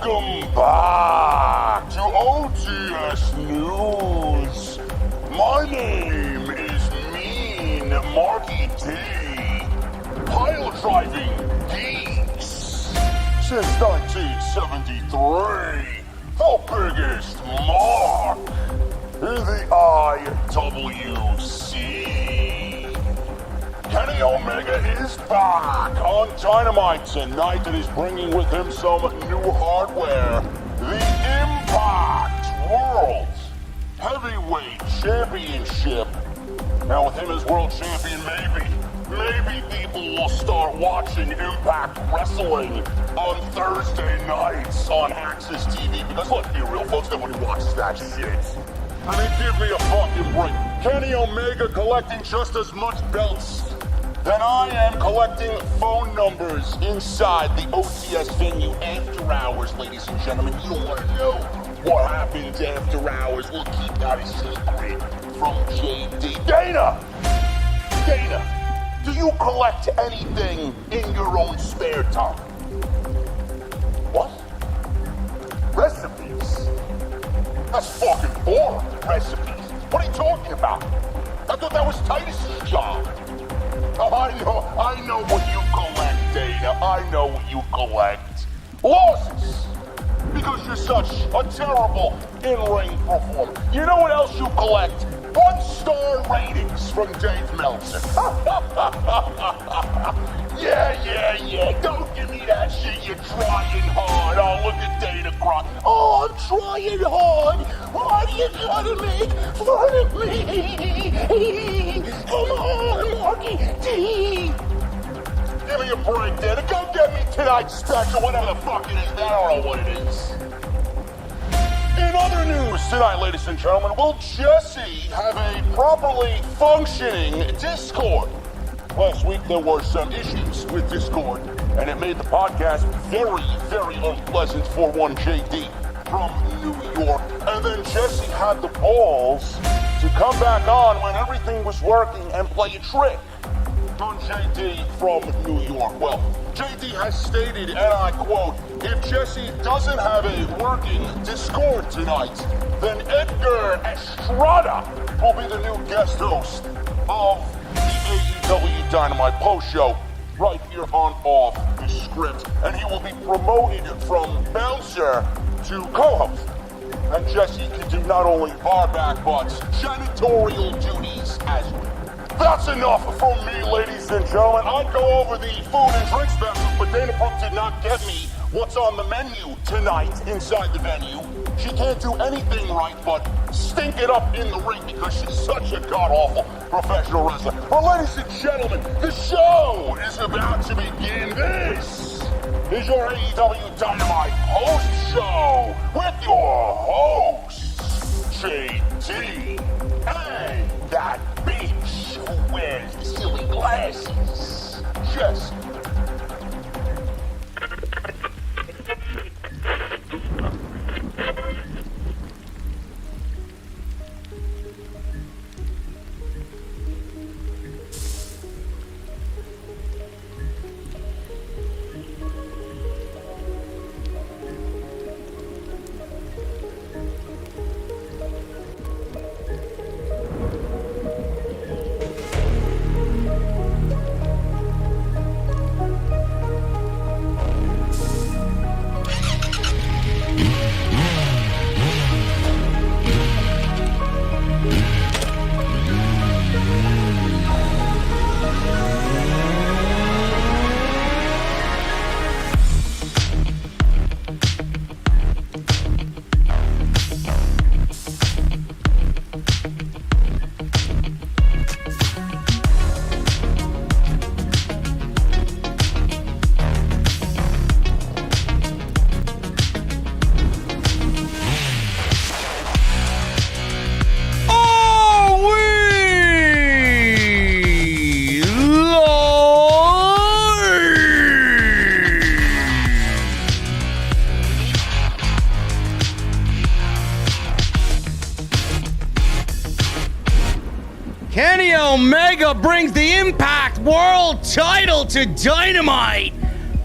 Welcome back to OTS News. My name is Mean Marky D. Pile driving geeks. Since 1973, the biggest mark in the IWC. Kenny Omega is back on Dynamite tonight and is bringing with him some new hardware. The Impact World Heavyweight Championship. Now with him as world champion, maybe people will start watching Impact Wrestling on Thursday nights on Access TV. Because let's be real, folks, nobody watches that shit. I mean, give me a fucking break. Kenny Omega collecting just as much belts than I am collecting phone numbers inside the OTS venue after hours, ladies and gentlemen. You don't want to know what happens after hours. We'll keep that a secret from JD. Dana, do you collect anything in your own spare time? What? Recipes? That's fucking boring, recipes. What are you talking about? I thought that was Titus's job. I know what you collect, Dana. I know what you collect. Losses. Because you're such a terrible in-ring performer. You know what else you collect? 1-star ratings from Dave Meltzer. Yeah. Don't give me that shit. You're trying hard. Oh, look at Dana cry. Oh, I'm trying hard. Why are you trying to make fun of me? Come on, Marky D. Give me a break, Dana. Go get me tonight's special, whatever the fuck it is. I don't know what it is. In other news tonight, ladies and gentlemen, will Jesse have a properly functioning Discord? Last week there were some issues with Discord, and it made the podcast very, very unpleasant for one JD from New York. And then Jesse had the balls to come back on when everything was working and play a trick on JD from New York. Well, JD has stated, and I quote, if Jesse doesn't have a working Discord tonight, then Edgar Estrada will be the new guest host of the AEW Dynamite post show right here on Off the Script. And he will be promoted from bouncer to co-host. And Jesse can do not only barback, but janitorial duties as well. That's enough from me, ladies and gentlemen. I'd go over the food and drink specials, but Dana Brooke did not get me what's on the menu tonight inside the venue. She can't do anything right but stink it up in the ring because she's such a god-awful professional wrestler. But ladies and gentlemen, the show is about to begin. This is your AEW Dynamite host show with your host, JD, and that bitch who wears the silly glasses, Jesse. Kenny Omega brings the Impact World title to Dynamite.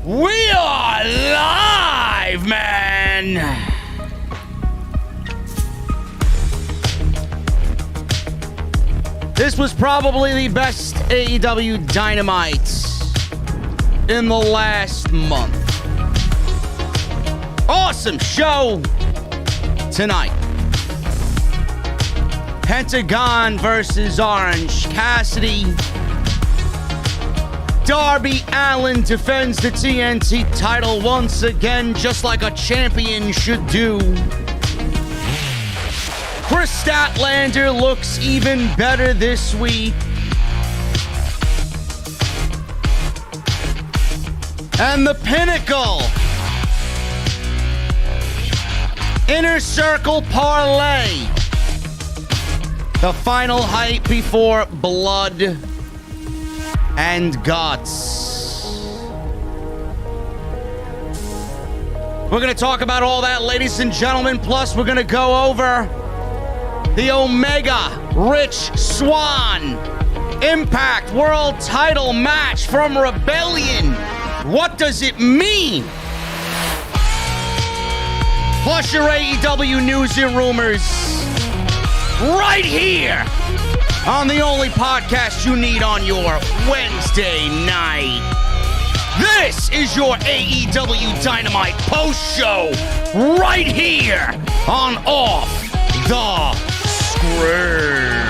We are live, man. man. This was probably the best AEW Dynamite in the last month. Awesome show tonight. Pentagon versus Orange Cassidy. Darby Allen defends the TNT title once again, just like a champion should do. Kris Statlander looks even better this week. And the Pinnacle Inner Circle Parlay. The final hype before Blood and Guts. We're going to talk about all that, ladies and gentlemen. Plus, we're going to go over the Omega Rich Swann Impact World Title match from Rebellion. What does it mean? Plus your AEW news and rumors right here on the only podcast you need on your Wednesday night. This is your AEW Dynamite post show right here on Off the Script.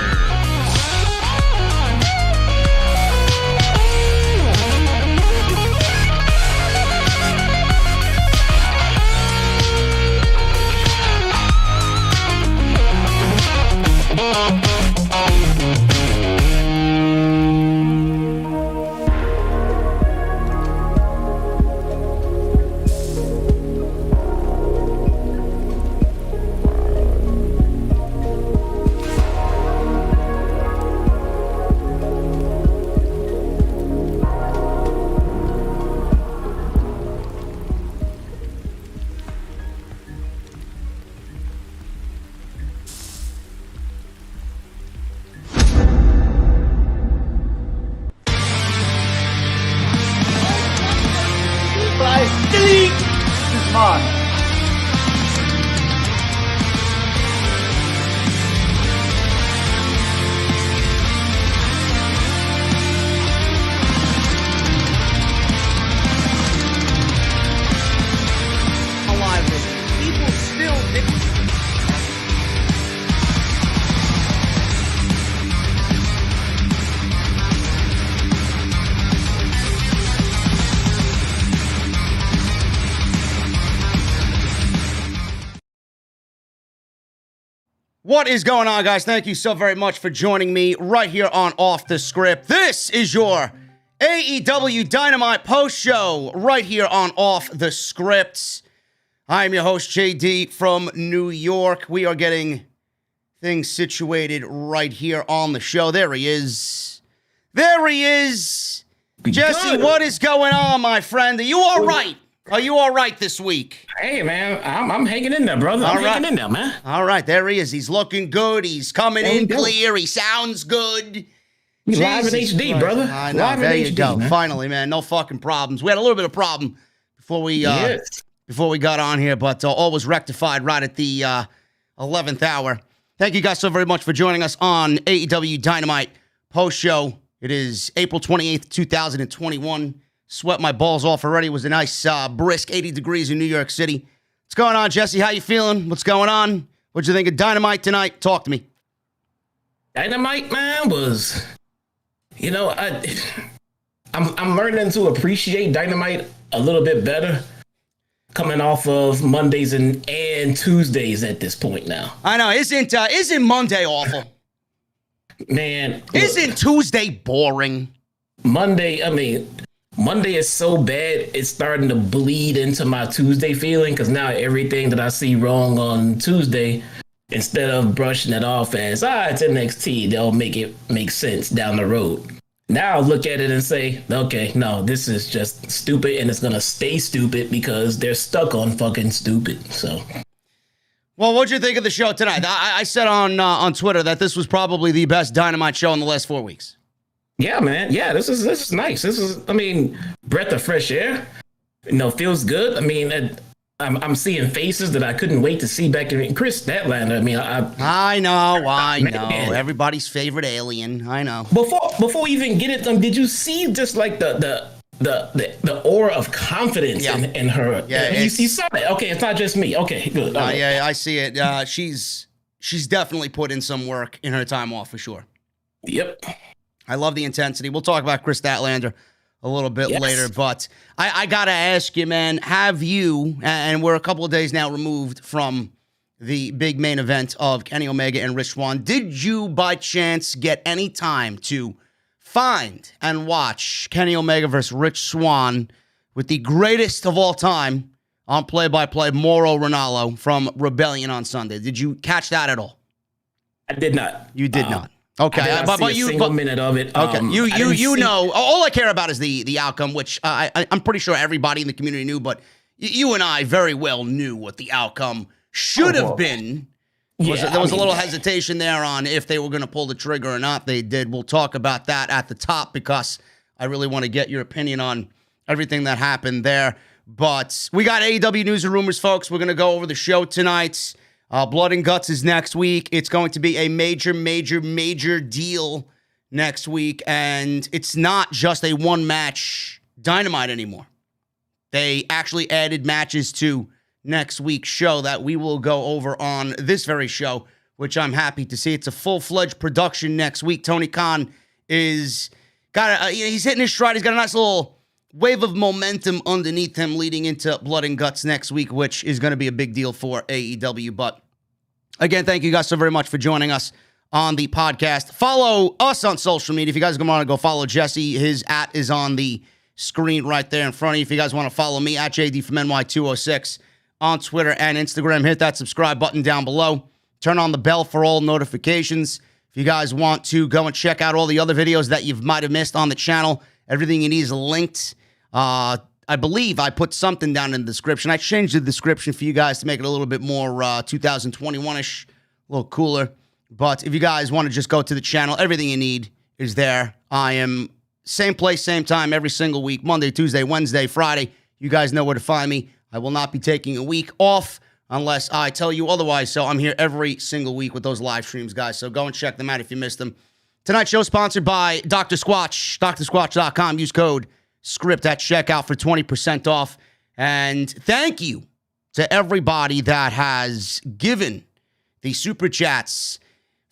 What is going on, guys? Thank you so very much for joining me right here on Off the Script. This is your AEW Dynamite post show right here on Off the Script. I'm your host, JD from New York. We are getting things situated right here on the show. There he is. There he is. Jesse, what is going on, my friend? Are you all right? Are you all right this week? Hey, man, I'm hanging in there, brother. I'm hanging in there, man. All right, there he is. He's looking good. He's coming in clear. He sounds good. He's live in HD, brother. I know. Live there in you HD, go. Man. Finally, man. No fucking problems. We had a little bit of problem before we got on here, but all was rectified right at the 11th hour. Thank you guys so very much for joining us on AEW Dynamite post show. It is April 28th, 2021. Sweat my balls off already. It was a nice brisk 80 degrees in New York City. What's going on, Jesse? How you feeling? What's going on? What'd you think of Dynamite tonight? Talk to me. Dynamite, man, was, you know, I'm learning to appreciate Dynamite a little bit better coming off of Mondays and Tuesdays at this point now. I know. Isn't Monday awful? Man. Isn't Tuesday boring? Monday is so bad, it's starting to bleed into my Tuesday feeling, because now everything that I see wrong on Tuesday, instead of brushing it off as, it's NXT, they'll make it make sense down the road. Now I look at it and say, okay, no, this is just stupid, and it's going to stay stupid because they're stuck on fucking stupid, so... Well, what'd you think of the show tonight? I said on Twitter that this was probably the best Dynamite show in the last 4 weeks. Yeah, man. Yeah, this is nice. This is, breath of fresh air. Feels good. I'm seeing faces that I couldn't wait to see back in Kris Statlander. I mean, I know. Man. Everybody's favorite alien. I know. Before we even get it done, did you see just like the aura of confidence in her? Yeah, you saw that. Okay, it's not just me. Okay, good. Yeah, I see it. She's definitely put in some work in her time off for sure. Yep. I love the intensity. We'll talk about Kris Statlander a little bit later, but I gotta ask you, man, have you, and we're a couple of days now removed from the big main event of Kenny Omega and Rich Swann, did you by chance get any time to find and watch Kenny Omega versus Rich Swann with the greatest of all time on play-by-play, Mauro Ranallo from Rebellion on Sunday? Did you catch that at all? I did not. You did not. Okay, but you single minute of it. Okay, you know, all I care about is the outcome, which I'm pretty sure everybody in the community knew, but you and I very well knew what the outcome should have been. There was a little hesitation there on if they were going to pull the trigger or not. They did. We'll talk about that at the top because I really want to get your opinion on everything that happened there. But we got AEW news and rumors, folks. We're going to go over the show tonight. Blood and Guts is next week. It's going to be a major deal next week. And it's not just a one-match Dynamite anymore. They actually added matches to next week's show that we will go over on this very show, which I'm happy to see. It's a full-fledged production next week. Tony Khan he's hitting his stride. He's got a nice little wave of momentum underneath him leading into Blood and Guts next week, which is going to be a big deal for AEW. But again, thank you guys so very much for joining us on the podcast. Follow us on social media. If you guys want to go follow Jesse, his @ is on the screen right there in front of you. If you guys want to follow me at JDfromNY206 on Twitter and Instagram, hit that subscribe button down below. Turn on the bell for all notifications. If you guys want to go and check out all the other videos that you might have missed on the channel, everything you need is linked. I believe I put something down in the description. I changed the description for you guys to make it a little bit more 2021-ish, a little cooler. But if you guys want to just go to the channel, everything you need is there. I am same place, same time every single week, Monday, Tuesday, Wednesday, Friday. You guys know where to find me. I will not be taking a week off unless I tell you otherwise. So I'm here every single week with those live streams, guys. So go and check them out if you missed them. Tonight's show sponsored by Dr. Squatch, drsquatch.com. Use code SCRIPT at checkout for 20% off. And thank you to everybody that has given the super chats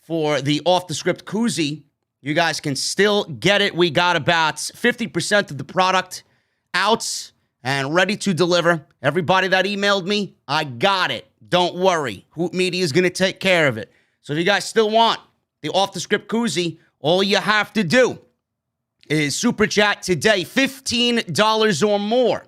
for the Off the Script koozie. You guys can still get it. We got about 50% of the product out and ready to deliver. Everybody that emailed me, I got it. Don't worry. Hoop Media is going to take care of it. So if you guys still want the Off the Script koozie, all you have to do is super chat today, $15 or more.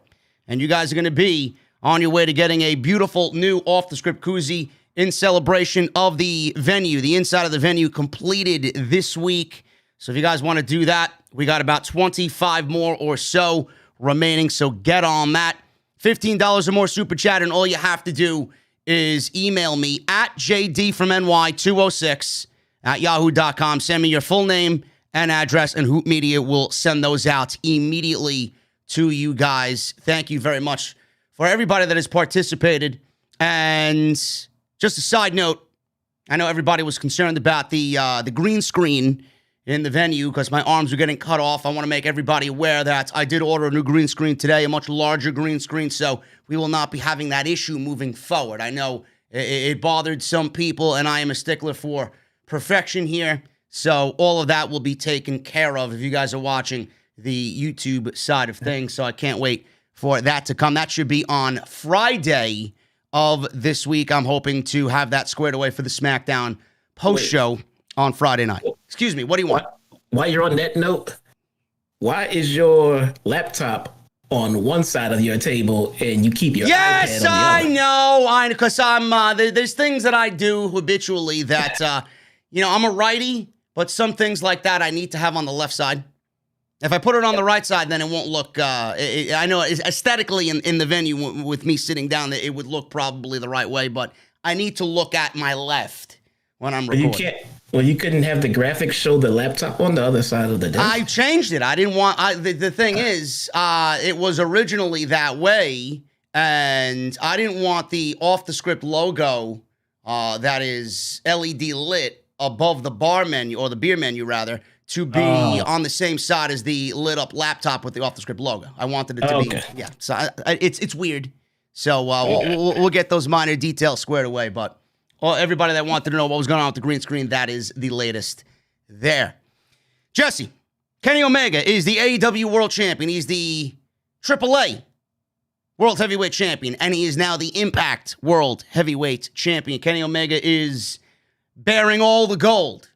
And you guys are going to be on your way to getting a beautiful new Off the Script koozie in celebration of the venue. The inside of the venue completed this week. So if you guys want to do that, we got about 25 more or so remaining. So get on that. $15 or more super chat, and all you have to do is email me at JDfromNY206 at yahoo.com. Send me your full name and address, and Hoop Media will send those out immediately to you guys. Thank you very much for everybody that has participated. And just a side note, I know everybody was concerned about the green screen in the venue because my arms were getting cut off. I want to make everybody aware that I did order a new green screen today, a much larger green screen, so we will not be having that issue moving forward. I know it bothered some people, and I am a stickler for perfection here, so all of that will be taken care of if you guys are watching the YouTube side of things, so I can't wait for that to come. That should be on Friday of this week. I'm hoping to have that squared away for the SmackDown post-show on Friday night. Excuse me, what do you want? While you're on that note, why is your laptop on one side of your table and you keep your iPad on the other? I know, because there's things that I do habitually that, I'm a righty, but some things like that I need to have on the left side. If I put it on the right side, then it won't look, I know aesthetically in the venue with me sitting down, it would look probably the right way, but I need to look at my left when I'm recording. You couldn't have the graphics show the laptop on the other side of the desk? I changed it. I didn't want, the thing is, it was originally that way, And I didn't want the off-the-script logo that is LED lit above the bar menu, or the beer menu, rather, to be on the same side as the lit-up laptop with the off-the-script logo. I wanted it to be, yeah. So it's weird. So we'll get those minor details squared away. But everybody that wanted to know what was going on with the green screen, that is the latest there. Jesse, Kenny Omega is the AEW World Champion. He's the AAA World Heavyweight Champion, and he is now the Impact World Heavyweight Champion. Kenny Omega is bearing all the gold.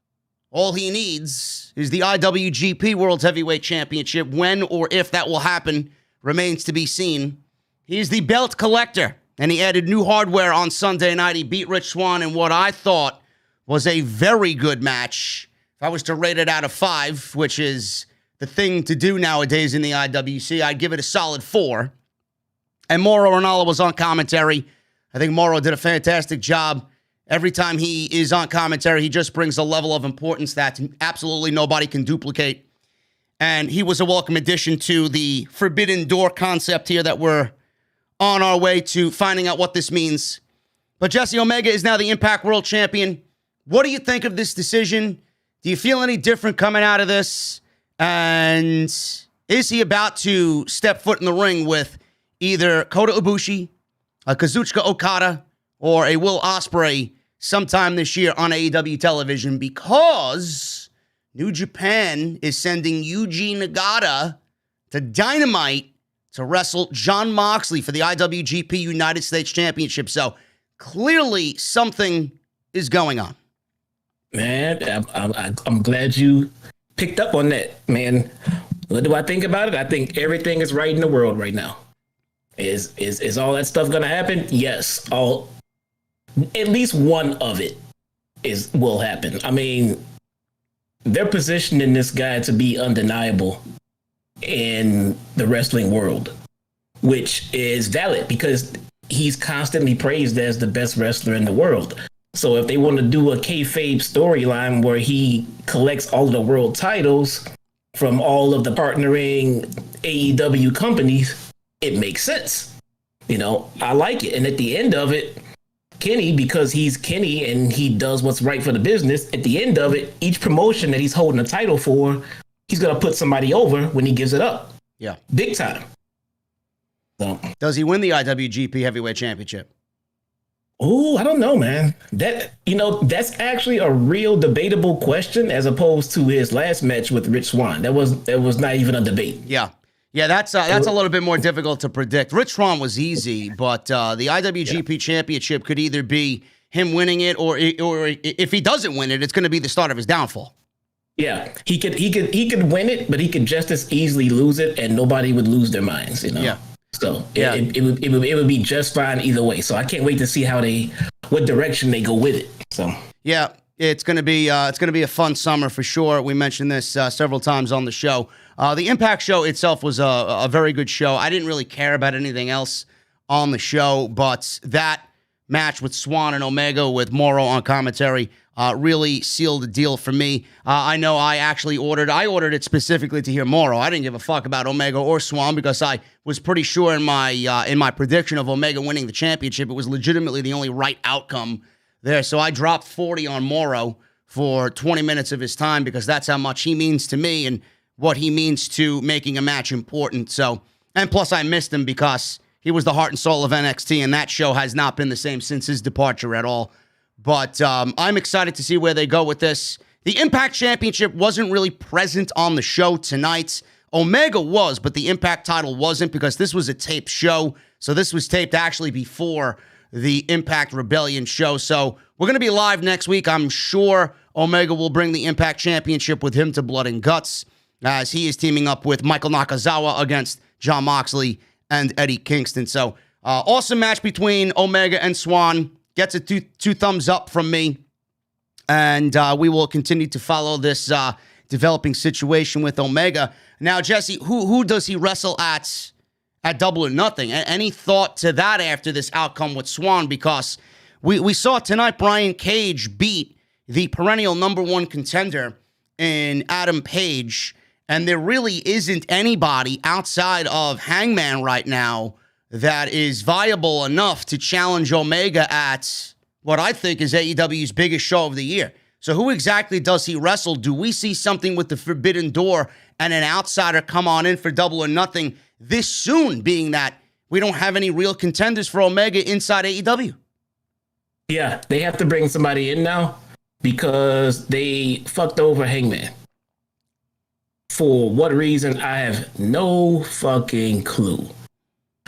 All he needs is the IWGP World Heavyweight Championship. When or if that will happen remains to be seen. He's the belt collector, and he added new hardware on Sunday night. He beat Rich Swann in what I thought was a very good match. If I was to rate it out of 5, which is the thing to do nowadays in the IWC, I'd give it a solid 4. And Mauro Ranallo was on commentary. I think Mauro did a fantastic job. Every time he is on commentary, he just brings a level of importance that absolutely nobody can duplicate. And he was a welcome addition to the Forbidden Door concept here that we're on our way to finding out what this means. But Jesse Omega is now the Impact World Champion. What do you think of this decision? Do you feel any different coming out of this? And is he about to step foot in the ring with either Kota Ibushi, a Kazuchika Okada, or a Will Ospreay sometime this year on AEW television? Because New Japan is sending Yuji Nagata to Dynamite to wrestle Jon Moxley for the IWGP United States Championship. So clearly something is going on. Man, I'm glad you picked up on that, man. What do I think about it? I think everything is right in the world right now. Is all that stuff gonna happen? Yes. At least one of it will happen. I mean, they're positioning this guy to be undeniable in the wrestling world, which is valid because he's constantly praised as the best wrestler in the world. So if they want to do a kayfabe storyline where he collects all of the world titles from all of the partnering AEW companies, it makes sense. You know, I like it. And at the end of it, Kenny, because he's Kenny and he does what's right for the business, at the end of it, each promotion that he's holding a title for, he's going to put somebody over when he gives it up. Yeah. Big time. So, does he win the IWGP Heavyweight Championship? Oh, I don't know, man. That's actually a real debatable question as opposed to his last match with Rich Swann. That was not even a debate. Yeah. Yeah, that's a little bit more difficult to predict. Rich Swann was easy, but the IWGP Championship could either be him winning it, or if he doesn't win it, it's going to be the start of his downfall. Yeah, he could win it, but he could just as easily lose it, and nobody would lose their minds. You know. Yeah. So yeah, it would be just fine either way. So I can't wait to see what direction they go with it. So yeah, it's gonna be a fun summer for sure. We mentioned this several times on the show. The Impact show itself was a very good show. I didn't really care about anything else on the show, but that match with Swann and Omega with Mauro on commentary really sealed the deal for me. I know I actually ordered it specifically to hear Mauro. I didn't give a fuck about Omega or Swann because I was pretty sure in my prediction of Omega winning the championship, it was legitimately the only right outcome there. So I dropped 40 on Mauro for 20 minutes of his time because that's how much he means to me and what he means to making a match important. So, and plus I missed him because he was the heart and soul of NXT, and that show has not been the same since his departure at all. But I'm excited to see where they go with this. The Impact Championship wasn't really present on the show tonight. Omega was, but the Impact title wasn't because this was a taped show. So this was taped actually before the Impact Rebellion show. So we're going to be live next week. I'm sure Omega will bring the Impact Championship with him to Blood and Guts as he is teaming up with Michael Nakazawa against Jon Moxley and Eddie Kingston. So awesome match between Omega and Swann. Gets a two thumbs up from me. And we will continue to follow this developing situation with Omega. Now, Jesse, who does he wrestle at Double or Nothing? Any thought to that after this outcome with Swann? Because we saw tonight Brian Cage beat the perennial #1 contender in Adam Page. And there really isn't anybody outside of Hangman right now that is viable enough to challenge Omega at what I think is AEW's biggest show of the year. So who exactly does he wrestle? Do we see something with the Forbidden Door and an outsider come on in for Double or Nothing this soon, being that we don't have any real contenders for Omega inside AEW? Yeah, they have to bring somebody in now because they fucked over Hangman. For what reason, I have no fucking clue.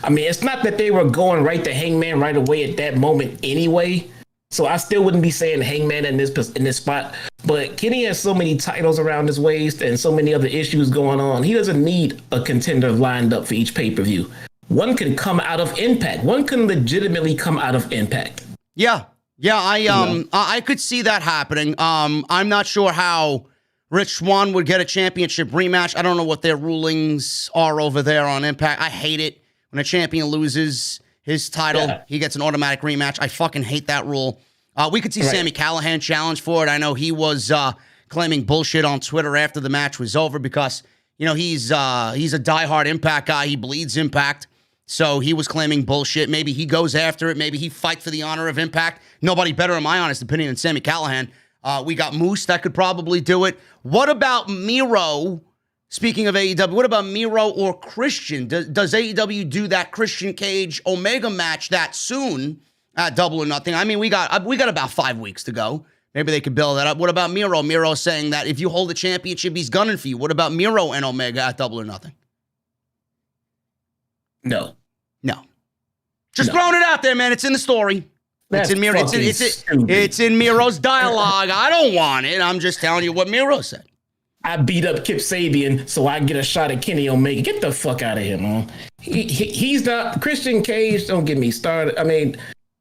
I mean, it's not that they were going right to Hangman right away at that moment anyway. So I still wouldn't be saying Hangman in this spot. But Kenny has so many titles around his waist and so many other issues going on. He doesn't need a contender lined up for each pay-per-view. One can come out of Impact. One can legitimately come out of Impact. Yeah, I could see that happening. I'm not sure how Rich Swann would get a championship rematch. I don't know what their rulings are over there on Impact. I hate it when a champion loses his title. He gets an automatic rematch. I fucking hate that rule. We could see Sami Callihan challenge for it. I know he was claiming bullshit on Twitter after the match was over because, you know, he's a diehard Impact guy. He bleeds Impact. So he was claiming bullshit. Maybe he goes after it. Maybe he fights for the honor of Impact. Nobody better, in my honest opinion, than Sami Callihan. We got Moose that could probably do it. What about Miro? Speaking of AEW, what about Miro or Christian? Does AEW do that Christian Cage Omega match that soon at Double or Nothing? I mean, we got about 5 weeks to go. Maybe they could build that up. What about Miro? Miro saying that if you hold the championship, he's gunning for you. What about Miro and Omega at Double or Nothing? No. Just throwing it out there, man. It's in the story. That's it's in Miro's dialogue. I don't want it. I'm just telling you what Miro said. I beat up Kip Sabian so I get a shot at Kenny Omega. Get the fuck out of here, man. He's not Christian Cage. Don't get me started. I mean,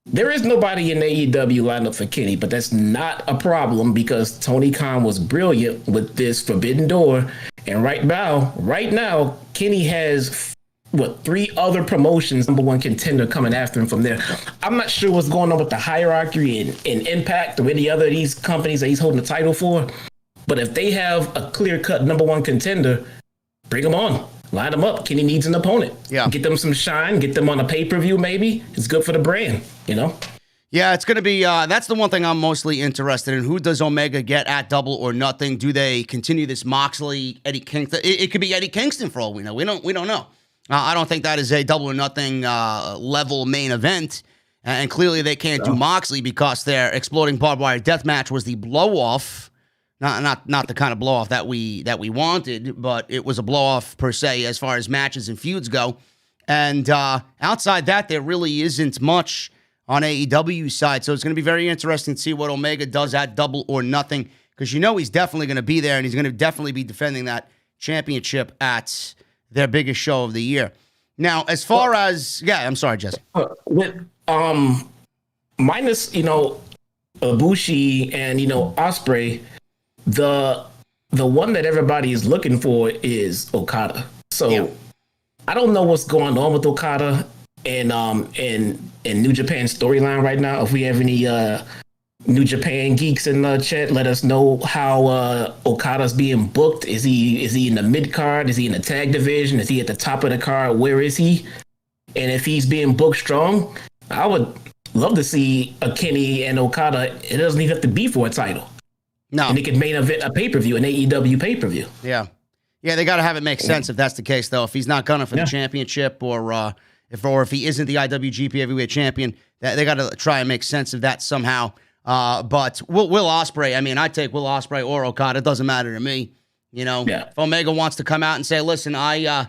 there is nobody in AEW lined up for Kenny, but that's not a problem because Tony Khan was brilliant with this Forbidden Door. And right now, Kenny has 3 other promotions, number one contender coming after him from there. I'm not sure what's going on with the hierarchy in Impact or any other of these companies that he's holding the title for. But if they have a clear-cut number one contender, bring them on. Line them up. Kenny needs an opponent. Yeah. Get them some shine. Get them on a pay-per-view maybe. It's good for the brand, you know? Yeah, it's going to be, that's the one thing I'm mostly interested in. Who does Omega get at Double or Nothing? Do they continue this Moxley, Eddie Kingston? It could be Eddie Kingston for all we know. We don't know. I don't think that is a Double or Nothing level main event. And clearly they can't do Moxley because their Exploding Barbed Wire death match was the blow-off. Not the kind of blow-off that we wanted, but it was a blow-off per se as far as matches and feuds go. And outside that, there really isn't much on AEW's side. So it's going to be very interesting to see what Omega does at Double or Nothing because you know he's definitely going to be there and he's going to definitely be defending that championship at their biggest show of the year. Now, as far as... Yeah, I'm sorry, Jesse. Minus, Ibushi and, Ospreay... The one that everybody is looking for is Okada. So I don't know what's going on with Okada in New Japan storyline right now. If we have any New Japan geeks in the chat, let us know how Okada's being booked. Is he in the mid card? Is he in the tag division? Is he at the top of the card? Where is he? And if he's being booked strong, I would love to see a Kenny and Okada. It doesn't even have to be for a title. No. And it could main event a pay-per-view, an AEW pay-per-view. Yeah, they got to have it make sense if that's the case, though. If he's not gunning for the championship or if he isn't the IWGP Heavyweight Champion, they got to try and make sense of that somehow. But Will Ospreay, I mean, I take Will Ospreay or Okada. It doesn't matter to me. If Omega wants to come out and say, listen, I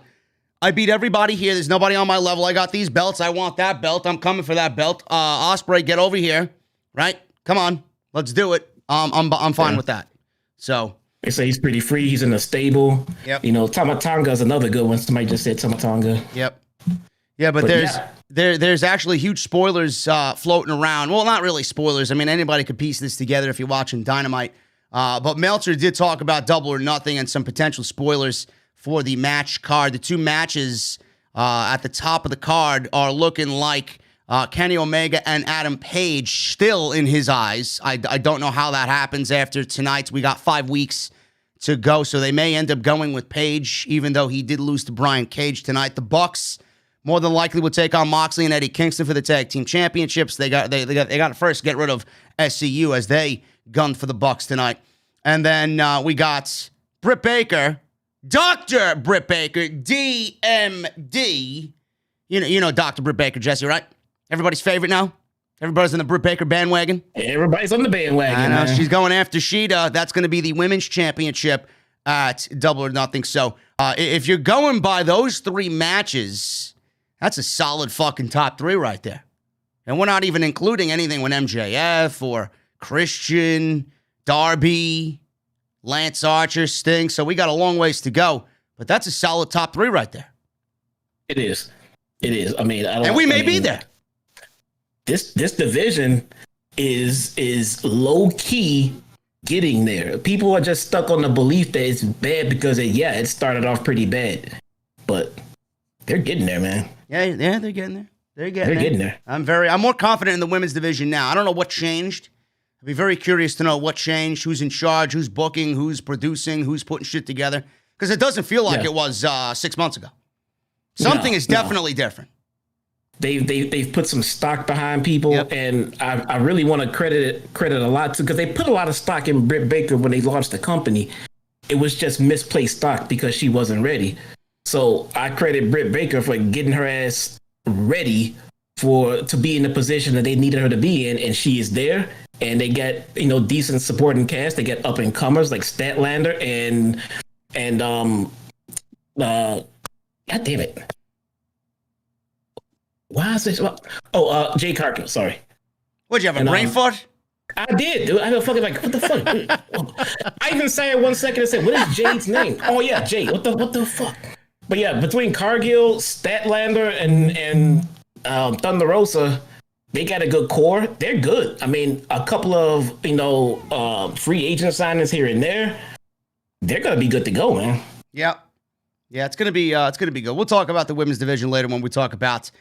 beat everybody here. There's nobody on my level. I got these belts. I want that belt. I'm coming for that belt. Ospreay, get over here. Right? Come on. Let's do it. I'm fine with that. So they say he's pretty free. He's in a stable. Yep. Tamatonga is another good one. Somebody just said Tamatonga. Yep. Yeah, but there's actually huge spoilers floating around. Well, not really spoilers. I mean, anybody could piece this together if you're watching Dynamite. But Meltzer did talk about Double or Nothing and some potential spoilers for the match card. The two matches at the top of the card are looking like Kenny Omega and Adam Page still in his eyes. I don't know how that happens after tonight. We got 5 weeks to go, so they may end up going with Page, even though he did lose to Brian Cage tonight. The Bucks more than likely will take on Moxley and Eddie Kingston for the tag team championships. They got to first get rid of SCU as they gun for the Bucks tonight. And then we got Britt Baker, Dr. Britt Baker, DMD. You know Dr. Britt Baker, Jesse, right? Everybody's favorite now? Everybody's on the Britt Baker bandwagon? Everybody's on the bandwagon. I know. Man. She's going after Shida. That's going to be the women's championship at Double or Nothing. So if you're going by those 3 matches, that's a solid fucking top 3 right there. And we're not even including anything with MJF or Christian, Darby, Lance Archer, Sting. So we got a long ways to go. But that's a solid top 3 right there. It is. It is. I mean, and we may be there. This division is low key getting there. People are just stuck on the belief that it's bad because it started off pretty bad, but they're getting there, man. Yeah, they're getting there. They're getting there. I'm more confident in the women's division now. I don't know what changed. I'd be very curious to know what changed, who's in charge, who's booking, who's producing, who's putting shit together, because it doesn't feel like it was 6 months ago. Something is definitely different. They've put some stock behind people, and I really want to credit a lot to, because they put a lot of stock in Britt Baker when they launched the company. It was just misplaced stock because she wasn't ready. So I credit Britt Baker for getting her ass ready to be in the position that they needed her to be in, and she is there. And they get decent supporting cast. They get up and comers like Statlander and God damn it. Why is this? Jay Cargill. Sorry. What'd you have, a brain fart? I did, dude. I was fucking like, what the fuck? I even sang it 1 second and said, what is Jade's name? Oh yeah, Jade. What the fuck? But yeah, between Cargill, Statlander, and Thunder Rosa, they got a good core. They're good. I mean, a couple of free agent signings here and there. They're gonna be good to go, man. Yeah, it's gonna be good. We'll talk about the women's division later when we talk about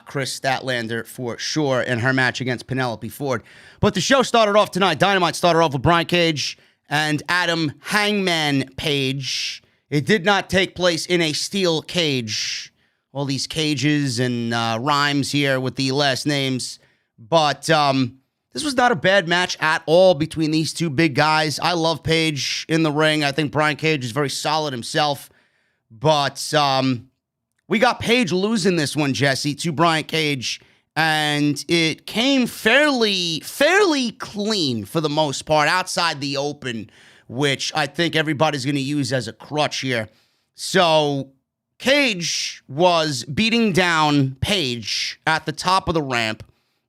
Kris Statlander for sure and her match against Penelope Ford. But the show started off tonight. Dynamite started off with Brian Cage and Adam Hangman Page. It did not take place in a steel cage. All these cages and rhymes here with the last names. But this was not a bad match at all between these two big guys. I love Page in the ring. I think Brian Cage is very solid himself. But we got Page losing this one, Jesse, to Brian Cage. And it came fairly clean for the most part, outside the open, which I think everybody's going to use as a crutch here. So Cage was beating down Page at the top of the ramp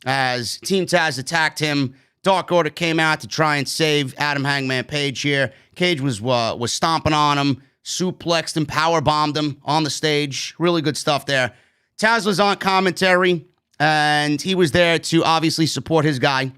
as Team Taz attacked him. Dark Order came out to try and save Adam Hangman Page here. Cage was stomping on him, suplexed and powerbombed him on the stage. Really good stuff there. Taz was on commentary, and he was there to obviously support his guy.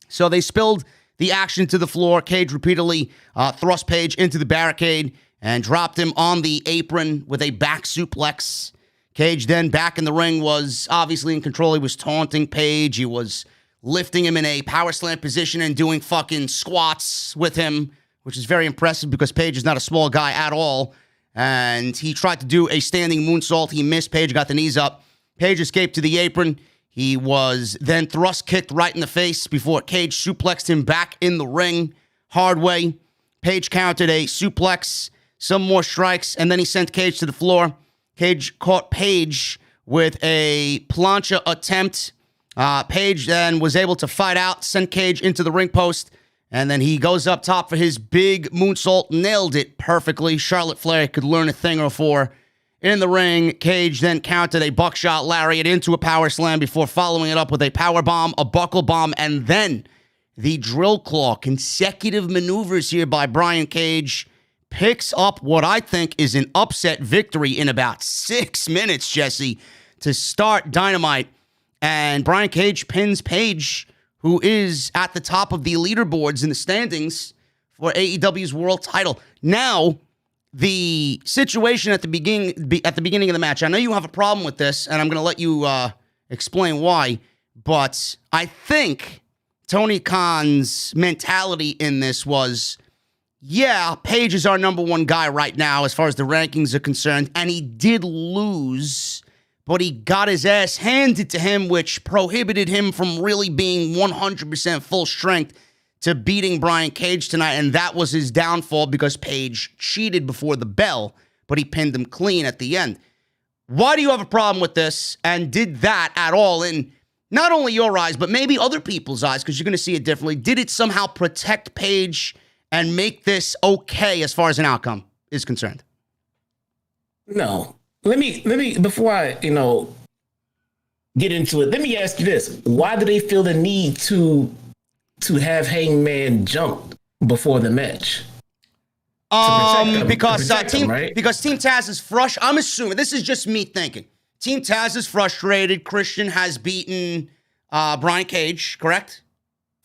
So they spilled the action to the floor. Cage repeatedly thrust Page into the barricade and dropped him on the apron with a back suplex. Cage then back in the ring was obviously in control. He was taunting Page. He was lifting him in a power slam position and doing fucking squats with him, which is very impressive because Page is not a small guy at all. And he tried to do a standing moonsault. He missed. Page got the knees up. Page escaped to the apron. He was then thrust kicked right in the face before Cage suplexed him back in the ring. Hard way. Page countered a suplex, some more strikes, and then he sent Cage to the floor. Cage caught Page with a plancha attempt. Page then was able to fight out, sent Cage into the ring post, and then he goes up top for his big moonsault, nailed it perfectly. Charlotte Flair could learn a thing or four. In the ring, Cage then countered a buckshot lariat into a power slam before following it up with a power bomb, a buckle bomb, and then the drill claw. Consecutive maneuvers here by Brian Cage. Picks up what I think is an upset victory in about 6 minutes, Jesse, to start Dynamite. And Brian Cage pins Page, who is at the top of the leaderboards in the standings for AEW's world title. Now, the situation at the beginning of the match, I know you have a problem with this, and I'm going to let you explain why, but I think Tony Khan's mentality in this was, yeah, Page is our number one guy right now as far as the rankings are concerned, and he did lose, but he got his ass handed to him, which prohibited him from really being 100% full strength to beating Brian Cage tonight, and that was his downfall because Page cheated before the bell, but he pinned him clean at the end. Why do you have a problem with this, and did that at all, in not only your eyes, but maybe other people's eyes, because you're going to see it differently, did it somehow protect Page and make this okay as far as an outcome is concerned? No. Let me before I, get into it, let me ask you this. Why do they feel the need to have Hangman jump before the match? Because Team Taz is frustrated. I'm assuming, this is just me thinking. Team Taz is frustrated. Christian has beaten Brian Cage, correct?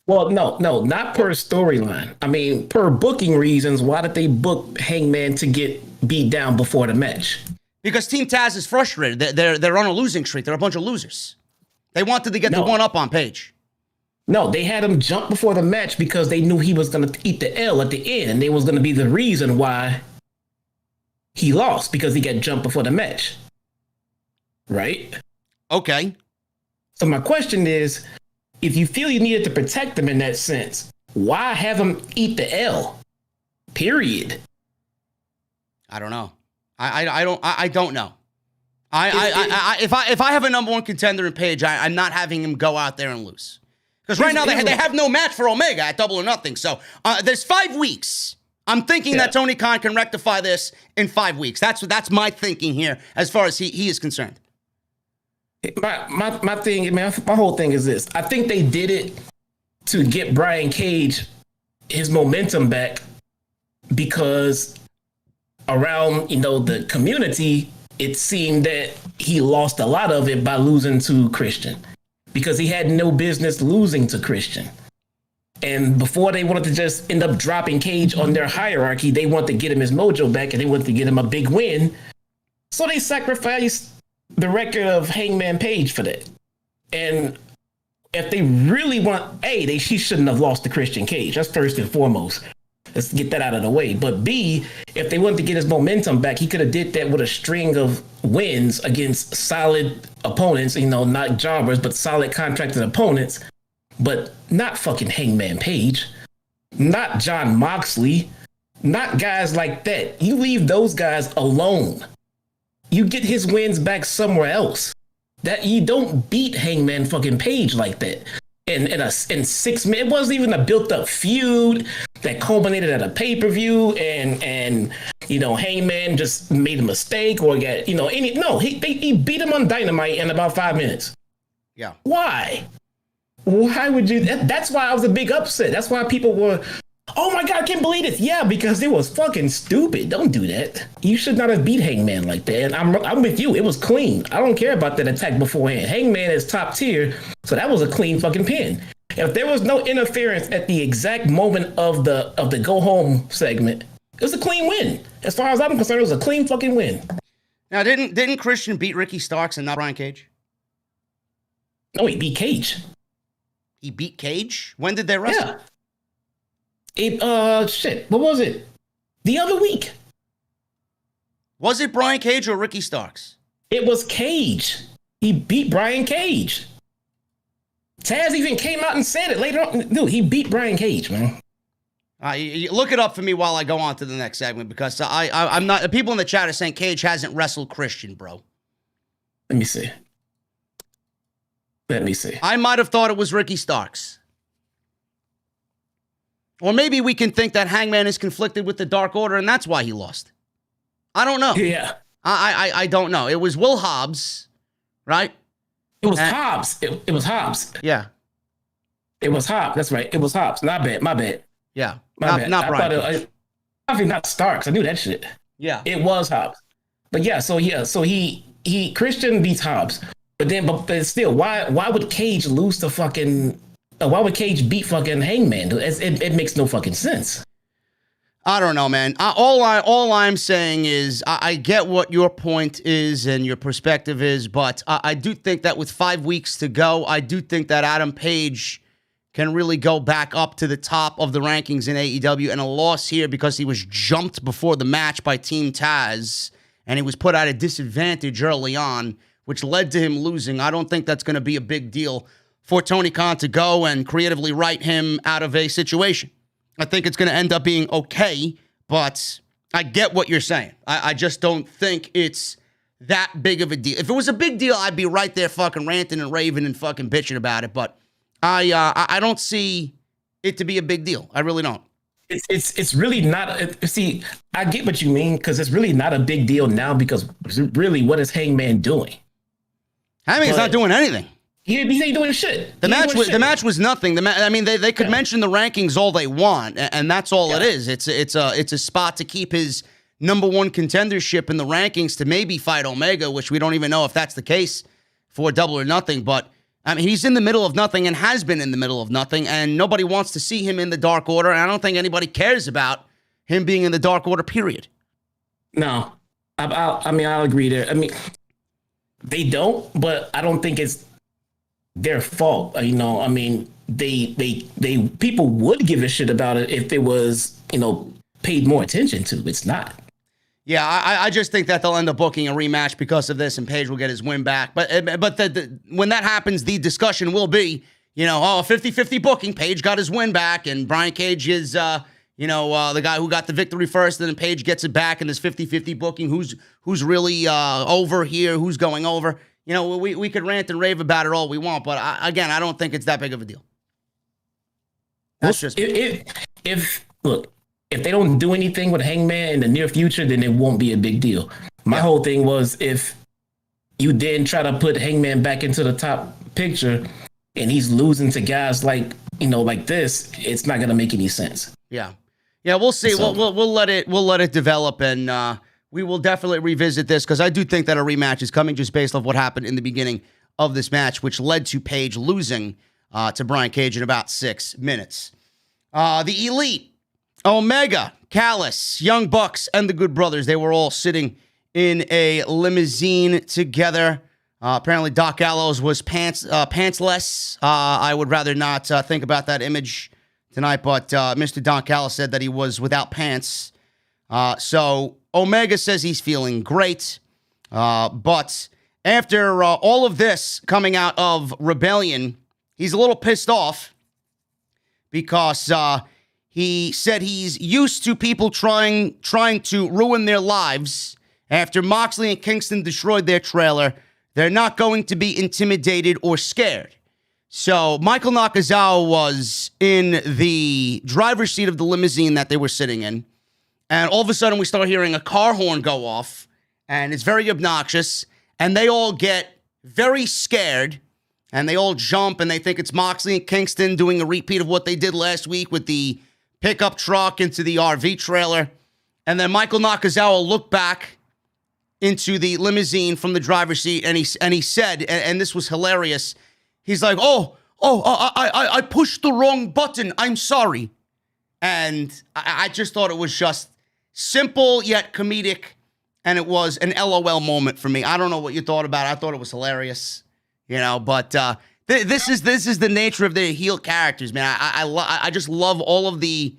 Well, no, not per storyline. I mean, per booking reasons, why did they book Hangman to get beat down before the match? Because Team Taz is frustrated. They're on a losing streak. They're a bunch of losers. They wanted to get the one up on Page. No, they had him jump before the match because they knew he was going to eat the L at the end, and it was going to be the reason why he lost, because he got jumped before the match. Right? Okay. So my question is, if you feel you needed to protect him in that sense, why have him eat the L? Period. I don't know. I don't know. If I have a number one contender in Page, I'm not having him go out there and lose. Because right now they have no match for Omega at Double or Nothing. So there's 5 weeks. I'm thinking that Tony Khan can rectify this in 5 weeks. That's my thinking here as far as he is concerned. My thing, man, my whole thing is this. I think they did it to get Brian Cage his momentum back, because around, the community, it seemed that he lost a lot of it by losing to Christian, because he had no business losing to Christian. And before they wanted to just end up dropping Cage on their hierarchy, they wanted to get him his mojo back, and they wanted to get him a big win. So they sacrificed the record of Hangman Page for that. And if they really want, he shouldn't have lost to Christian Cage. That's first and foremost. Let's get that out of the way. But B, if they wanted to get his momentum back, he could have did that with a string of wins against solid opponents, not jobbers, but solid contracted opponents, but not fucking Hangman Page, not John Moxley, not guys like that. You leave those guys alone. You get his wins back somewhere else. That you don't beat Hangman fucking Page like that. In 6 minutes, it wasn't even a built-up feud that culminated at a pay-per-view, and Hangman just made a mistake or got he beat him on Dynamite in about 5 minutes. Yeah. Why would you? That's why I was a big upset. That's why people were, oh my God, I can't believe this. Yeah, because it was fucking stupid. Don't do that. You should not have beat Hangman like that. And I'm with you. It was clean. I don't care about that attack beforehand. Hangman is top tier, so that was a clean fucking pin. If there was no interference at the exact moment of the go home segment, it was a clean win. As far as I'm concerned, it was a clean fucking win. Now, didn't Christian beat Ricky Starks and not Brian Cage? No, he beat Cage. He beat Cage? When did they wrestle? Yeah. What was it? The other week. Was it Brian Cage or Ricky Starks? It was Cage. He beat Brian Cage. Taz even came out and said it later on. Dude, he beat Brian Cage, man. You look it up for me while I go on to the next segment, because I'm not. People in the chat are saying Cage hasn't wrestled Christian, bro. Let me see. I might have thought it was Ricky Starks. Or maybe we can think that Hangman is conflicted with the Dark Order and that's why he lost. I don't know. Yeah. I don't know. It was Will Hobbs, right? It was Hobbs. It was Hobbs. Yeah. It was Hobbs. That's right. It was Hobbs. My bad. Yeah. Not Brian. Not Starks. I knew that shit. Yeah. It was Hobbs. But so he Christian beats Hobbs. But still, why would Cage lose to fucking? Why would Cage beat fucking Hangman? It makes no fucking sense. I don't know, man. All I'm saying is I get what your point is and your perspective is, but I do think that with 5 weeks to go, I do think that Adam Page can really go back up to the top of the rankings in AEW, and a loss here because he was jumped before the match by Team Taz and he was put at a disadvantage early on which led to him losing. I don't think that's going to be a big deal for Tony Khan to go and creatively write him out of a situation. I think it's going to end up being okay, but I get what you're saying. I just don't think it's that big of a deal. If it was a big deal, I'd be right there fucking ranting and raving and fucking bitching about it, but I don't see it to be a big deal. I really don't. It's really not. See, I get what you mean, because it's really not a big deal now, because really, what is Hangman doing? Hangman's not doing anything. He ain't doing shit. The match was nothing. They could mention the rankings all they want, and that's all it is. It's a spot to keep his number one contendership in the rankings to maybe fight Omega, which we don't even know if that's the case for Double or Nothing. But I mean, he's in the middle of nothing and has been in the middle of nothing, and nobody wants to see him in the Dark Order, and I don't think anybody cares about him being in the Dark Order, period. No. I'll agree there. I mean, they don't, but I don't think it's their fault. You know, I mean, they people would give a shit about it if it was, paid more attention to. It's not. Yeah, I just think that they'll end up booking a rematch because of this, and Page will get his win back. But when that happens, the discussion will be, 50-50 booking. Page got his win back, and Brian Cage is, the guy who got the victory first, and then Page gets it back, and this 50-50 booking. Who's really over here? Who's going over? We could rant and rave about it all we want, but I don't think it's that big of a deal. That's just if they don't do anything with Hangman in the near future, then it won't be a big deal. My whole thing was, if you then try to put Hangman back into the top picture and he's losing to guys like this, it's not going to make any sense. Yeah, we'll see. So, we'll let it develop, and we will definitely revisit this, because I do think that a rematch is coming, just based off what happened in the beginning of this match, which led to Page losing to Brian Cage in about 6 minutes. The Elite, Omega, Callis, Young Bucks, and the Good Brothers, they were all sitting in a limousine together. Apparently, Doc Gallows was pantsless. I would rather not think about that image tonight, but Mr. Don Callis said that he was without pants. So Omega says he's feeling great. But after all of this coming out of Rebellion, he's a little pissed off because he said he's used to people trying to ruin their lives. After Moxley and Kingston destroyed their trailer, they're not going to be intimidated or scared. So Michael Nakazawa was in the driver's seat of the limousine that they were sitting in. And all of a sudden we start hearing a car horn go off, and it's very obnoxious. And they all get very scared, and they all jump, and they think it's Moxley and Kingston doing a repeat of what they did last week with the pickup truck into the RV trailer. And then Michael Nakazawa looked back into the limousine from the driver's seat, and he said, and this was hilarious, he's like, I pushed the wrong button. I'm sorry. And I just thought it was just simple yet comedic, and it was an LOL moment for me. I don't know what you thought about it. I thought it was hilarious, but this is the nature of their heel characters, man. I just love all of the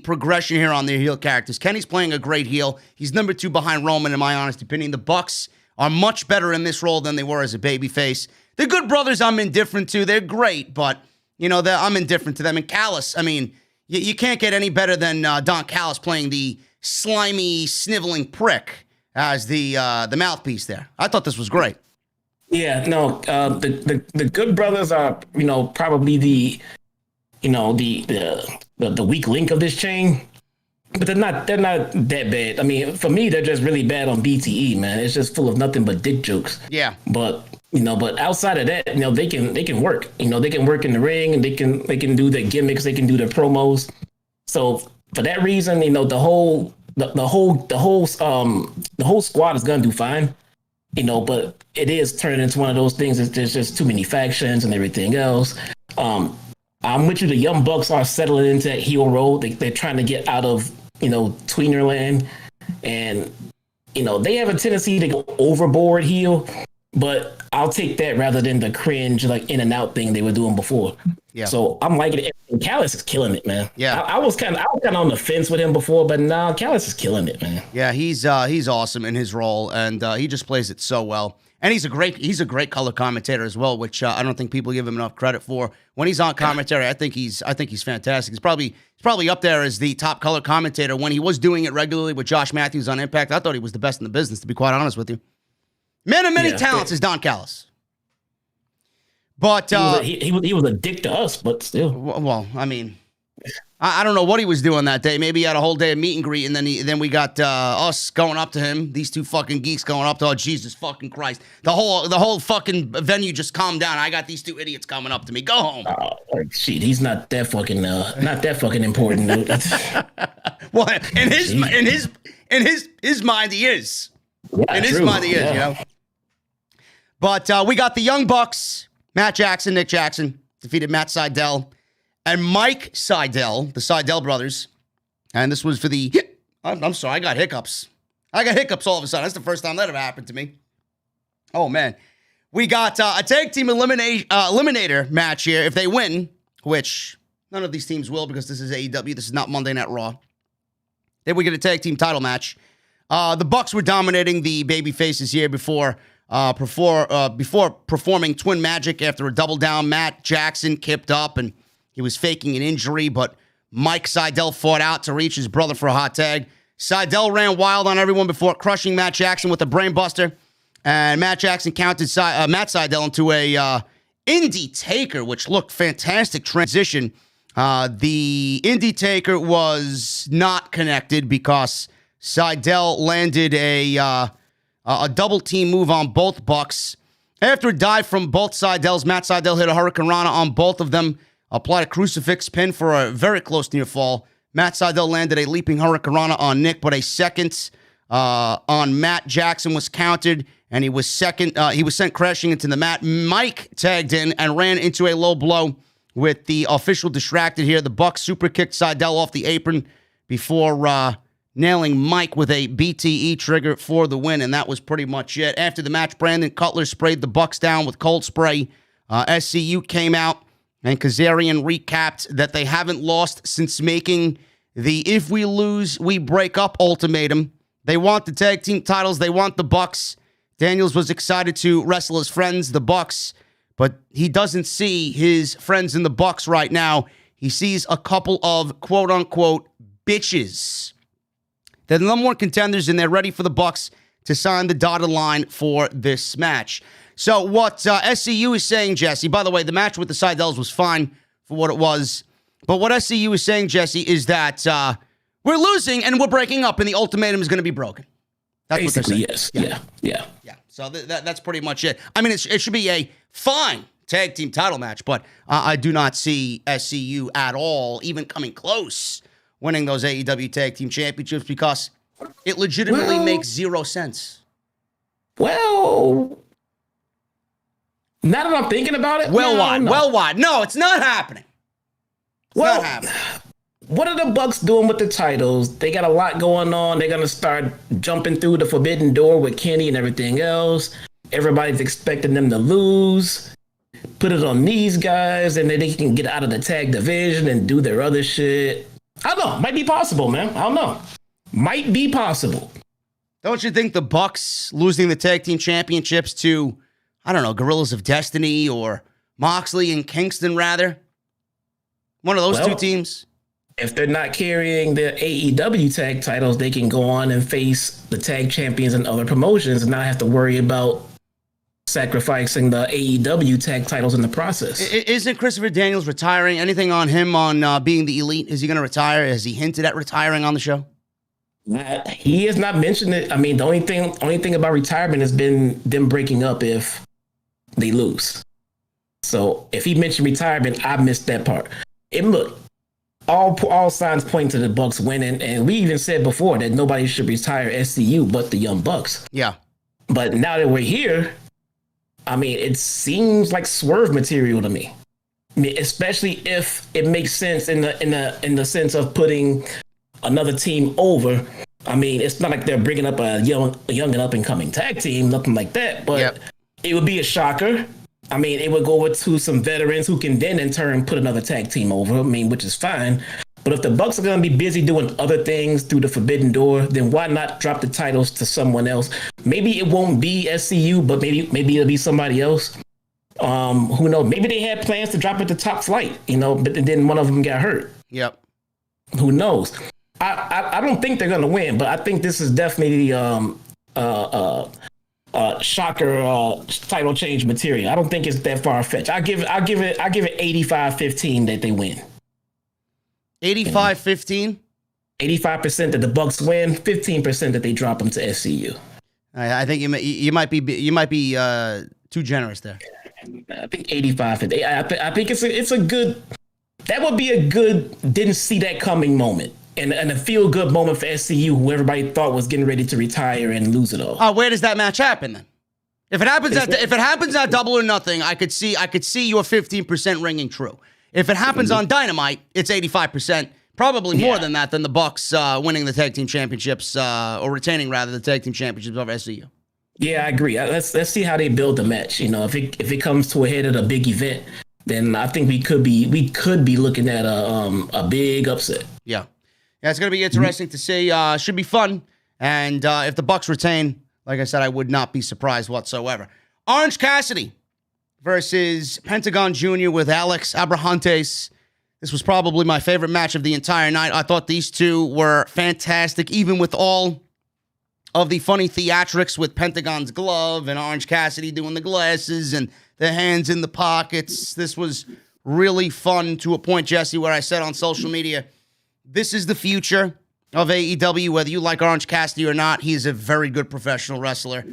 progression here on their heel characters. Kenny's playing a great heel. He's number 2 behind Roman, in my honest opinion. The Bucks are much better in this role than they were as a babyface. The Good Brothers, I'm indifferent to. They're great, but, I'm indifferent to them. And Callis, I mean, you can't get any better than Don Callis playing the slimy, sniveling prick as the mouthpiece there. I thought this was great. Yeah, no, the Good Brothers are, probably the weak link of this chain, but they're not that bad. I mean, for me, they're just really bad on BTE, man. It's just full of nothing but dick jokes. Yeah. But outside of that, they can work. They can work in the ring, and they can do their gimmicks, they can do their promos. So for that reason, the whole squad is gonna do fine. But it is turning into one of those things that there's just too many factions and everything else. I'm with you. The Young Bucks are settling into that heel role. They're trying to get out of, tweener land. And, they have a tendency to go overboard heel. But I'll take that rather than the cringe, like, in and out thing they were doing before. Yeah. So I'm liking it. And Callis is killing it, man. Yeah. I was kind of on the fence with him before, but now Callis is killing it, man. Yeah, he's awesome in his role, and he just plays it so well. And he's a great color commentator as well, which I don't think people give him enough credit for. When he's on commentary, I think he's fantastic. He's probably up there as the top color commentator. When he was doing it regularly with Josh Matthews on Impact, I thought he was the best in the business, to be quite honest with you. Man of many talents is Don Callis. But he was a dick to us, but still. Well, I mean, I don't know what he was doing that day. Maybe he had a whole day of meet and greet, and then we got us going up to him. These two fucking geeks going up to, oh, Jesus fucking Christ. The whole fucking venue just calmed down. I got these two idiots coming up to me. Go home. Shit, he's not that fucking important, dude. Well, in his mind, he is. Yeah, in his mind, he is, you know. But we got the Young Bucks, Matt Jackson, Nick Jackson, defeated Matt Sydal and Mike Sydal, the Sydal brothers. And this was for the... I'm sorry, I got hiccups. I got hiccups all of a sudden. That's the first time that ever happened to me. Oh, man. We got a tag team eliminator match here. If they win, which none of these teams will because this is AEW. This is not Monday Night Raw. Then we get a tag team title match. The Bucks were dominating the baby faces here before performing Twin Magic after a double down. Matt Jackson kipped up and he was faking an injury, but Mike Sydal fought out to reach his brother for a hot tag. Sydal ran wild on everyone before crushing Matt Jackson with a brainbuster, and Matt Jackson counted Matt Sydal into a Indie Taker, which looked fantastic transition. The Indie Taker was not connected because Sydal landed a double team move on both Bucks. After a dive from both Sydals, Matt Sydal hit a Hurricane Rana on both of them, applied a crucifix pin for a very close near fall. Matt Sydal landed a leaping Hurricane Rana on Nick, but a second on Matt Jackson was counted, and he was sent crashing into the mat. Mike tagged in and ran into a low blow with the official distracted here. The Bucks super kicked Sydal off the apron before nailing Mike with a BTE trigger for the win, and that was pretty much it. After the match, Brandon Cutler sprayed the Bucks down with cold spray. SCU came out, and Kazarian recapped that they haven't lost since making the if we lose, we break up ultimatum. They want the tag team titles. They want the Bucks. Daniels was excited to wrestle his friends, the Bucks, but he doesn't see his friends in the Bucks right now. He sees a couple of quote-unquote bitches. They're the number one contenders, and they're ready for the Bucks to sign the dotted line for this match. So what SCU is saying, Jesse, by the way, the match with the Sydals was fine for what it was. But what SCU is saying, Jesse, is that we're losing and we're breaking up and the ultimatum is going to be broken. That's basically, what they're saying. Yes. Yeah. So that's pretty much it. I mean, it should be a fine tag team title match, but I do not see SCU at all even coming close winning those AEW tag team championships because it legitimately makes zero sense. Well, now that I'm thinking about it, well, why? No, it's not happening. Not happening. What are the Bucks doing with the titles? They got a lot going on. They're gonna start jumping through the forbidden door with Kenny and everything else. Everybody's expecting them to lose. Put it on these guys, and then they can get out of the tag division and do their other shit. I don't know. Might be possible, man. I don't know. Might be possible. Don't you think the Bucks losing the tag team championships to, I don't know, Guerrillas of Destiny or Moxley and Kingston, rather? One of those two teams? If they're not carrying the AEW tag titles, they can go on and face the tag champions and other promotions and not have to worry about sacrificing the AEW tag titles in the process. Isn't Christopher Daniels retiring? Anything on him on being the elite? Is he going to retire? Has he hinted at retiring on the show? He has not mentioned it. I mean, the only thing about retirement has been them breaking up if they lose. So if he mentioned retirement, I missed that part. And look, all signs point to the Bucks winning, and we even said before that nobody should retire SCU but the Young Bucks. Yeah. But now that we're here, I mean, it seems like swerve material to me. I mean, especially if it makes sense in the sense of putting another team over. I mean, it's not like they're bringing up a young and up and coming tag team, nothing like that. But It would be a shocker. I mean, it would go to some veterans who can then in turn put another tag team over. I mean, which is fine. But if the Bucks are going to be busy doing other things through the Forbidden Door, then why not drop the titles to someone else? Maybe it won't be SCU, but maybe it'll be somebody else. Who knows? Maybe they had plans to drop it to Top Flight, but then one of them got hurt. Yep. Who knows? I don't think they're gonna win, but I think this is definitely shocker title change material. I don't think it's that far fetched. I give it 85-15 that they win. 85-15. 85% that the Bucks win, 15% that they drop them to SCU. I think you might be too generous there. I think 85-15. I think it's a good. That would be a good didn't see that coming moment. And a feel-good moment for SCU, who everybody thought was getting ready to retire and lose it all. Where does that match happen then? If it happens at Double or Nothing, I could see your 15% ringing true. If it happens on Dynamite, it's 85%, probably more than that, than the Bucks winning the tag team championships or retaining rather the tag team championships over SCU. Yeah, I agree. Let's see how they build the match. If it comes to a head at a big event, then I think we could be looking at a big upset. Yeah. Yeah, it's going to be interesting to see. Should be fun. And if the Bucks retain, like I said, I would not be surprised whatsoever. Orange Cassidy versus Pentagon Jr. with Alex Abrahantes. This was probably my favorite match of the entire night. I thought these two were fantastic, even with all of the funny theatrics with Pentagon's glove and Orange Cassidy doing the glasses and the hands in the pockets. This was really fun to a point, Jesse, where I said on social media, this is the future of AEW, whether you like Orange Cassidy or not. He's a very good professional wrestler.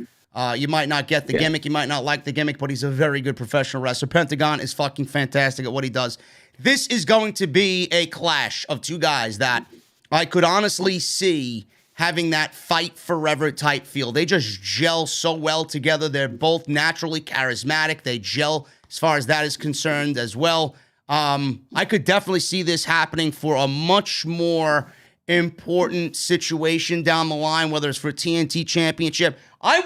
You might not get the gimmick. You might not like the gimmick, but he's a very good professional wrestler. Pentagon is fucking fantastic at what he does. This is going to be a clash of two guys that I could honestly see having that fight forever type feel. They just gel so well together. They're both naturally charismatic. They gel as far as that is concerned as well. I could definitely see this happening for a much more important situation down the line, whether it's for TNT Championship. I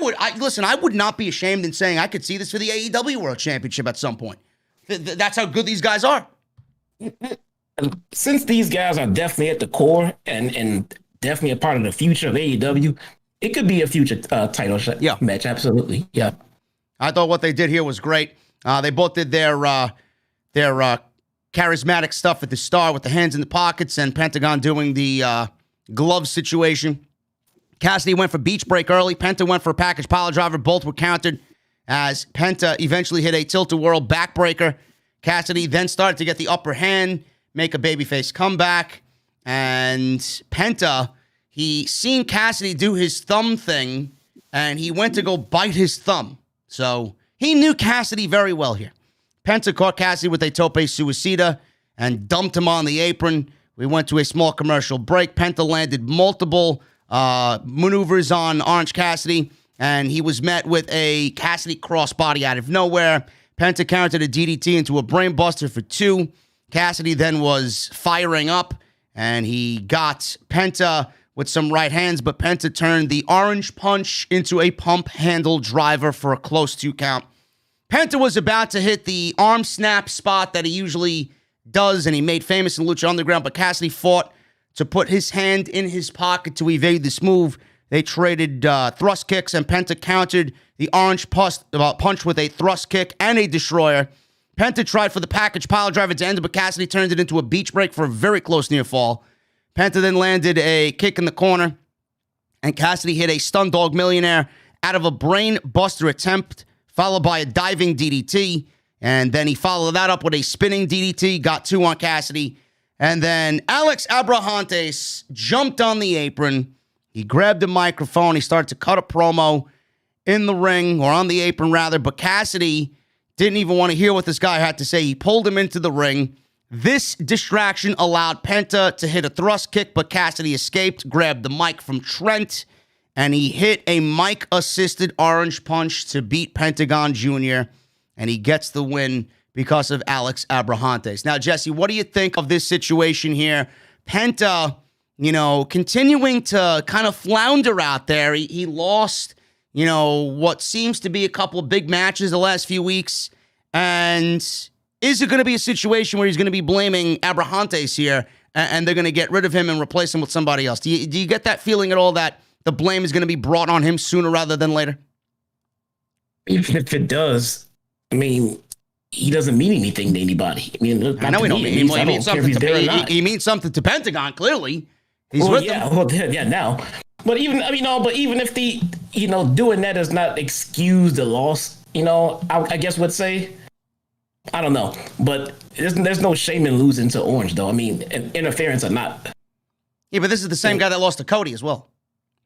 would not be ashamed in saying I could see this for the AEW World Championship at some point. That's how good these guys are. Since these guys are definitely at the core and definitely a part of the future of AEW, it could be a future title match. Absolutely. Yeah. I thought what they did here was great. They both did their charismatic stuff at the start with the hands in the pockets and Pentagon doing the glove situation. Cassidy went for beach break early. Penta went for a package pile driver. Both were countered as Penta eventually hit a tilt-a-whirl backbreaker. Cassidy then started to get the upper hand, make a babyface comeback. And Penta, he seen Cassidy do his thumb thing, and he went to go bite his thumb. So he knew Cassidy very well here. Penta caught Cassidy with a tope suicida and dumped him on the apron. We went to a small commercial break. Penta landed multiple maneuvers on Orange Cassidy, and he was met with a Cassidy crossbody out of nowhere. Penta countered a DDT into a brainbuster for 2. Cassidy then was firing up, and he got Penta with some right hands, but Penta turned the orange punch into a pump handle driver for a close 2 count. Penta was about to hit the arm snap spot that he usually does, and he made famous in Lucha Underground, but Cassidy fought to put his hand in his pocket to evade this move. They traded thrust kicks, and Penta countered the orange punch with a thrust kick and a destroyer. Penta tried for the package pile driver to end it, but Cassidy turned it into a beach break for a very close near fall. Penta then landed a kick in the corner, and Cassidy hit a stun dog millionaire out of a brain buster attempt, followed by a diving DDT, and then he followed that up with a spinning DDT, got 2 on Cassidy, and then Alex Abrahantes jumped on the apron. He grabbed the microphone. He started to cut a promo in the ring, or on the apron rather, but Cassidy didn't even want to hear what this guy had to say. He pulled him into the ring. This distraction allowed Penta to hit a thrust kick, but Cassidy escaped, grabbed the mic from Trent, and he hit a mic-assisted orange punch to beat Pentagon Jr., and he gets the win because of Alex Abrahantes. Now, Jesse, what do you think of this situation here? Penta, continuing to kind of flounder out there. He lost, what seems to be a couple of big matches the last few weeks, and is it going to be a situation where he's going to be blaming Abrahantes here and they're going to get rid of him and replace him with somebody else. Do you get that feeling at all that the blame is going to be brought on him sooner rather than later? Even if it does, I mean, he doesn't mean anything to anybody. I mean, I know he don't mean anymore. He means something to he means something to Pentagon. Clearly, he's with them. Well, yeah, now. But even if the doing that does not excuse the loss, I guess would say, I don't know, but there's no shame in losing to Orange though. I mean, interference or not. Yeah, but this is the same guy that lost to Cody as well.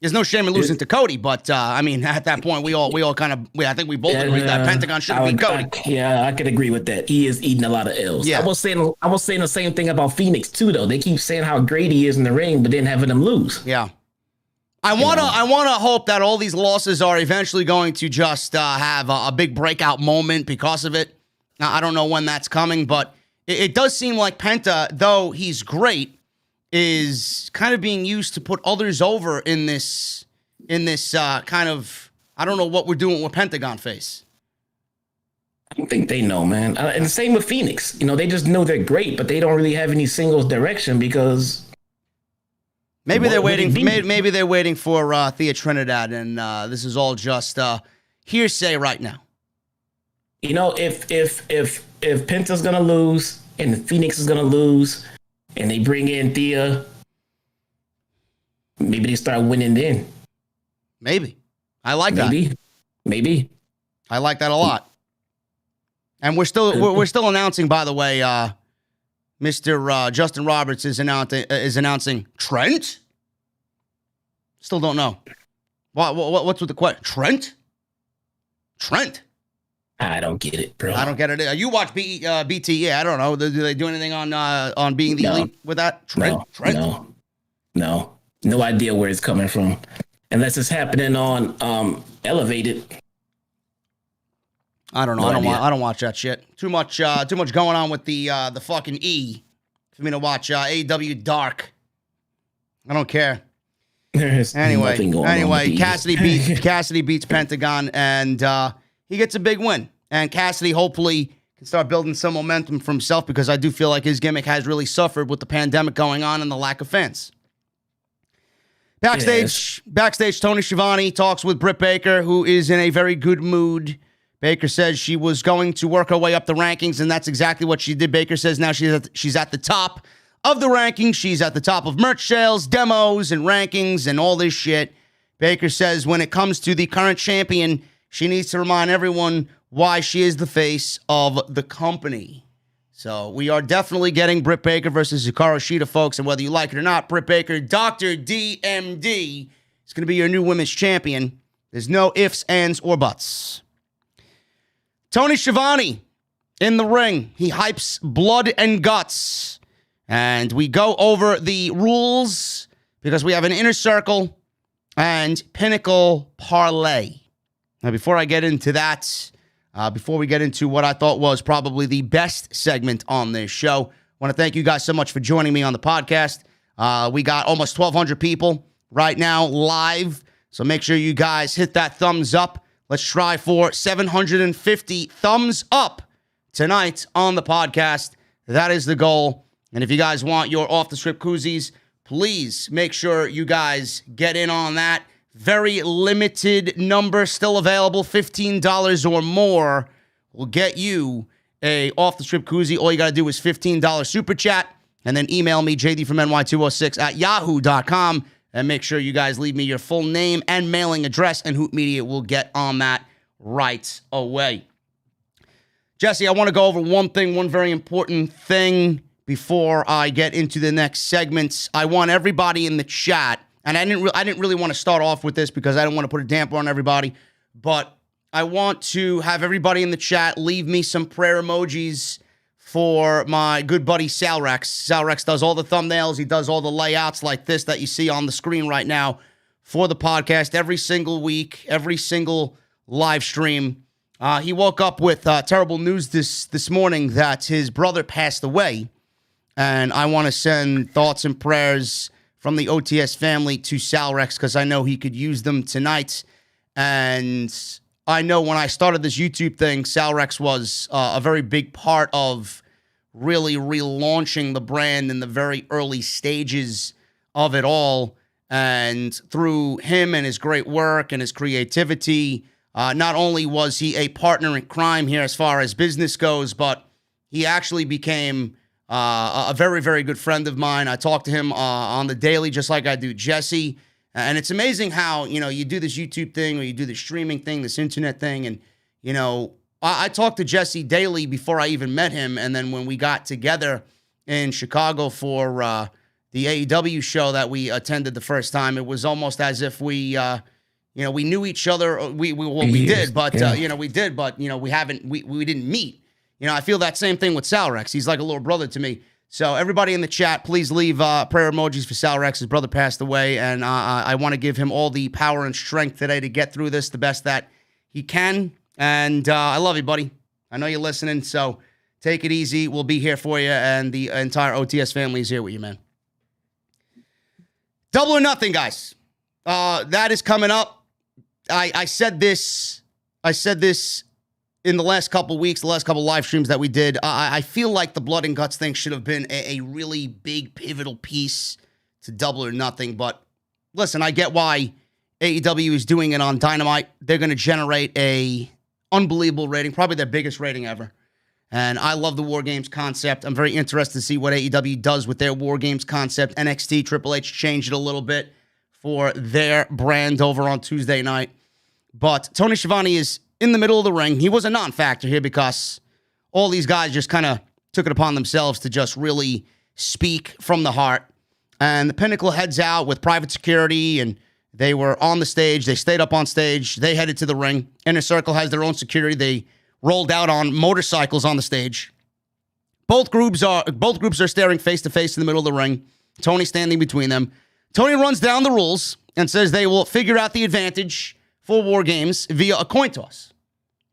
There's no shame in losing to Cody, but I mean, at that point, we all kind of, I think we both agree that Pentagon should beat Cody. I could agree with that. He is eating a lot of L's. Yeah. I was saying the same thing about Phoenix too, though. They keep saying how great he is in the ring, but then having him lose. Yeah. I wanna hope that all these losses are eventually going to just have a big breakout moment because of it. Now, I don't know when that's coming, but it does seem like Penta, though he's great, is kind of being used to put others over in this kind of, I don't know what we're doing with Pentagon face. I don't think they know, man. And the same with Phoenix. They just know they're great, but they don't really have any singles direction because maybe they're waiting. Maybe they're waiting for Thea Trinidad, and this is all just hearsay right now. If Penta's gonna lose and Phoenix is gonna lose, and they bring in Thea, maybe they start winning then. Maybe. I like that. Maybe. I like that a lot. And we're still announcing, by the way, Mr. Justin Roberts is announcing Trent. Still don't know. What's with the question? Trent. I don't get it, bro. I don't get it. You watch BT? Yeah, I don't know. Do they do anything on being the elite with that? Trent? No idea where it's coming from, unless it's happening on Elevated. I don't know. I don't watch that shit. Too much going on with the fucking E for me to watch AEW Dark. I don't care. Anyway, Cassidy beats Pentagon, and he gets a big win. And Cassidy hopefully can start building some momentum for himself, because I do feel like his gimmick has really suffered with the pandemic going on and the lack of fans. Backstage, Tony Schiavone talks with Britt Baker, who is in a very good mood. Baker says she was going to work her way up the rankings, and that's exactly what she did. Baker says now she's at the top of the rankings. She's at the top of merch sales, demos, and rankings, and all this shit. Baker says when it comes to the current champion, she needs to remind everyone why she is the face of the company. So we are definitely getting Britt Baker versus Hikaru Shida, folks, and whether you like it or not, Britt Baker, Dr. DMD, is going to be your new women's champion. There's no ifs, ands, or buts. Tony Schiavone in the ring. He hypes blood and guts. And we go over the rules because we have an inner circle and Pinnacle parlay. Now, before I get into that, before we get into what I thought was probably the best segment on this show, I want to thank you guys so much for joining me on the podcast. We got almost 1,200 people right now live. So make sure you guys hit that thumbs up. Let's try for 750 thumbs up tonight on the podcast. That is the goal. And if you guys want your off-the-script koozies, please make sure you guys get in on that. Very limited number still available. $15 or more will get you a off-the-script koozie. All you got to do is $15 super chat and then email me, JDfromNY206 at yahoo.com. And make sure you guys leave me your full name and mailing address, and Hoot Media will get on that right away. Jesse, I want to go over one very important thing before I get into the next segments. I want everybody in the chat, and I didn't really want to start off with this because I don't want to put a damper on everybody, but I want to have everybody in the chat leave me some prayer emojis for my good buddy Sal Rex. Sal Rex does all the thumbnails. He does all the layouts like this that you see on the screen right now for the podcast every single week, every single live stream. He woke up with terrible news this morning that his brother passed away. And I want to send thoughts and prayers from the OTS family to Sal Rex because I know he could use them tonight. And I know when I started this YouTube thing, Sal Rex was a very big part of really relaunching the brand in the very early stages of it all. And through him and his great work and his creativity, not only was he a partner in crime here as far as business goes, but he actually became a very, very good friend of mine. I talk to him on the daily, just like I do Jesse. And it's amazing how, you do this YouTube thing or you do the streaming thing, this internet thing. And, I talked to Jesse daily before I even met him. And then when we got together in Chicago for the AEW show that we attended the first time, it was almost as if we knew each other. We did, but we didn't meet. I feel that same thing with Sal Rex. He's like a little brother to me. So everybody in the chat, please leave prayer emojis for Sal Rex. His brother passed away, and I want to give him all the power and strength today to get through this the best that he can. And I love you, buddy. I know you're listening, so take it easy. We'll be here for you, and the entire OTS family is here with you, man. Double or Nothing, guys. That is coming up. I said this in the last couple weeks, the last couple live streams that we did. I feel like the Blood and Guts thing should have been a really big, pivotal piece to Double or Nothing. But listen, I get why AEW is doing it on Dynamite. They're going to generate a unbelievable rating, probably their biggest rating ever. And I love the War Games concept. I'm very interested to see what AEW does with their War Games concept. NXT, Triple H changed it a little bit for their brand over on Tuesday night. But Tony Schiavone is in the middle of the ring. He was a non-factor here because all these guys just kind of took it upon themselves to just really speak from the heart. And the Pinnacle heads out with private security, and they were on the stage. They stayed up on stage. They headed to the ring. Inner Circle has their own security. They rolled out on motorcycles on the stage. Both groups are staring face to face in the middle of the ring. Tony standing between them. Tony runs down the rules and says they will figure out the advantage for War Games via a coin toss.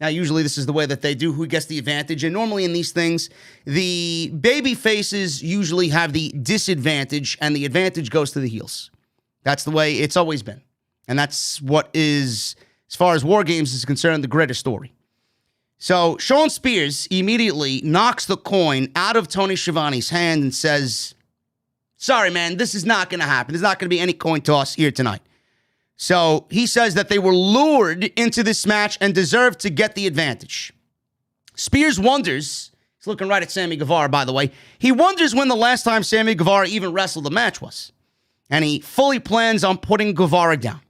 Now, usually this is the way that they do who gets the advantage. And normally in these things, the baby faces usually have the disadvantage and the advantage goes to the heels. That's the way it's always been. And that's what is, as far as War Games is concerned, the greatest story. So Sean Spears immediately knocks the coin out of Tony Schiavone's hand and says, sorry, man, this is not going to happen. There's not going to be any coin toss here tonight. So he says that they were lured into this match and deserve to get the advantage. Spears wonders, he's looking right at Sammy Guevara, by the way. He wonders when the last time Sammy Guevara even wrestled a match was. And he fully plans on putting Guevara down.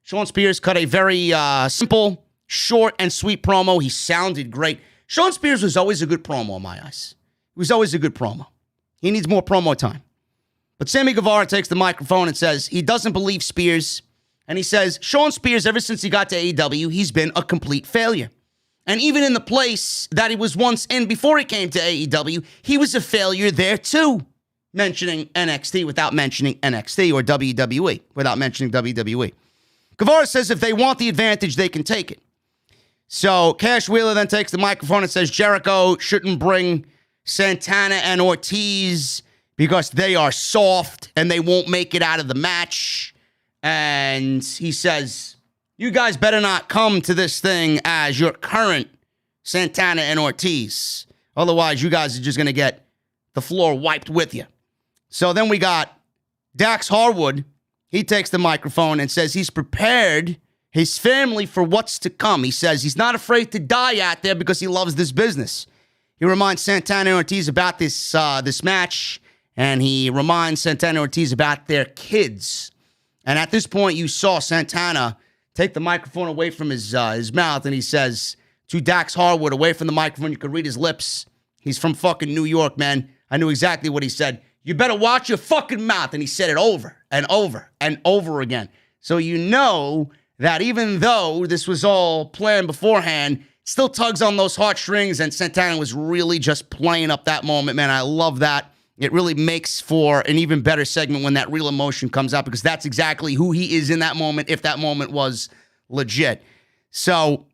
Sean Spears cut a very simple, short, and sweet promo. He sounded great. Sean Spears was always a good promo in my eyes. He was always a good promo. He needs more promo time. But Sammy Guevara takes the microphone and says he doesn't believe Spears. And he says, Sean Spears, ever since he got to AEW, he's been a complete failure. And even in the place that he was once in before he came to AEW, he was a failure there too. Mentioning NXT without mentioning NXT, or WWE without mentioning WWE. Guevara says if they want the advantage, they can take it. So Cash Wheeler then takes the microphone and says Jericho shouldn't bring Santana and Ortiz because they are soft and they won't make it out of the match. And he says, you guys better not come to this thing as your current Santana and Ortiz. Otherwise, you guys are just going to get the floor wiped with you. So then we got Dax Harwood. He takes the microphone and says he's prepared his family for what's to come. He says he's not afraid to die out there because he loves this business. He reminds Santana and Ortiz about this match, and he reminds Santana and Ortiz about their kids. And at this point, you saw Santana take the microphone away from his mouth, and he says to Dax Harwood, away from the microphone, you could read his lips. He's from fucking New York, man. I knew exactly what he said. You better watch your fucking mouth. And he said it over and over and over again. So you know that even though this was all planned beforehand, still tugs on those heartstrings, and Santana was really just playing up that moment, man. I love that. It really makes for an even better segment when that real emotion comes out, because that's exactly who he is in that moment, if that moment was legit. So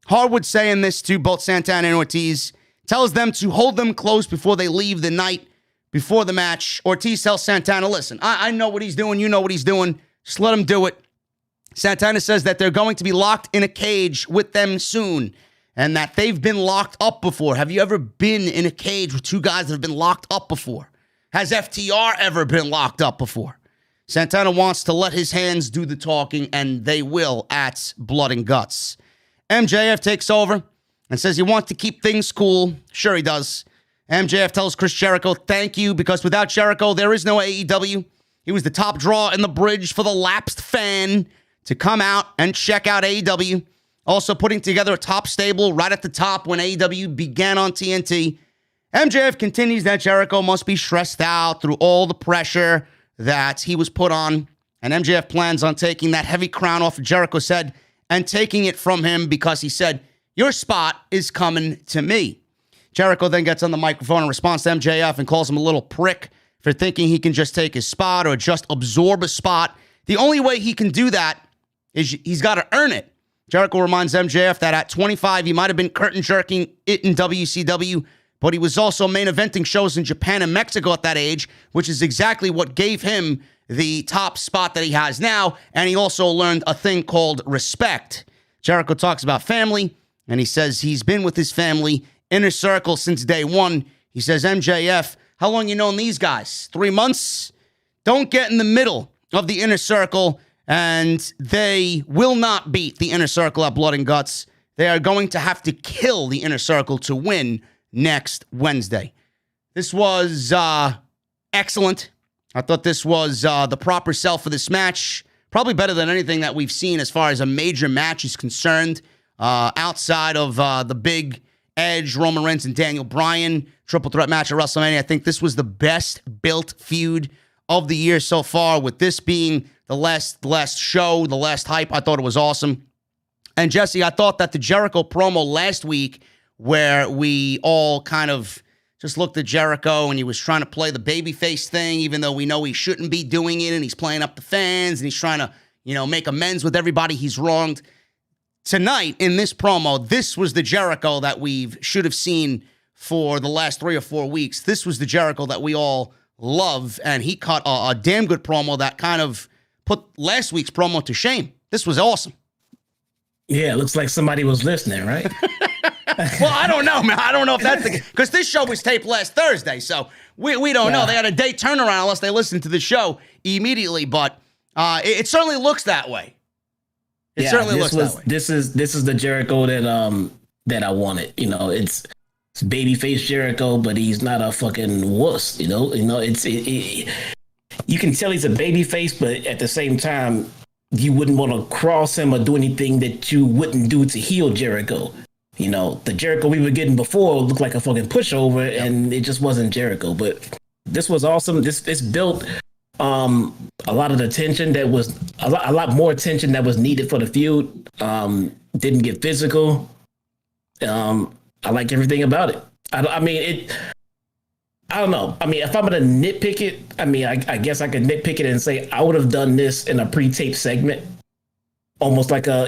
Harwood saying this to both Santana and Ortiz, tells them to hold them close before they leave the night before the match. Ortiz tells Santana, listen, I know what he's doing. You know what he's doing. Just let him do it. Santana says that they're going to be locked in a cage with them soon. and that they've been locked up before. Have you ever been in a cage with two guys that have been locked up before? Has FTR ever been locked up before? Santana wants to let his hands do the talking, and they will at Blood and Guts. MJF takes over and says he wants to keep things cool. Sure he does. MJF tells Chris Jericho, thank you, because without Jericho, there is no AEW. He was the top draw in the bridge for the lapsed fan to come out and check out AEW. Also putting together a top stable right at the top when AEW began on TNT. MJF continues that Jericho must be stressed out through all the pressure that he was put on. And MJF plans on taking that heavy crown off of Jericho's head and taking it from him because he said, your spot is coming to me. Jericho then gets on the microphone in response to MJF and calls him a little prick for thinking he can just take his spot or just absorb a spot. The only way he can do that is he's got to earn it. Jericho reminds MJF that at 25, he might have been curtain jerking it in WCW, but he was also main eventing shows in Japan and Mexico at that age, which is exactly what gave him the top spot that he has now. And he also learned a thing called respect. Jericho talks about family, and he says he's been with his family, inner circle, since day one. He says, MJF, how long you known these guys? 3 months? Don't get in the middle of the inner circle, and they will not beat the inner circle at Blood and Guts. They are going to have to kill the inner circle to win next Wednesday. This was excellent. I thought this was the proper sell for this match. Probably better than anything that we've seen as far as a major match is concerned. Outside of the big Edge, Roman Reigns, and Daniel Bryan triple threat match at WrestleMania, I think this was the best built feud of the year so far, with this being the last show, the last hype. I thought it was awesome. And Jesse, I thought that the Jericho promo last week, where we all kind of just looked at Jericho and he was trying to play the babyface thing, even though we know he shouldn't be doing it, and he's playing up the fans and he's trying to, make amends with everybody he's wronged. Tonight, in this promo, this was the Jericho that we should have seen for the last 3 or 4 weeks. This was the Jericho that we all love, and he cut a damn good promo that kind of put last week's promo to shame. This was awesome. Yeah, it looks like somebody was listening, right? Well, I don't know, man. I don't know if that's the case, because this show was taped last Thursday, so we don't know. They had a day turnaround unless they listened to the show immediately, but it certainly looks that way. It certainly looks that way. This is the Jericho that I wanted. It's babyface Jericho, but he's not a fucking wuss. You can tell he's a babyface, but at the same time, you wouldn't want to cross him or do anything that you wouldn't do to heel Jericho. The Jericho we were getting before looked like a fucking pushover, and it just wasn't Jericho. But this was awesome. This built a lot of the tension that was a lot more tension that was needed for the feud. Didn't get physical. I like everything about it. I don't know. If I'm gonna nitpick it, I guess I could nitpick it and say I would have done this in a pre-tape segment, almost like a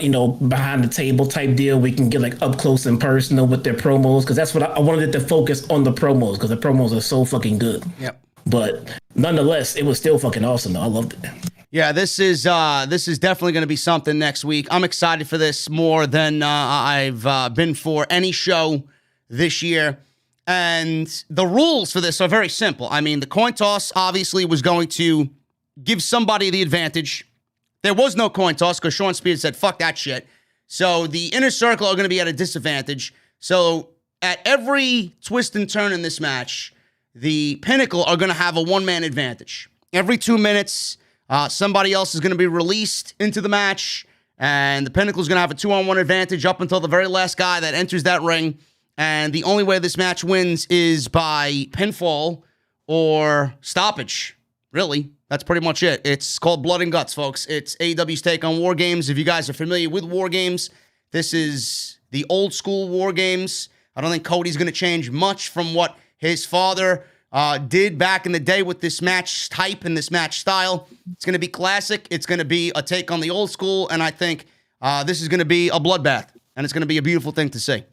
behind the table type deal. We can get like up close and personal with their promos, because that's what I wanted it to focus on, the promos, because the promos are so fucking good. Yep. But nonetheless, it was still fucking awesome, though. I loved it. Yeah, this is definitely going to be something next week. I'm excited for this more than I've been for any show this year. And the rules for this are very simple. The coin toss obviously was going to give somebody the advantage. There was no coin toss because Sean Spears said, fuck that shit. So the inner circle are going to be at a disadvantage. So at every twist and turn in this match, the Pinnacle are going to have a one-man advantage. Every 2 minutes, somebody else is going to be released into the match, and the Pinnacle is going to have a 2-on-1 advantage up until the very last guy that enters that ring. And the only way this match wins is by pinfall or stoppage. Really, that's pretty much it. It's called Blood and Guts, folks. It's AEW's take on War Games. If you guys are familiar with War Games, this is the old school War Games. I don't think Cody's going to change much from what his father did back in the day with this match type and this match style. It's going to be classic. It's going to be a take on the old school, and I think this is going to be a bloodbath, and it's going to be a beautiful thing to see.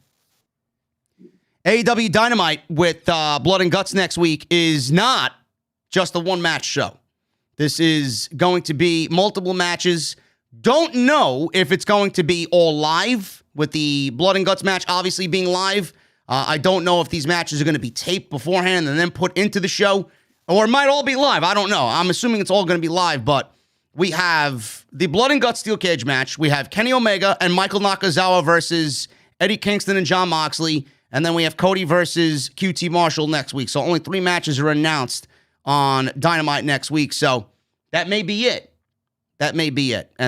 AEW Dynamite with Blood and Guts next week is not just a one-match show. This is going to be multiple matches Don't know if it's going to be all live, with the Blood and Guts match obviously being live. I don't know if these matches are going to be taped beforehand and then put into the show, or it might all be live. I don't know. I'm assuming it's all going to be live, but we have the Blood and Guts Steel Cage match. We have Kenny Omega and Michael Nakazawa versus Eddie Kingston and Jon Moxley. And then we have Cody versus QT Marshall next week. So only 3 matches are announced on Dynamite next week. So that may be it. And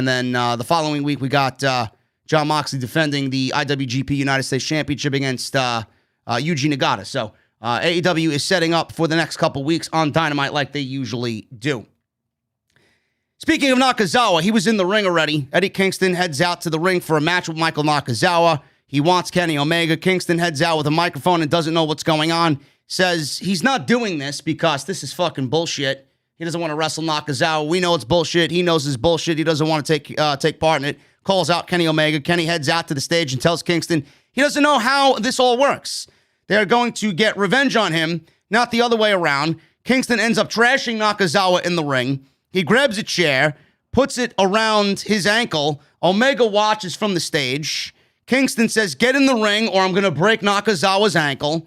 then the following week, we got Jon Moxley defending the IWGP United States Championship against Yuji Nagata. So AEW is setting up for the next couple weeks on Dynamite like they usually do. Speaking of Nakazawa, he was in the ring already. Eddie Kingston heads out to the ring for a match with Michael Nakazawa. He wants Kenny Omega. Kingston heads out with a microphone and doesn't know what's going on. Says he's not doing this because this is fucking bullshit. He doesn't want to wrestle Nakazawa. We know it's bullshit. He knows it's bullshit. He doesn't want to take part in it. Calls out Kenny Omega. Kenny heads out to the stage and tells Kingston he doesn't know how this all works. They're going to get revenge on him, not the other way around. Kingston ends up trashing Nakazawa in the ring. He grabs a chair, puts it around his ankle. Omega watches from the stage. Kingston says, get in the ring or I'm going to break Nakazawa's ankle.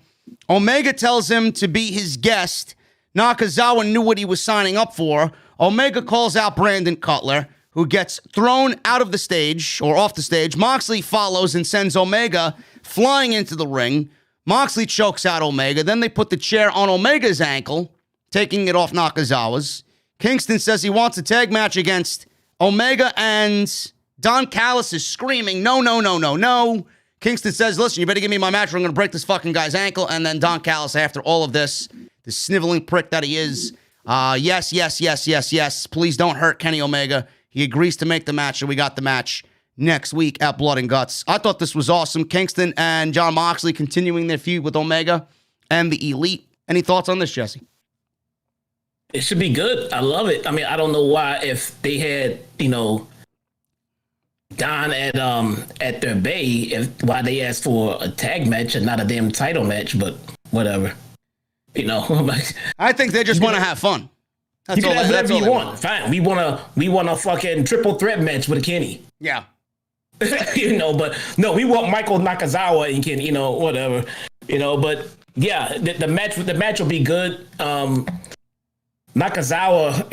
Omega tells him to be his guest. Nakazawa knew what he was signing up for. Omega calls out Brandon Cutler, who gets thrown out of the stage or off the stage. Moxley follows and sends Omega flying into the ring. Moxley chokes out Omega. Then they put the chair on Omega's ankle, taking it off Nakazawa's. Kingston says he wants a tag match against Omega, and Don Callis is screaming, no, no, no, no, no. Kingston says, listen, you better give me my match or I'm going to break this fucking guy's ankle. And then Don Callis, after all of this, the sniveling prick that he is, yes. Please don't hurt Kenny Omega. He agrees to make the match, and we got the match next week at Blood and Guts. I thought this was awesome. Kingston and Jon Moxley continuing their feud with Omega and the Elite. Any thoughts on this, Jesse? It should be good. I love it. I mean, I don't know why, if they had, Don at their bay, why they asked for a tag match and not a damn title match, but whatever. I think they just want to have fun. That's you can all. have That's whatever all you want. Fine. We want a fucking triple threat match with Kenny. Yeah. But no, we want Michael Nakazawa and Kenny. Whatever. But yeah, the match will be good. Nakazawa,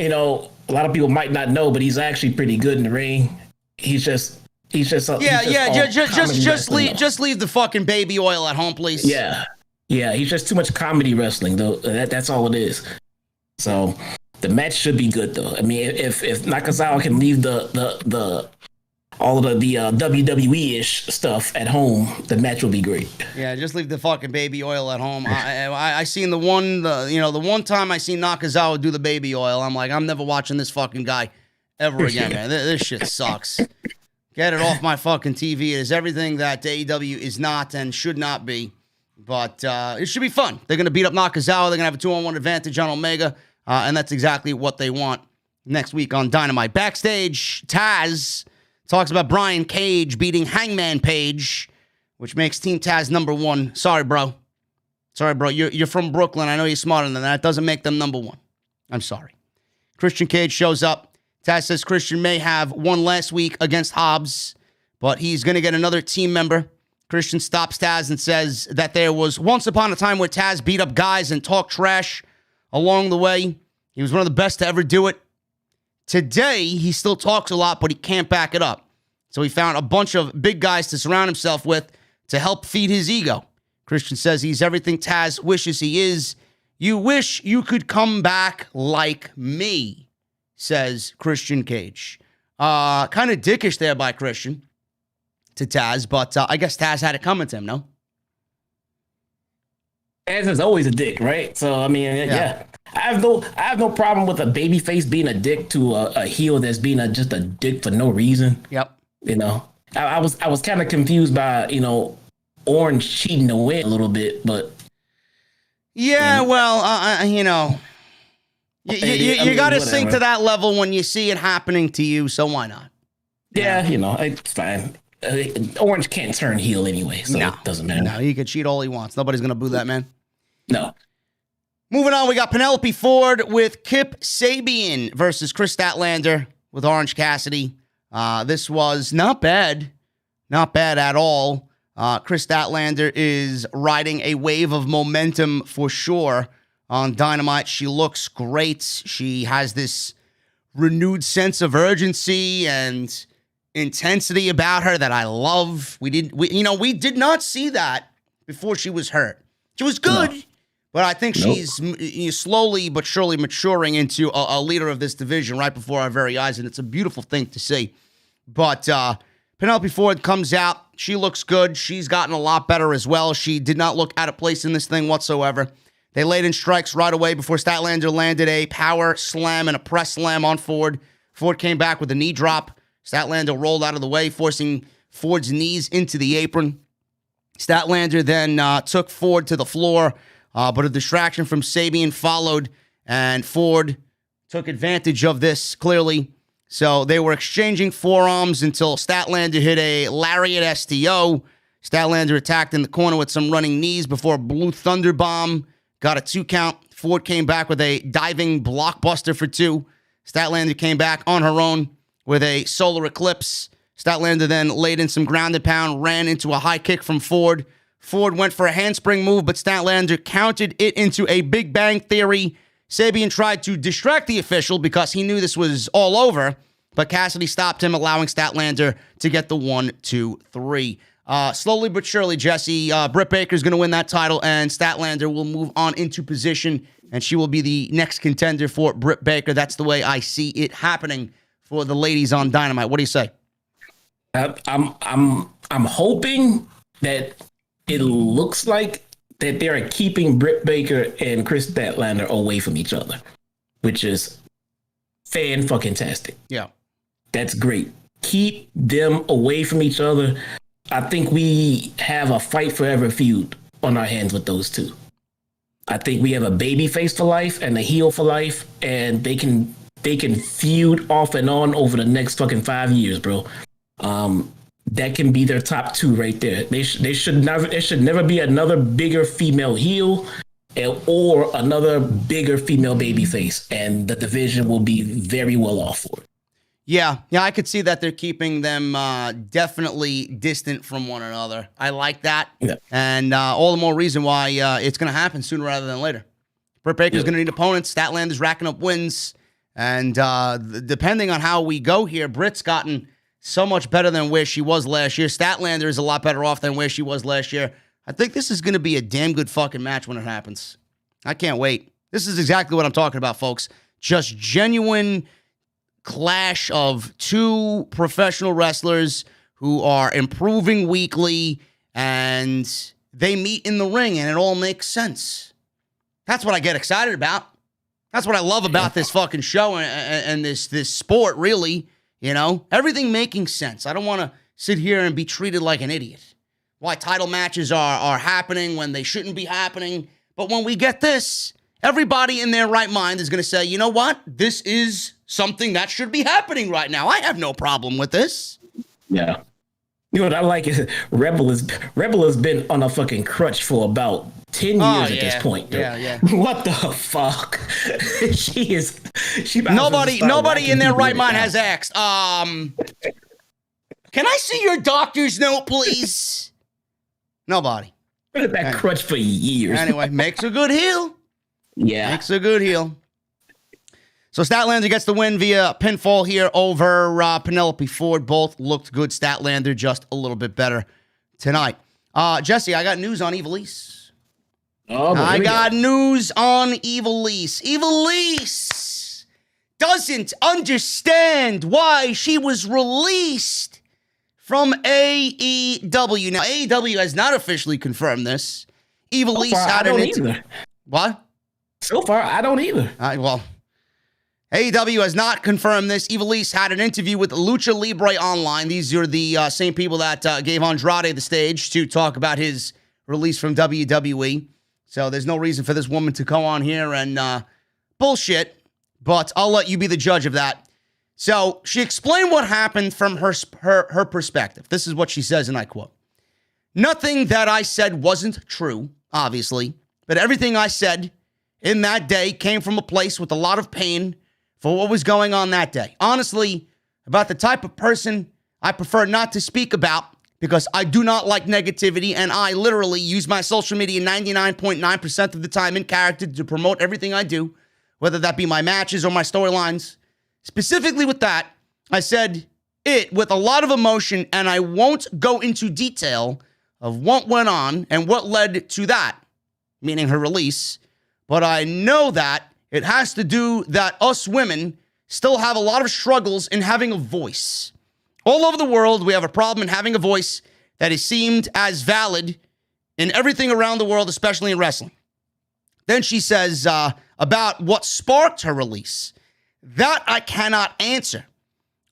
a lot of people might not know, but he's actually pretty good in the ring. He's just just leave the fucking baby oil at home, please. Yeah, he's just too much comedy wrestling, though. That's all it is. So the match should be good, though. I mean, if Nakazawa can leave the all of the WWE-ish stuff at home, the match will be great. Yeah, just leave the fucking baby oil at home. I seen the one time I seen Nakazawa do the baby oil, I'm like, I'm never watching this fucking guy ever again, man. This shit sucks. Get it off my fucking TV. It is everything that AEW is not and should not be. But it should be fun. They're going to beat up Nakazawa. They're going to have a 2-on-1 advantage on Omega. And that's exactly what they want next week on Dynamite. Backstage, Taz talks about Brian Cage beating Hangman Page, which makes Team Taz number 1. Sorry, bro. You're from Brooklyn. I know you're smarter than that. It doesn't make them number 1. I'm sorry. Christian Cage shows up. Taz says Christian may have won last week against Hobbs, but he's going to get another team member. Christian stops Taz and says that there was once upon a time where Taz beat up guys and talked trash along the way. He was one of the best to ever do it. Today, he still talks a lot, but he can't back it up. So he found a bunch of big guys to surround himself with to help feed his ego. Christian says he's everything Taz wishes he is. You wish you could come back like me, says Christian Cage. Kind of dickish there by Christian to Taz, but I guess Taz had it coming to him, no? Taz is always a dick, right? So, I mean, yeah. I have no problem with a babyface being a dick to a heel that's being just a dick for no reason. Yep. I was kind of confused by, Orange cheating to win a little bit, but yeah, well, you got to sink to that level when you see it happening to you, so why not? Yeah, it's fine. Orange can't turn heel anyway, so it doesn't matter. No, he can cheat all he wants. Nobody's going to boo that man. No. Moving on, we got Penelope Ford with Kip Sabian versus Kris Statlander with Orange Cassidy. This was not bad. Not bad at all. Kris Statlander is riding a wave of momentum for sure on Dynamite. She looks great. She has this renewed sense of urgency and intensity about her that I love. We did not see that before she was hurt. She was good, but I think she's slowly but surely maturing into a leader of this division right before our very eyes, and it's a beautiful thing to see. But Penelope Ford comes out. She looks good. She's gotten a lot better as well. She did not look out of place in this thing whatsoever. They laid in strikes right away before Statlander landed a power slam and a press slam on Ford. Ford came back with a knee drop. Statlander rolled out of the way, forcing Ford's knees into the apron. Statlander then took Ford to the floor, but a distraction from Sabian followed, and Ford took advantage of this, clearly. So they were exchanging forearms until Statlander hit a lariat STO. Statlander attacked in the corner with some running knees before a blue thunder bomb. Got a 2 count. Ford came back with a diving blockbuster for 2. Statlander came back on her own with a solar eclipse. Statlander then laid in some grounded pound, ran into a high kick from Ford. Ford went for a handspring move, but Statlander countered it into a Big Bang Theory. Sabian tried to distract the official because he knew this was all over, but Cassidy stopped him, allowing Statlander to get the 1, 2, 3. Slowly but surely, Jesse, Britt Baker's going to win that title, and Statlander will move on into position, and she will be the next contender for Britt Baker. That's the way I see it happening for the ladies on Dynamite. What do you say? I'm hoping that it looks like that they're keeping Britt Baker and Kris Statlander away from each other, which is fan-fucking-tastic. Yeah. That's great. Keep them away from each other. I think we have a fight forever feud on our hands with those two. I think we have a baby face for life and a heel for life, and they can feud off and on over the next fucking 5 years, bro. That can be their top 2 right there. There should never be another bigger female heel or another bigger female baby face, and the division will be very well off for it. Yeah, I could see that they're keeping them definitely distant from one another. I like that. Yeah. And all the more reason why it's going to happen sooner rather than later. Britt Baker's going to need opponents. Statlander's racking up wins. And depending on how we go here, Britt's gotten so much better than where she was last year. Statlander is a lot better off than where she was last year. I think this is going to be a damn good fucking match when it happens. I can't wait. This is exactly what I'm talking about, folks. Just genuine clash of 2 professional wrestlers who are improving weekly, and they meet in the ring, and it all makes sense. That's what I get excited about. That's what I love about this fucking show and this sport, really. You know, everything making sense. I don't want to sit here and be treated like an idiot. Why title matches are happening when they shouldn't be happening. But when we get this, everybody in their right mind is going to say, you know what? This is something that should be happening right now. I have no problem with this. Yeah. You know what I like is Rebel has been on a fucking crutch for about 10 years at this point. Dude. Yeah. What the fuck? Nobody in their right mind has asked, can I see your doctor's note, please? Nobody. Been at that crutch for years. Anyway, makes a good heel. Yeah. Makes a good heel. So Statlander gets the win via pinfall here over Penelope Ford. Both looked good. Statlander just a little bit better tonight. Jesse, I got news on Ivelisse. I got news on Ivelisse. Ivelisse doesn't understand why she was released from AEW. Now, AEW has not officially confirmed this. Ivelisse had an interview. What? So far, I don't either. Well, AEW has not confirmed this. Ivelisse had an interview with Lucha Libre Online. These are the same people that gave Andrade the stage to talk about his release from WWE. So there's no reason for this woman to come on here and bullshit, but I'll let you be the judge of that. So she explained what happened from her perspective. This is what she says, and I quote, "Nothing that I said wasn't true, obviously, but everything I said in that day came from a place with a lot of pain for what was going on that day. Honestly, about the type of person I prefer not to speak about because I do not like negativity, and I literally use my social media 99.9% of the time in character to promote everything I do, whether that be my matches or my storylines. Specifically with that, I said it with a lot of emotion, and I won't go into detail of what went on and what led to that, meaning her release. But I know that it has to do that us women still have a lot of struggles in having a voice. All over the world, we have a problem in having a voice that is seemed as valid in everything around the world, especially in wrestling. Then she says about what sparked her release. That I cannot answer.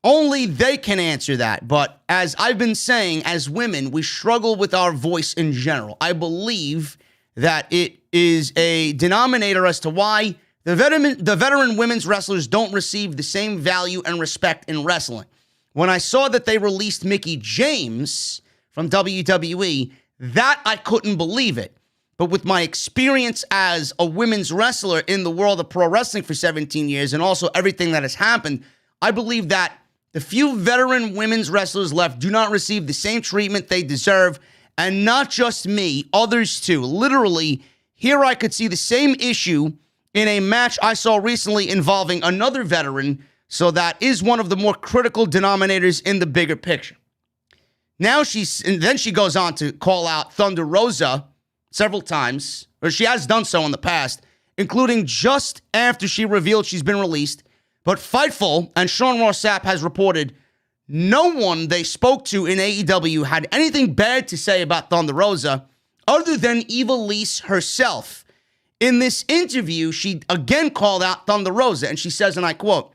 Only they can answer that. But as I've been saying, as women, we struggle with our voice in general. I believe that it is a denominator as to why the veteran women's wrestlers don't receive the same value and respect in wrestling. When I saw that they released Mickie James from WWE, that I couldn't believe it. But with my experience as a women's wrestler in the world of pro wrestling for 17 years and also everything that has happened, I believe that the few veteran women's wrestlers left do not receive the same treatment they deserve. And not just me, others too. Literally, here I could see the same issue in a match I saw recently involving another veteran. So that is one of the more critical denominators in the bigger picture. Now then she goes on to call out Thunder Rosa several times, or she has done so in the past, including just after she revealed she's been released. But Fightful and Sean Ross Sapp has reported no one they spoke to in AEW had anything bad to say about Thunder Rosa other than Ivelisse herself. In this interview, she again called out Thunder Rosa, and she says, and I quote,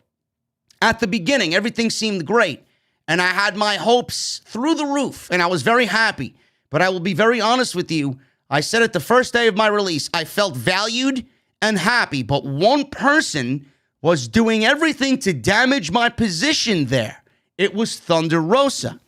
"At the beginning, everything seemed great, and I had my hopes through the roof, and I was very happy. But I will be very honest with you. I said it the first day of my release. I felt valued and happy, but one person was doing everything to damage my position there. It was Thunder Rosa.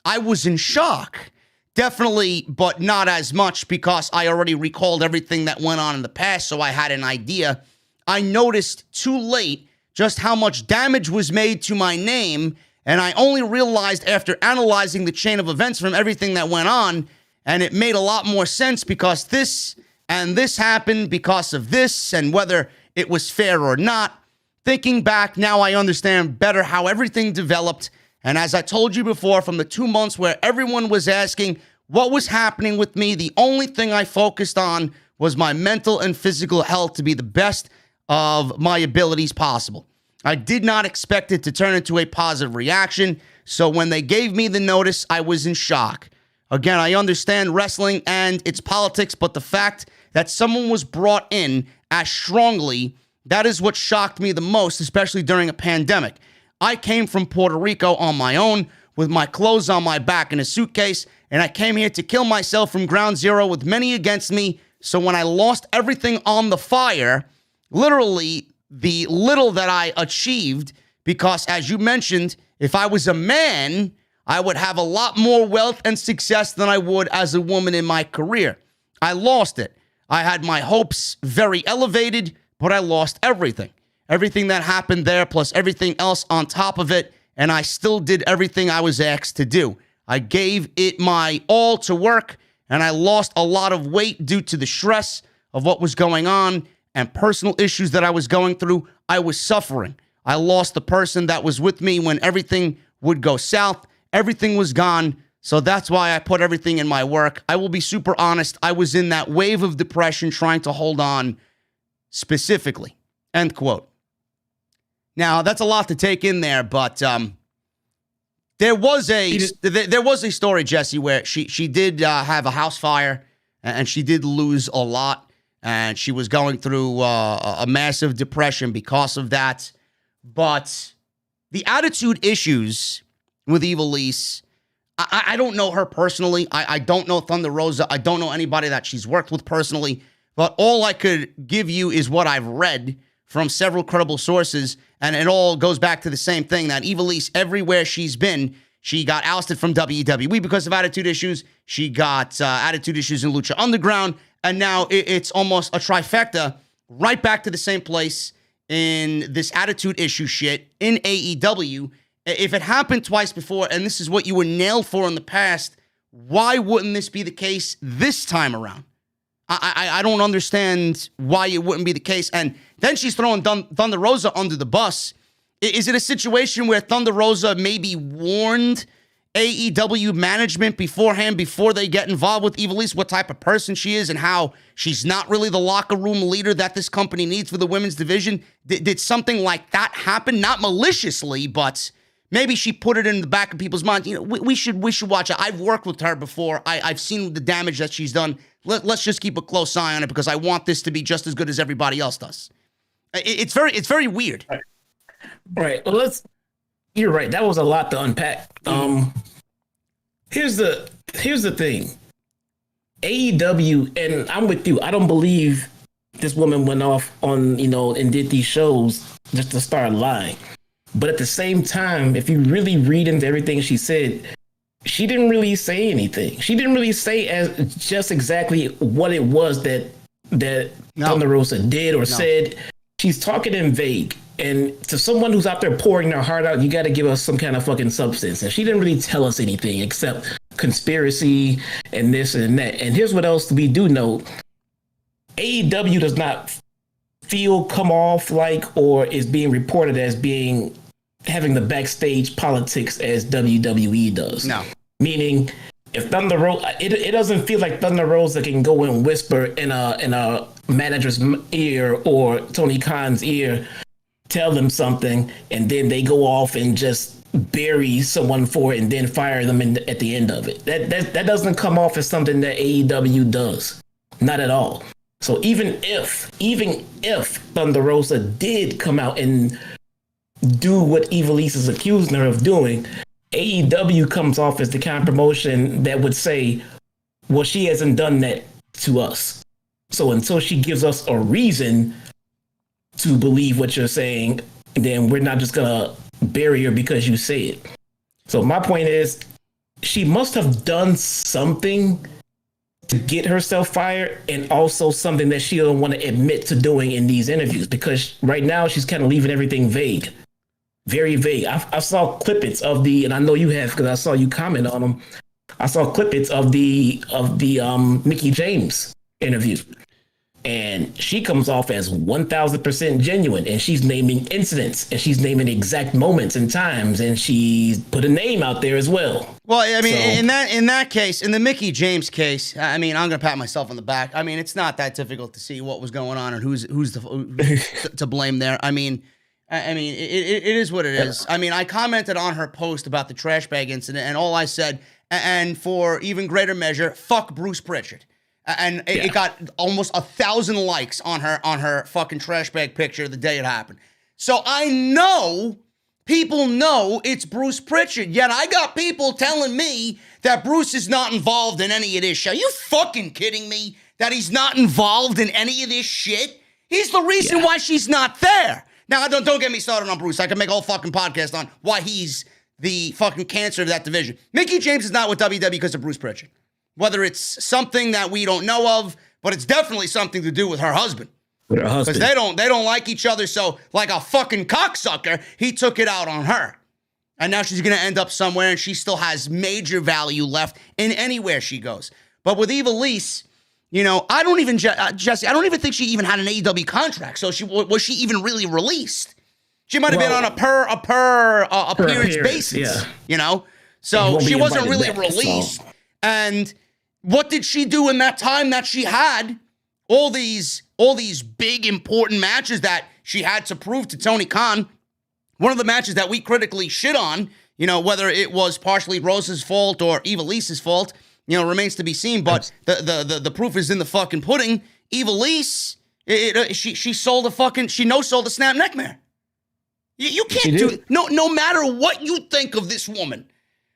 I was in shock. Definitely, but not as much because I already recalled everything that went on in the past, so I had an idea. I noticed too late just how much damage was made to my name, and I only realized after analyzing the chain of events from everything that went on, and it made a lot more sense because this and this happened because of this, and whether it was fair or not. Thinking back, now I understand better how everything developed, and as I told you before, from the 2 months where everyone was asking what was happening with me, the only thing I focused on was my mental and physical health to be the best of my abilities possible. I did not expect it to turn into a positive reaction, so when they gave me the notice, I was in shock. Again, I understand wrestling and its politics, but the fact that someone was brought in as strongly, that is what shocked me the most, especially during a pandemic. I came from Puerto Rico on my own with my clothes on my back in a suitcase, and I came here to kill myself from ground zero with many against me. So when I lost everything on the fire, literally the little that I achieved, because as you mentioned, if I was a man, I would have a lot more wealth and success than I would as a woman in my career. I lost it. I had my hopes very elevated, but I lost everything. Everything that happened there, plus everything else on top of it, and I still did everything I was asked to do. I gave it my all to work, and I lost a lot of weight due to the stress of what was going on and personal issues that I was going through. I was suffering. I lost the person that was with me when everything would go south. Everything was gone, so that's why I put everything in my work. I will be super honest. I was in that wave of depression trying to hold on specifically. End quote. Now, that's a lot to take in there, but there was a story, Jesse, where she did have a house fire, and she did lose a lot, and she was going through a massive depression because of that. But the attitude issues with Ivelisse, I don't know her personally. I don't know Thunder Rosa. I don't know anybody that she's worked with personally. But all I could give you is what I've read from several credible sources, and it all goes back to the same thing, that Ivelisse, everywhere she's been, she got ousted from WWE because of attitude issues. She got attitude issues in Lucha Underground, and now it's almost a trifecta, right back to the same place in this attitude issue shit in AEW. If it happened twice before, and this is what you were nailed for in the past, why wouldn't this be the case this time around? I don't understand why it wouldn't be the case. And then she's throwing Thunder Rosa under the bus. Is it a situation where Thunder Rosa maybe warned AEW management beforehand, before they get involved with Ivelisse, what type of person she is and how she's not really the locker room leader that this company needs for the women's division? Did something like that happen? Not maliciously, but maybe she put it in the back of people's minds. You know, we should watch it. I've worked with her before. I've seen the damage that she's done. Let's just keep a close eye on it because I want this to be just as good as everybody else does. It's very weird. Right. Well, you're right. That was a lot to unpack. Here's the thing. AEW, and I'm with you. I don't believe this woman went off on, and did these shows just to start lying. But at the same time, if you really read into everything she said, she didn't really say anything. She didn't really say as just exactly what it was that Thunder Rosa did or said. She's talking in vague. And to someone who's out there pouring their heart out, you got to give us some kind of fucking substance. And she didn't really tell us anything except conspiracy and this and that. And here's what else we do know. AEW does not come off like, or is being reported as having the backstage politics as WWE does. No. Meaning, if Thunder Rosa, it doesn't feel like Thunder Rosa can go and whisper in a manager's ear or Tony Khan's ear, tell them something, and then they go off and just bury someone for it and then fire them at the end of it. That doesn't come off as something that AEW does. Not at all. So even if Thunder Rosa did come out and do what Ivelisse is accusing her of doing, AEW comes off as the kind of promotion that would say, well, she hasn't done that to us. So until she gives us a reason to believe what you're saying, then we're not just gonna bury her because you say it. So my point is, she must have done something to get herself fired, and also something that she don't want to admit to doing in these interviews, because right now she's kind of leaving everything vague. Very vague. I saw clippets of and I know you have because I saw you comment on them. I saw clippets of the Mickie James interview. And she comes off as 1,000% genuine, and she's naming incidents, and she's naming exact moments and times, and she's put a name out there as well. Well, I mean, in that case, in the Mickie James case, I mean, I'm gonna pat myself on the back. I mean, it's not that difficult to see what was going on and who's to blame there. I mean, it is what it is. I mean, I commented on her post about the trash bag incident, and all I said, and for even greater measure, fuck Bruce Pritchard. And it got almost 1,000 likes on her fucking trash bag picture the day it happened. So I know people know it's Bruce Pritchard, yet I got people telling me that Bruce is not involved in any of this shit. Are you fucking kidding me that he's not involved in any of this shit? He's the reason why she's not there. Now, don't get me started on Bruce. I can make a whole fucking podcast on why he's the fucking cancer of that division. Mickie James is not with WWE because of Bruce Pritchard. Whether it's something that we don't know of, but it's definitely something to do with her husband. Because they don't like each other, so like a fucking cocksucker, he took it out on her. And now she's going to end up somewhere, and she still has major value left in anywhere she goes. But with Ivelisse, I don't even, Jesse, I don't even think she even had an AEW contract, so was she even really released? She might have been on a per appearance basis, So she wasn't really released. So. And what did she do in that time that she had all these big important matches that she had to prove to Tony Khan? One of the matches that we critically shit on, whether it was partially Rose's fault or Ivelisse's fault, remains to be seen. But the proof is in the fucking pudding. Ivelisse, she sold she no-sold a snap neckmare. You can't do it. No matter what you think of this woman,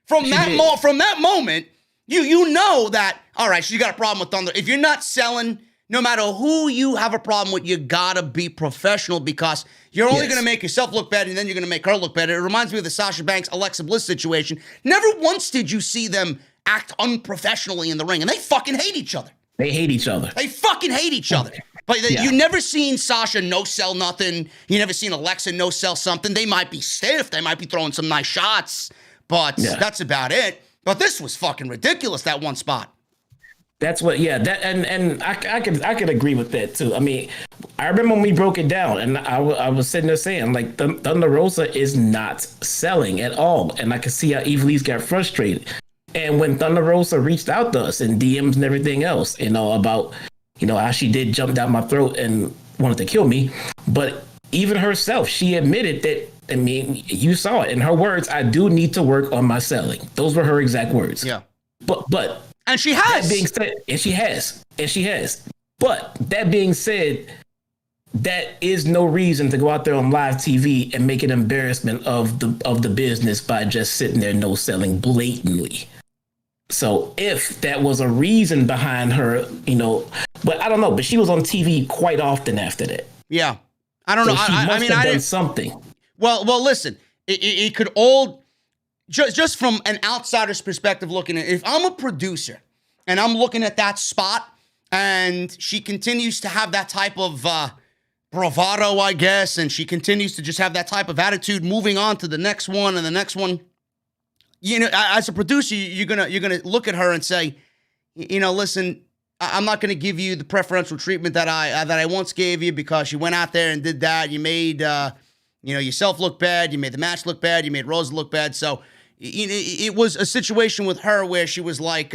from that moment. You know that, all right, she's got a problem with Thunder. If you're not selling, no matter who you have a problem with, you gotta be professional, because you're only gonna make yourself look better, and then you're gonna make her look better. It reminds me of the Sasha Banks, Alexa Bliss situation. Never once did you see them act unprofessionally in the ring, and they fucking hate each other. They hate each other. They fucking hate each other. But you never seen Sasha no-sell nothing. You never seen Alexa no-sell something. They might be stiff. They might be throwing some nice shots. But that's about it. But this was fucking ridiculous, that one spot. That's what, and I could agree with that too. I mean, I remember when we broke it down, and I was sitting there saying, like, Thunder Rosa is not selling at all, and I could see how Evilise got frustrated. And when Thunder Rosa reached out to us in DMs and everything else, about, how she did jump down my throat and wanted to kill me, but even herself, she admitted that. I mean, you saw it in her words. I do need to work on my selling. Those were her exact words. Yeah, but. And she has. That being said, and she has. But that being said, that is no reason to go out there on live TV and make an embarrassment of the business by just sitting there no selling blatantly. So if that was a reason behind her, but I don't know. But she was on TV quite often after that. Yeah, I don't know. I mean, I didn't something. Well, listen. It could all. Just from an outsider's perspective looking at it, if I'm a producer and I'm looking at that spot and she continues to have that type of bravado, I guess, and she continues to just have that type of attitude moving on to the next one and the next one, as a producer, you're gonna look at her and say, listen, I'm not gonna give you the preferential treatment that I once gave you because you went out there and did that. You made yourself look bad. You made the match look bad. You made Rose look bad. So it was a situation with her where she was like,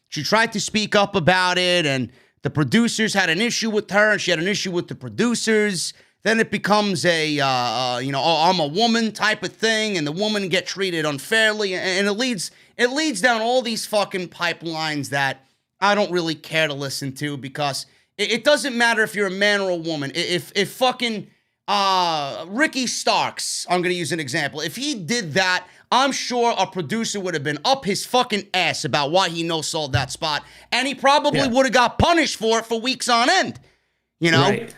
she tried to speak up about it, and the producers had an issue with her, and she had an issue with the producers. Then it becomes a, I'm a woman type of thing, and the woman get treated unfairly, and it leads down all these fucking pipelines that I don't really care to listen to, because it doesn't matter if you're a man or a woman. If fucking Ricky Starks, I'm going to use an example. If he did that, I'm sure a producer would have been up his fucking ass about why he no-sold that spot, and he probably would have got punished for it for weeks on end, Right.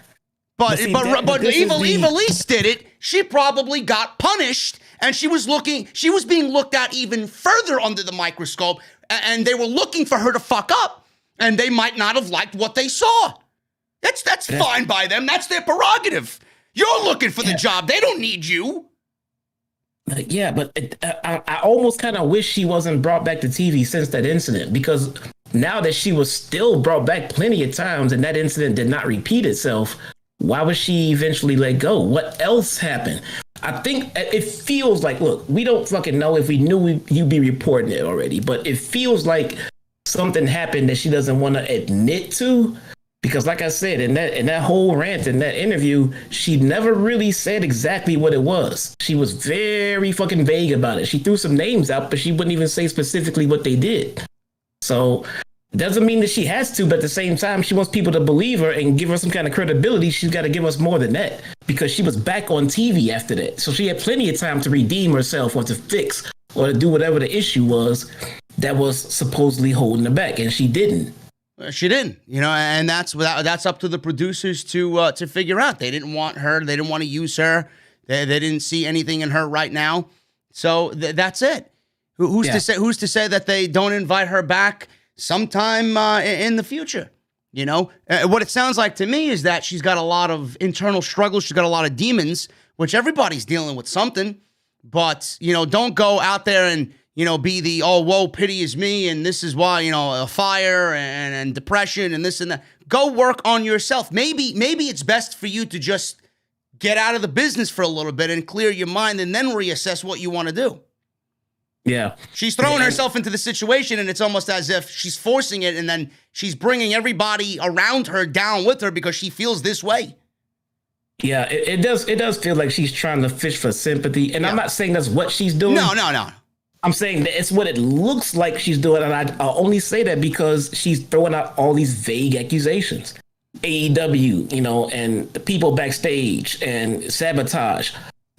But Evilise did it. She probably got punished, and she was being looked at even further under the microscope, and they were looking for her to fuck up, and they might not have liked what they saw. That's fine by them. That's their prerogative. You're looking for the job. They don't need you. Yeah, but I almost kind of wish she wasn't brought back to TV since that incident, because now that she was still brought back plenty of times and that incident did not repeat itself, why was she eventually let go? What else happened? I think it feels like, look, we don't fucking know. If we knew, you'd be reporting it already, but it feels like something happened that she doesn't want to admit to. Because like I said, in that whole rant, in that interview, she never really said exactly what it was. She was very fucking vague about it. She threw some names out, but she wouldn't even say specifically what they did. So it doesn't mean that she has to, but at the same time, she wants people to believe her and give her some kind of credibility. She's got to give us more than that, because she was back on TV after that. So she had plenty of time to redeem herself or to fix or to do whatever the issue was that was supposedly holding her back, and she didn't. She didn't, and that's up to the producers to figure out. They didn't want her. They didn't want to use her. They didn't see anything in her right now. So that's it. Who's to say that they don't invite her back sometime in the future? What it sounds like to me is that she's got a lot of internal struggles. She's got a lot of demons, which everybody's dealing with something. But don't go out there and be the, oh, woe, pity is me, and this is why, a fire and depression and this and that. Go work on yourself. Maybe it's best for you to just get out of the business for a little bit and clear your mind and then reassess what you want to do. Yeah. She's throwing herself into the situation, and it's almost as if she's forcing it, and then she's bringing everybody around her down with her because she feels this way. Yeah, it does feel like she's trying to fish for sympathy, and I'm not saying that's what she's doing. No. I'm saying that it's what it looks like she's doing, and I only say that because she's throwing out all these vague accusations. AEW, and the people backstage and sabotage.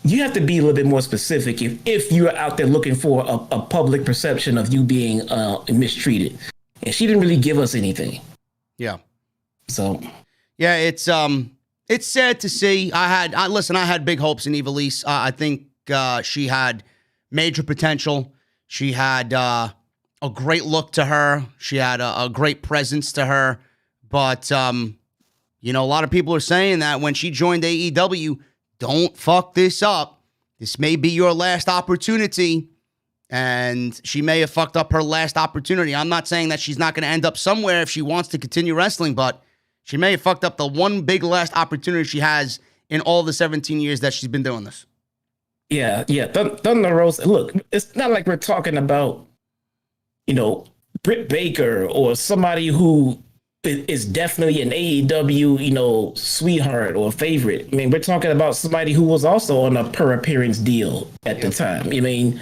You have to be a little bit more specific if you're out there looking for a public perception of you being mistreated. And she didn't really give us anything. Yeah. So. Yeah, it's sad to see. I had big hopes in Evilise. I think she had major potential. She had a great look to her. She had a great presence to her. But, You know, a lot of people are saying that when she joined AEW, don't fuck this up. This may be your last opportunity. And she may have fucked up her last opportunity. I'm not saying that she's not going to end up somewhere if she wants to continue wrestling, but she may have fucked up the one big last opportunity she has in all the 17 years that she's been doing this. Yeah. Thunder Rosa. Look, it's not like we're talking about, Britt Baker or somebody who is definitely an AEW, sweetheart or favorite. I mean, we're talking about somebody who was also on a per appearance deal at the time. I mean,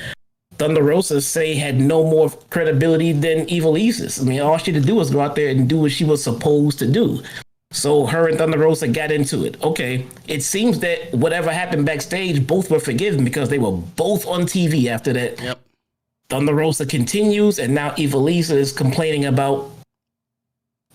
Thunder Rosa had no more credibility than Evil Isis. I mean, all she had to do was go out there and do what she was supposed to do. So her and Thunder Rosa got into it. Okay, it seems that whatever happened backstage, both were forgiven because they were both on TV after that. Yep. Thunder Rosa continues, and now Evil Isis is complaining about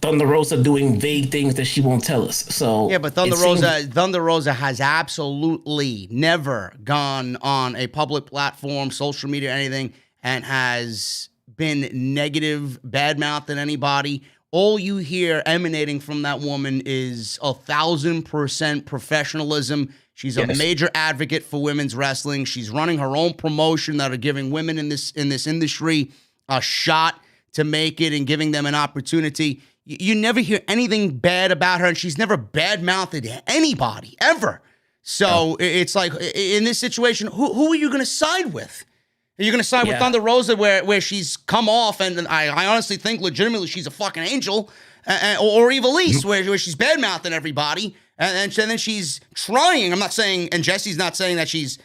Thunder Rosa doing vague things that she won't tell us. So yeah, but Thunder Rosa has absolutely never gone on a public platform, social media, anything, and has been negative, bad-mouthed anybody. All you hear emanating from that woman is 1,000% professionalism. She's a major advocate for women's wrestling. She's running her own promotion that are giving women in this industry a shot to make it and giving them an opportunity. You never hear anything bad about her, and she's never bad-mouthed anybody, ever. So it's like, in this situation, who are you going to side with? Are you going to side with Thunder Rosa where she's come off, and I honestly think legitimately she's a fucking angel, or Evil Isis, where she's bad-mouthing everybody, and then she's trying, I'm not saying, and Jesse's not saying that she's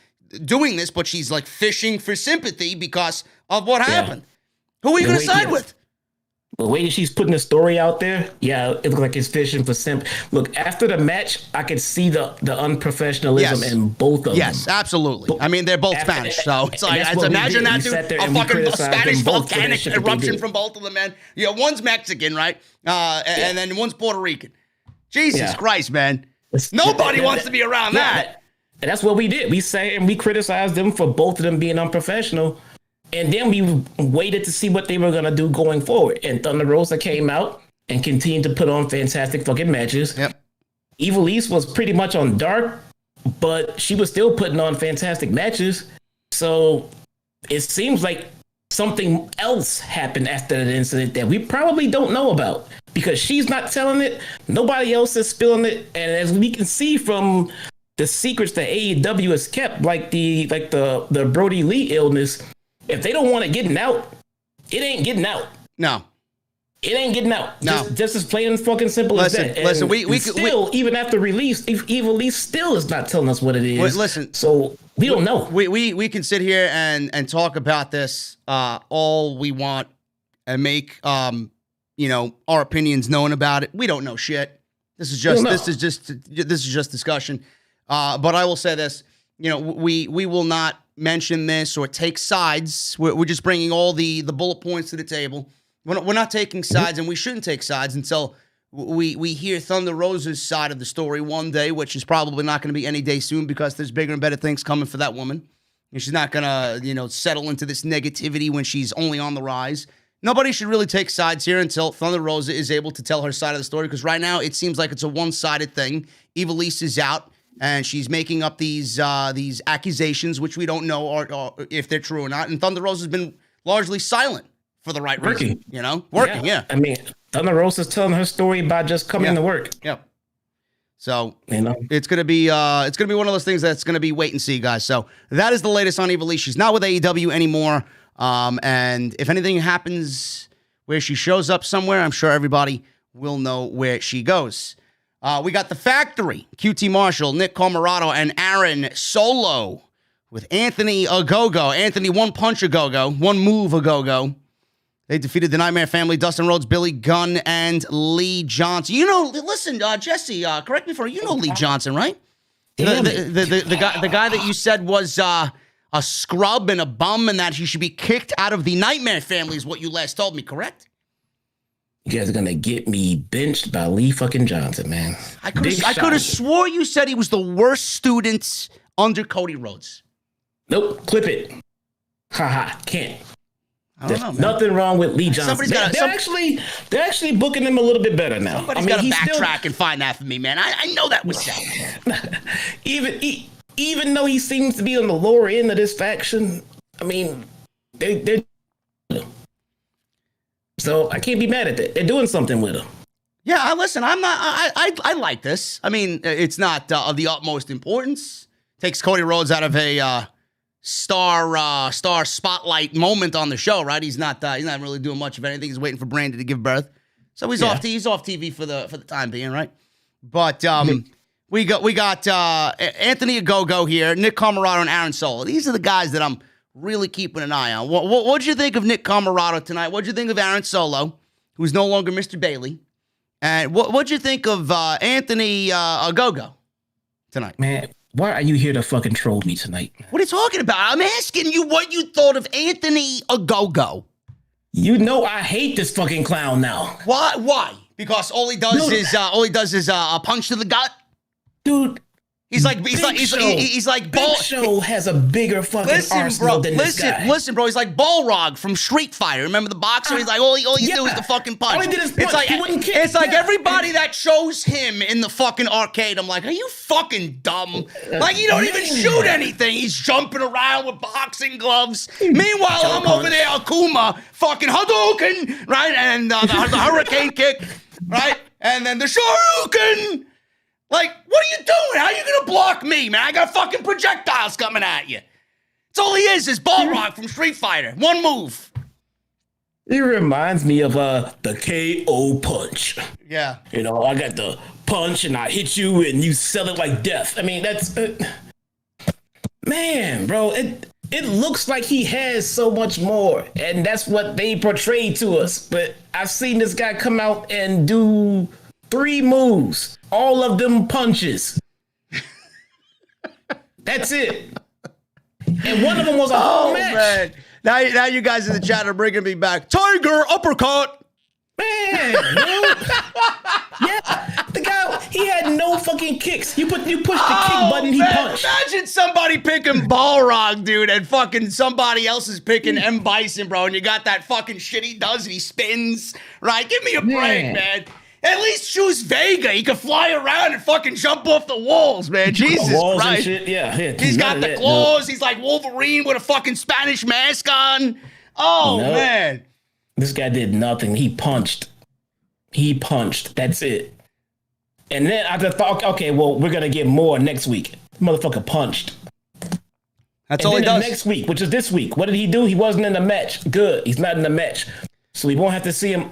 doing this, but she's like fishing for sympathy because of what happened. Who are you going to side with? The way she's putting the story out there, it looks like it's fishing for simp. Look, after the match, I could see the unprofessionalism in both of them. Yes, absolutely. I mean, they're both Spanish, so it's like, imagine that, dude. A fucking Spanish volcanic eruption from both of them, man. Yeah, one's Mexican, right? And then one's Puerto Rican. Jesus Christ, man. Nobody wants to be around that. And that's what we did. We say and we criticized them for both of them being unprofessional. And then we waited to see what they were going to do going forward. And Thunder Rosa came out and continued to put on fantastic fucking matches. Yep. Evil Isis was pretty much on dark, but she was still putting on fantastic matches. So it seems like something else happened after that incident that we probably don't know about because she's not telling it. Nobody else is spilling it. And as we can see from the secrets that AEW has kept, like the Brody Lee illness, if they don't want it getting out, it ain't getting out. No. It ain't getting out. No. Just as plain and fucking simple as that. Listen, we still, even after release, Evil Isis still is not telling us what it is. Listen. So we don't know. We can sit here and talk about this all we want and make our opinions known about it. We don't know shit. This is just discussion. But I will say this, we will not mention this or take sides. We're just bringing all the bullet points to the table. We're not taking sides, and we shouldn't take sides until we hear Thunder Rosa's side of the story one day, which is probably not going to be any day soon because there's bigger and better things coming for that woman. And she's not going to, settle into this negativity when she's only on the rise. Nobody should really take sides here until Thunder Rosa is able to tell her side of the story, because right now it seems like it's a one-sided thing. Evil Isis is out, and she's making up these accusations, which we don't know or if they're true or not. And Thunder Rosa's been largely silent for the right reason. Working. I mean, Thunder Rosa's telling her story by just coming to work. Yep. So it's gonna be one of those things that's gonna be wait and see, guys. So that is the latest on Evil Isis. She's not with AEW anymore. And if anything happens where she shows up somewhere, I'm sure everybody will know where she goes. We got The Factory, QT Marshall, Nick Comoroto, and Aaron Solow with Anthony Ogogo. Anthony One Punch Ogogo, One Move Ogogo. They defeated the Nightmare Family, Dustin Rhodes, Billy Gunn, and Lee Johnson. Listen, Jesse, correct me if I'm wrong, Lee Johnson, right? The guy that you said was a scrub and a bum and that he should be kicked out of the Nightmare Family is what you last told me, correct? You guys are going to get me benched by Lee fucking Johnson, man. I could have swore you said he was the worst student under Cody Rhodes. Nope. Clip it. Haha. Can't. There's nothing wrong with Lee Johnson. They're actually booking him a little bit better now. Somebody's got to backtrack and find that for me, man. I know that was sad. Even though he seems to be on the lower end of this faction, I mean, they're so I can't be mad at that. They're doing something with him. Yeah, listen, I'm not. I like this. I mean, it's not of the utmost importance. Takes Cody Rhodes out of a star spotlight moment on the show, right? He's not really doing much of anything. He's waiting for Brandy to give birth, so he's off TV for the time being, right? But we got Anthony Ogogo here, Nick Comoroto, and Aaron Solow. These are the guys that I'm really keeping an eye on. What'd you think of Nick Comoroto tonight? What'd you think of Aaron Solow, who's no longer Mr. Bailey? And what'd you think of Anthony Ogogo tonight? Man, why are you here to fucking troll me tonight? What are you talking about? I'm asking you what you thought of Anthony Ogogo. You know I hate this fucking clown now. Why? Because all he does is a punch to the gut. Dude, he's like Big Show has a bigger fucking arsenal than this guy. Listen, bro. He's like Balrog from Street Fighter. Remember the boxer? He's like all you do is the fucking punch. All he did is punch. It's like everybody that shows him in the fucking arcade. I'm like, are you fucking dumb? Like you don't even shoot anything. He's jumping around with boxing gloves. Meanwhile, I'm over there, Akuma, fucking Hadouken, right, and the Hurricane kick, right, and then the Shoryuken. Like, what are you doing? How are you gonna block me, man? I got fucking projectiles coming at you. That's all he is Balrog from Street Fighter. One move. It reminds me of the KO punch. Yeah. You know, I got the punch and I hit you and you sell it like death. I mean, that's... man, bro, it looks like he has so much more. And that's what they portray to us. But I've seen this guy come out and do 3 moves. All of them punches. That's it. And one of them was a whole match. Man. Now you guys in the chat are bringing me back. Tiger uppercut. Man, dude. Yeah, the guy, he had no fucking kicks. You pushed the kick button, he punched. Imagine somebody picking Balrog, dude, and fucking somebody else is picking M. Bison, bro, and you got that fucking shit he does and he spins, right? Give me a break, man. At least choose Vega. He can fly around and fucking jump off the walls, man. Jesus Christ. And shit. Yeah. He's got the claws. He's like Wolverine with a fucking Spanish mask on. Oh, man. This guy did nothing. He punched. That's it. And then I just thought, okay, well, we're going to get more next week. Motherfucker punched. That's all he does. Next week, which is this week, what did he do? He wasn't in the match. Good. He's not in the match. So we won't have to see him.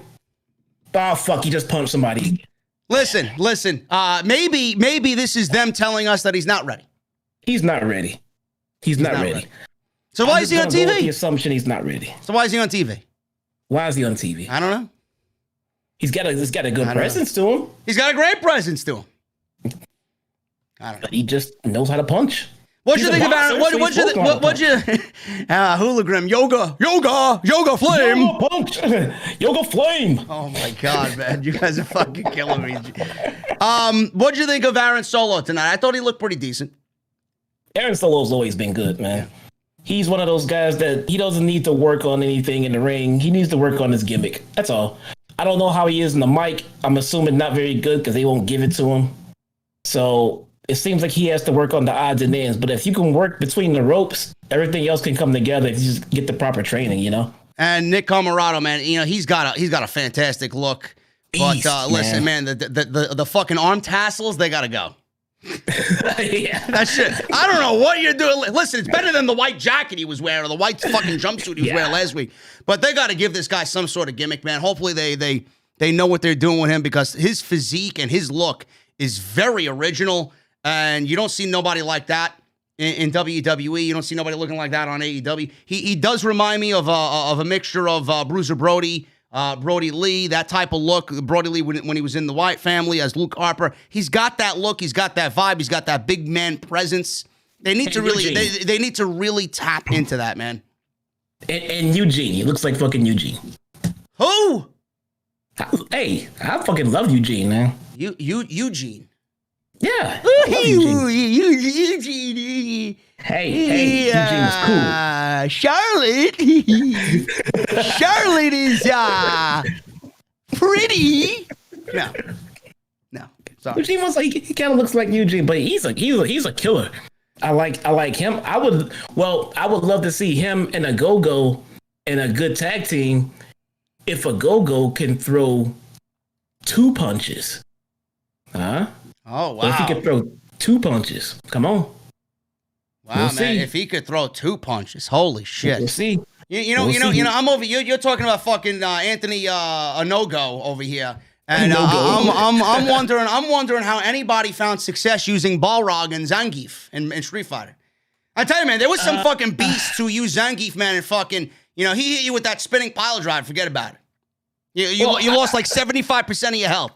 Oh, fuck, he just punched somebody. Listen. Maybe this is them telling us that he's not ready. He's not ready. He's not ready. So why is he on TV? Go with the assumption he's not ready. So why is he on TV? Why is he on TV? I don't know. He's got a good presence to him. He's got a great presence to him. I don't know. But he just knows how to punch. What'd you think about what'd you hologram yoga flame yoga flame. Oh my god, man, you guys are fucking killing me. What'd you think of Aaron Solow tonight? I thought he looked pretty decent. Aaron Solow's always been good, man. He's one of those guys that he doesn't need to work on anything in the ring. He needs to work on his gimmick. That's all. I don't know how he is in the mic. I'm assuming not very good because they won't give it to him. So it seems like he has to work on the odds and ends. But if you can work between the ropes, everything else can come together if you just get the proper training, you know? And Nick Comoroto, man, you know, he's got a fantastic look. But listen, man, the fucking arm tassels, they gotta go. Yeah. That shit. I don't know what you're doing. Listen, it's better than the white jacket he was wearing or the white fucking jumpsuit he was wearing last week. But they got to give this guy some sort of gimmick, man. Hopefully they know what they're doing with him because his physique and his look is very original, and you don't see nobody like that in WWE. You don't see nobody looking like that on AEW. He does remind me of a mixture of Bruiser Brody. Brody Lee, that type of look. Brody Lee when he was in the Wyatt family as Luke Harper. He's got that look. He's got that vibe. He's got that big man presence. They need to really they need to really tap into that, man. And Eugene. He looks like fucking Eugene. Who? Hey, I fucking love Eugene, man. Eugene. Yeah. Eugene. Eugene. Hey, Eugene was cool. Charlotte. Charlotte is pretty. No. Sorry. Eugene was like he kind of looks like Eugene, but he's a killer. I like him. I would love to see him and a Go-Go in a good tag team. If a Go-Go can throw 2 punches, huh? Oh wow! Well, if he could throw 2 punches, come on. Wow, we'll man! See. If he could throw 2 punches, holy shit! We'll see. You know. I'm over. You're talking about fucking Anthony Onogo over here, and I'm wondering how anybody found success using Balrog and Zangief in Street Fighter. I tell you, man, there was some fucking beasts who used Zangief, man, and fucking. He hit you with that spinning pile drive. Forget about it. You lost like 75% of your health.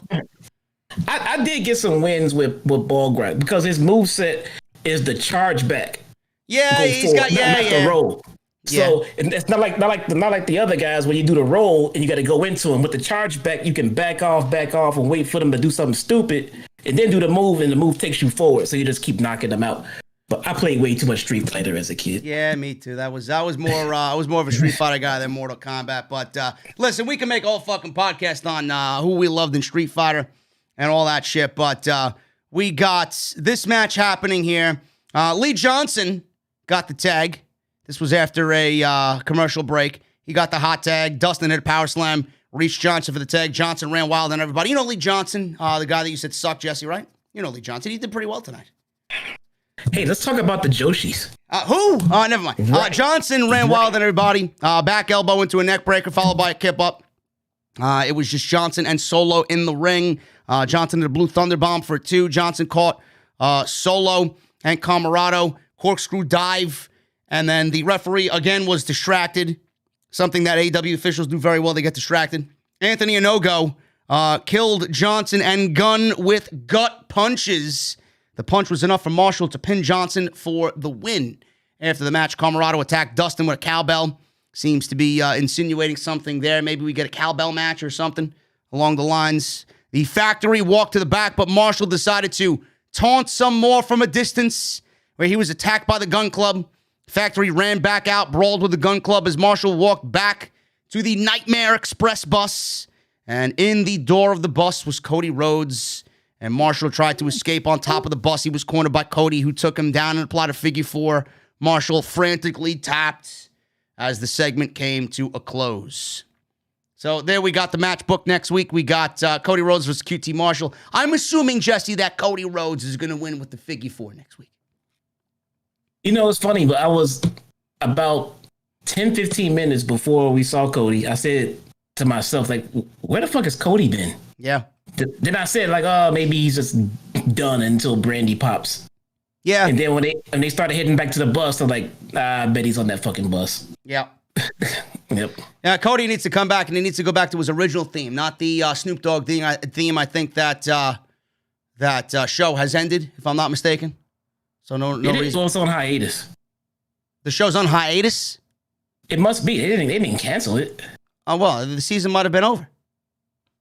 I did get some wins with Balrog because his moveset is the charge back. Yeah, he's got the roll. So it's not like the other guys where you do the roll and you got to go into him. With the charge back, you can back off, and wait for them to do something stupid, and then do the move, and the move takes you forward. So you just keep knocking them out. But I played way too much Street Fighter as a kid. Yeah, me too. I was more I was more of a Street Fighter guy than Mortal Kombat. But listen, we can make a whole fucking podcast on who we loved in Street Fighter and all that shit. But we got this match happening here. Lee Johnson got the tag. This was after a commercial break. He got the hot tag. Dustin hit a power slam. Reached Johnson for the tag. Johnson ran wild on everybody. You know Lee Johnson, the guy that you said sucked, Jesse, right? You know Lee Johnson. He did pretty well tonight. Hey, let's talk about the Joshis. Who? Never mind. Right. Johnson ran wild on everybody. Back elbow into a neck breaker, followed by a kip up. It was just Johnson and Solow in the ring. Johnson did a blue thunder bomb for 2. Johnson caught Solow and Comoroto. Corkscrew dive. And then the referee, again, was distracted. Something that AEW officials do very well. They get distracted. Anthony Onogo killed Johnson and Gunn with gut punches. The punch was enough for Marshall to pin Johnson for the win. After the match, Comoroto attacked Dustin with a cowbell. Seems to be insinuating something there. Maybe we get a cowbell match or something along the lines. The Factory walked to the back, but Marshall decided to taunt some more from a distance where he was attacked by the Gun Club. Factory ran back out, brawled with the Gun Club as Marshall walked back to the Nightmare Express bus. And in the door of the bus was Cody Rhodes. And Marshall tried to escape on top of the bus. He was cornered by Cody, who took him down and applied a figure 4. Marshall frantically tapped as the segment came to a close. So there we got the match booked next week. We got Cody Rhodes versus QT Marshall. I'm assuming, Jesse, that Cody Rhodes is going to win with the figure 4 next week. You know, it's funny, but I was about 10, 15 minutes before we saw Cody. I said to myself, like, where the fuck has Cody been? Yeah. Then I said, like, oh, maybe he's just done until Brandy pops. Yeah. And then when they started heading back to the bus, I'm like, I bet he's on that fucking bus. Yeah. Yep. Yeah, Cody needs to come back, and he needs to go back to his original theme, not the Snoop Dogg theme. I think that show has ended, if I'm not mistaken. So no reason. Well, it's on hiatus. The show's on hiatus? It must be. They didn't cancel it. Oh, well, the season might have been over.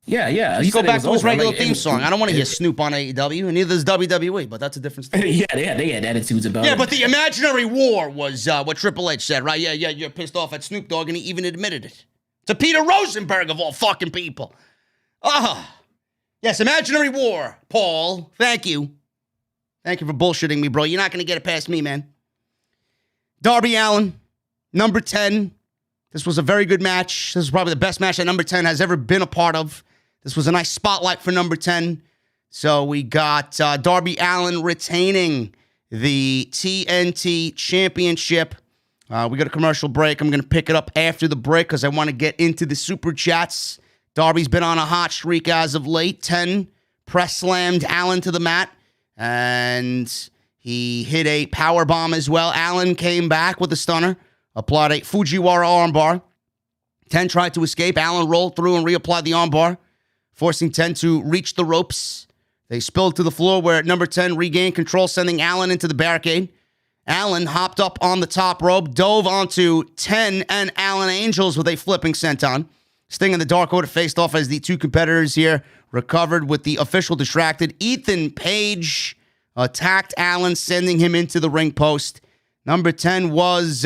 Yeah. Let's go back to his regular theme song. I don't want to hear Snoop on AEW, and neither does WWE, but that's a different story. Yeah, they had attitudes about it. Yeah, but the imaginary war was what Triple H said, right? Yeah, you're pissed off at Snoop Dogg, and he even admitted it. To Peter Rosenberg, of all fucking people. Yes, imaginary war, Paul. Thank you. Thank you for bullshitting me, bro. You're not going to get it past me, man. Darby Allen, number 10. This was a very good match. This is probably the best match that number 10 has ever been a part of. This was a nice spotlight for number 10. So we got Darby Allin retaining the TNT Championship. We got a commercial break. I'm going to pick it up after the break because I want to get into the super chats. Darby's been on a hot streak as of late. 10 press slammed Allin to the mat. And he hit a power bomb as well. Allin came back with a stunner, applied a Fujiwara armbar. 10 tried to escape. Allin rolled through and reapplied the armbar, forcing 10 to reach the ropes. They spilled to the floor where number 10 regained control, sending Allin into the barricade. Allin hopped up on the top rope, dove onto 10 and Allin Angels with a flipping senton. Sting and the Dark Order faced off as the two competitors here recovered with the official distracted. Ethan Page attacked Allin, sending him into the ring post. Number 10 was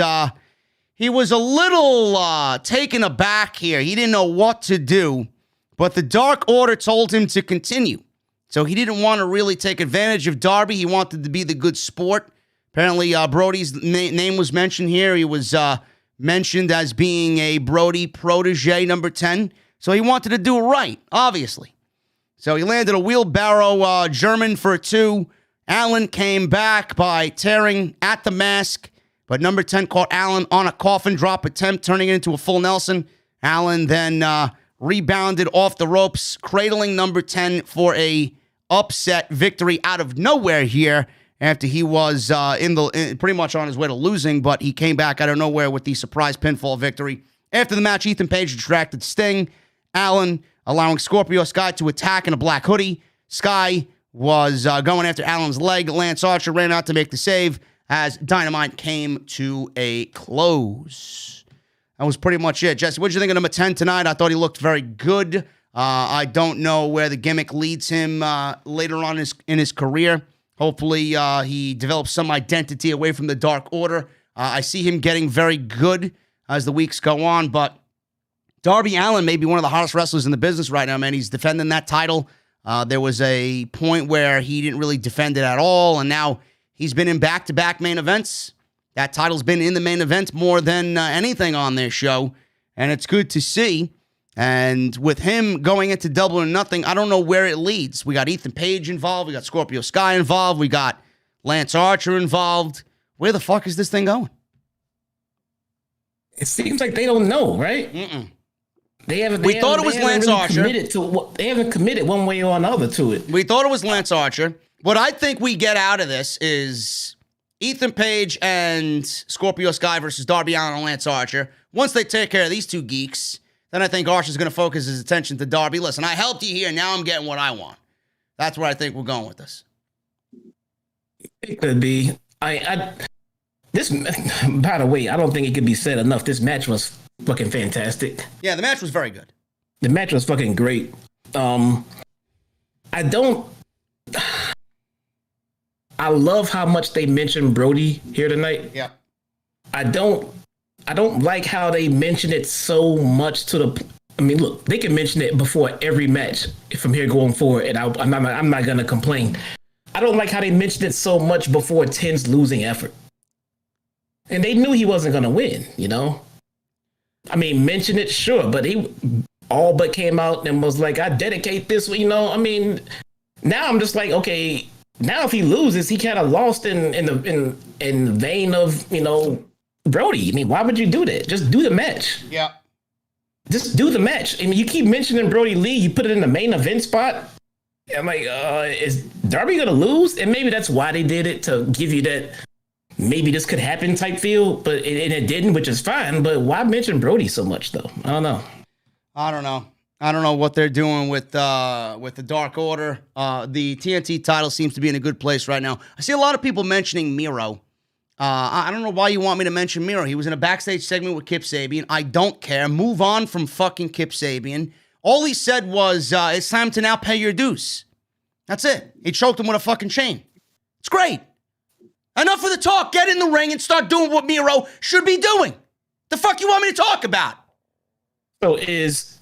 he was a little taken aback here. He didn't know what to do, but the Dark Order told him to continue. So he didn't want to really take advantage of Darby. He wanted to be the good sport. Apparently, Brody's name was mentioned here. He was mentioned as being a Brody protege, number 10. So he wanted to do it right, obviously. So he landed a wheelbarrow German for a 2. Allin came back by tearing at the mask, but number 10 caught Allin on a coffin drop attempt, turning it into a full Nelson. Allin then rebounded off the ropes, cradling number 10 for a upset victory out of nowhere here after he was pretty much on his way to losing, but he came back out of nowhere with the surprise pinfall victory. After the match, Ethan Page distracted Sting. Allin allowing Scorpio Sky to attack in a black hoodie. Sky was going after Allen's leg. Lance Archer ran out to make the save as Dynamite came to a close. That was pretty much it. Jesse, what did you think of number 10 tonight? I thought he looked very good. I don't know where the gimmick leads him later on in his career. Hopefully, he develops some identity away from the Dark Order. I see him getting very good as the weeks go on, but Darby Allen may be one of the hottest wrestlers in the business right now, man. He's defending that title. There was a point where he didn't really defend it at all, and now he's been in back-to-back main events. That title's been in the main event more than anything on their show, and it's good to see. And with him going into Double or Nothing, I don't know where it leads. We got Ethan Page involved. We got Scorpio Sky involved. We got Lance Archer involved. Where the fuck is this thing going? It seems like they don't know, right? We thought it was Lance Archer. They haven't committed one way or another to it. We thought it was Lance Archer. What I think we get out of this is Ethan Page and Scorpio Sky versus Darby Allin and Lance Archer. Once they take care of these two geeks, then I think Archer's going to focus his attention to Darby. Listen, I helped you here. Now I'm getting what I want. That's where I think we're going with this. It could be. This, by the way, I don't think it could be said enough. This match was fucking fantastic. Yeah, the match was very good. The match was fucking great. I love how much they mentioned Brody here tonight. Yeah. I don't like how they mention it so much to the. I mean, look, they can mention it before every match from here going forward, and I'm not gonna complain. I don't like how they mentioned it so much before 10's losing effort, and they knew he wasn't gonna win. You know, I mean, mention it, sure, but he all but came out and was like, "I dedicate this." You know, I mean, now I'm just like, okay, now if he loses, he kind of lost in the vein of, you know, Brody. I mean, why would you do that? Just do the match. Yeah. Just do the match. I mean, you keep mentioning Brody Lee. You put it in the main event spot. I'm like, is Darby going to lose? And maybe that's why they did it, to give you that maybe this could happen type feel. But it didn't, which is fine. But why mention Brody so much, though? I don't know. I don't know what they're doing with the Dark Order. The TNT title seems to be in a good place right now. I see a lot of people mentioning Miedo. I don't know why you want me to mention Miedo. He was in a backstage segment with Kip Sabian. I don't care. Move on from fucking Kip Sabian. All he said was, it's time to now pay your dues. That's it. He choked him with a fucking chain. It's great. Enough of the talk. Get in the ring and start doing what Miedo should be doing. The fuck you want me to talk about? So is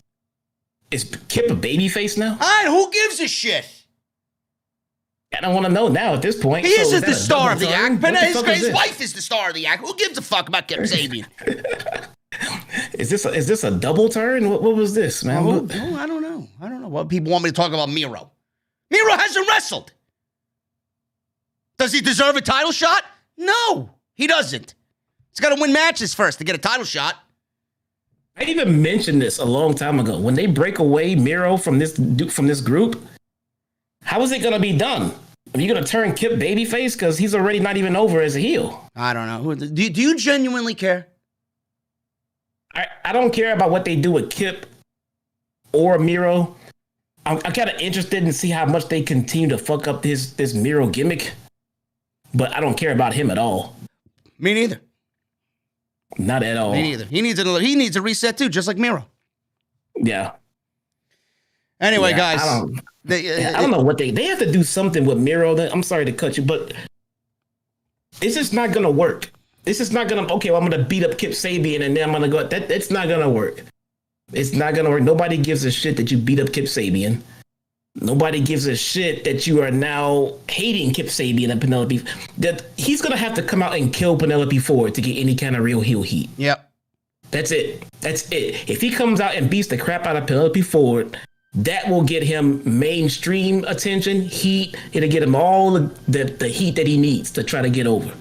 Kip a babyface now? All right, who gives a shit? I don't want to know now at this point. He is the star of the act. But his wife is the star of the act. Who gives a fuck about Kip Sabian? Is this a double turn? What was this, man? I don't know. What people want me to talk about Miedo. Miedo hasn't wrestled. Does he deserve a title shot? No, he doesn't. He's got to win matches first to get a title shot. I even mentioned this a long time ago. When they break away Miedo from this group, how is it going to be done? Are you going to turn Kip babyface because he's already not even over as a heel? I don't know. Do you genuinely care? I don't care about what they do with Kip or Miedo. I'm kind of interested in see how much they continue to fuck up this Miedo gimmick, but I don't care about him at all. Me neither. Not at all. Me neither. He needs a reset too, just like Miedo. Yeah. Anyway, guys. I don't know what they have to do something with Miedo. I'm sorry to cut you, but it's just not going to work. This is not gonna. Okay, well, I'm gonna beat up Kip Sabian and then I'm gonna go. That's not gonna work. It's not gonna work. Nobody gives a shit that you beat up Kip Sabian. Nobody gives a shit that you are now hating Kip Sabian and Penelope. That he's gonna have to come out and kill Penelope Ford to get any kind of real heel heat. Yep. That's it. That's it. If he comes out and beats the crap out of Penelope Ford, that will get him mainstream attention, heat. It'll get him all the heat that he needs to try to get over.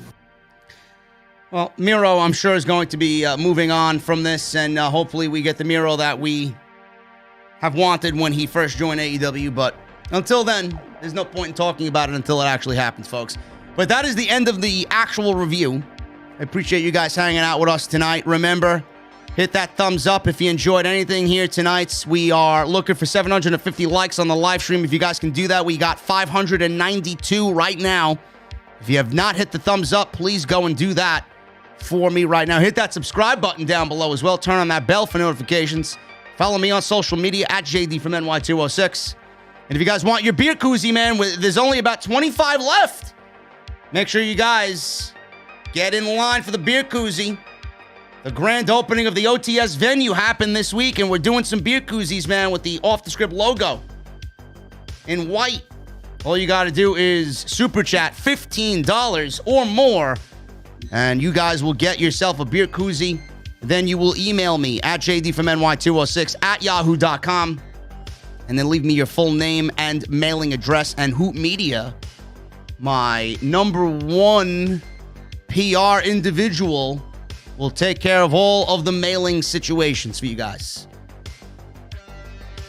Well, Miedo, I'm sure, is going to be moving on from this, and hopefully we get the Miedo that we have wanted when he first joined AEW. But until then, there's no point in talking about it until it actually happens, folks. But that is the end of the actual review. I appreciate you guys hanging out with us tonight. Remember, hit that thumbs up if you enjoyed anything here tonight. We are looking for 750 likes on the live stream. If you guys can do that, we got 592 right now. If you have not hit the thumbs up, please go and do that for me right now. Hit that subscribe button down below as well. Turn on that bell for notifications. Follow me on social media at JDfromNY206. And if you guys want your beer koozie, man, there's only about 25 left. Make sure you guys get in line for the beer koozie. The grand opening of the OTS venue happened this week, and we're doing some beer koozies, man, with the Off the Script logo in white. All you got to do is super chat $15 or more, and you guys will get yourself a beer koozie. Then you will email me at JDfromNY206 at yahoo.com, and then leave me your full name and mailing address, and Hoop Media, my #1 PR individual, will take care of all of the mailing situations for you guys.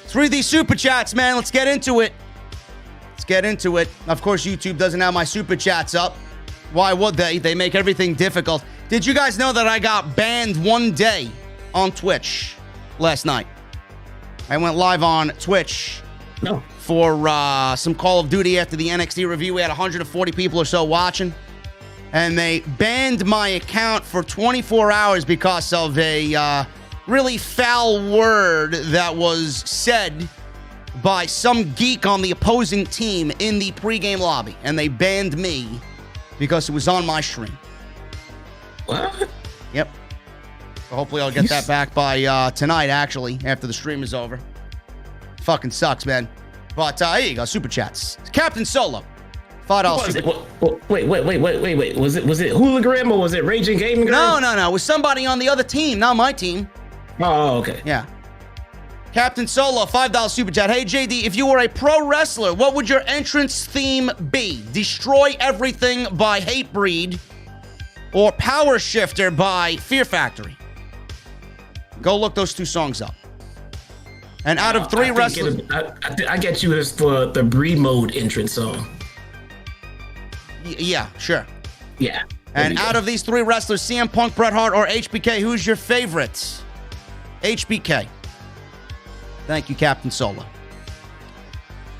Let's read these super chats, man. Let's get into it. Of course, YouTube doesn't have my super chats up. Why would they? They make everything difficult. Did you guys know that I got banned one day on Twitch last night? I went live on Twitch for some Call of Duty after the NXT review. We had 140 people or so watching. And they banned my account for 24 hours because of a really foul word that was said by some geek on the opposing team in the pregame lobby. And they banned me because it was on my stream. What? Yep. So hopefully I'll get that back by tonight, actually, after the stream is over. Fucking sucks, man. But here you go, super chats. Captain Solow. $5. Wait. Was it Hooligram or was it Raging Gaming Girl? No. It was somebody on the other team, not my team. Oh, okay. Yeah. Captain Solow, $5 super chat. Hey, JD, if you were a pro wrestler, what would your entrance theme be? Destroy Everything by Hatebreed or Power Shifter by Fear Factory? Go look those two songs up. And out of three wrestlers... I get you as for the Breed Mode entrance song. Yeah, sure. Yeah. And out of these three wrestlers, CM Punk, Bret Hart, or HBK, who's your favorite? HBK. Thank you, Captain Solow.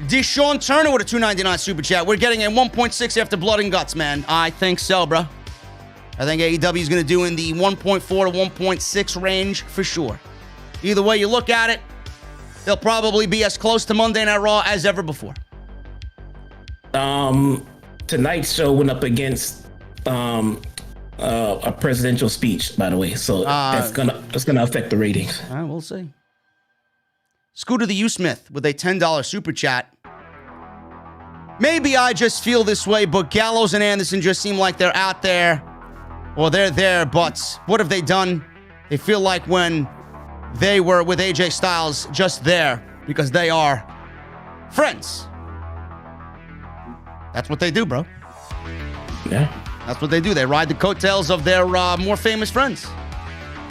Deshaun Turner with a $2.99 super chat. We're getting a 1.6 after Blood and Guts, man. I think so, bro. I think AEW is going to do in the 1.4 to 1.6 range for sure. Either way you look at it, they'll probably be as close to Monday Night Raw as ever before. Tonight's show went up against a presidential speech, by the way, so that's gonna affect the ratings. All right, we'll see. Scooter the U-Smith with a $10 super chat. Maybe I just feel this way, but Gallows and Anderson just seem like they're out there, or they're there, but what have they done? They feel like when they were with AJ Styles, just there because they are friends. That's what they do, bro. Yeah. That's what they do. They ride the coattails of their more famous friends.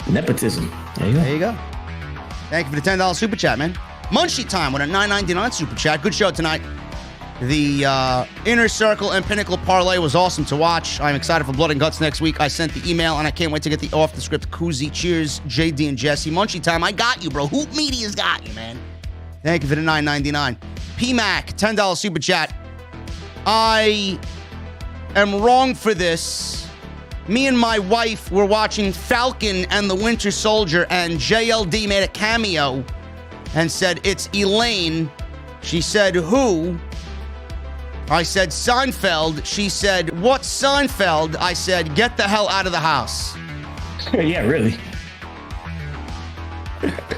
Nepotism. There you go. There you go. Thank you for the $10 super chat, man. Munchie Time with a $9.99 super chat. Good show tonight. The Inner Circle and Pinnacle parlay was awesome to watch. I'm excited for Blood and Guts next week. I sent the email, and I can't wait to get the Off the Script koozie. Cheers, JD and Jesse. Munchie Time, I got you, bro. Hoop Media's got you, man. Thank you for the $9.99. PMAC, $10 super chat. I am wrong for this. Me and my wife were watching Falcon and the Winter Soldier, and JLD made a cameo and said, "It's Elaine." She said, "Who?" I said, Seinfeld. She said, what's Seinfeld? I said, get the hell out of the house. Yeah, really.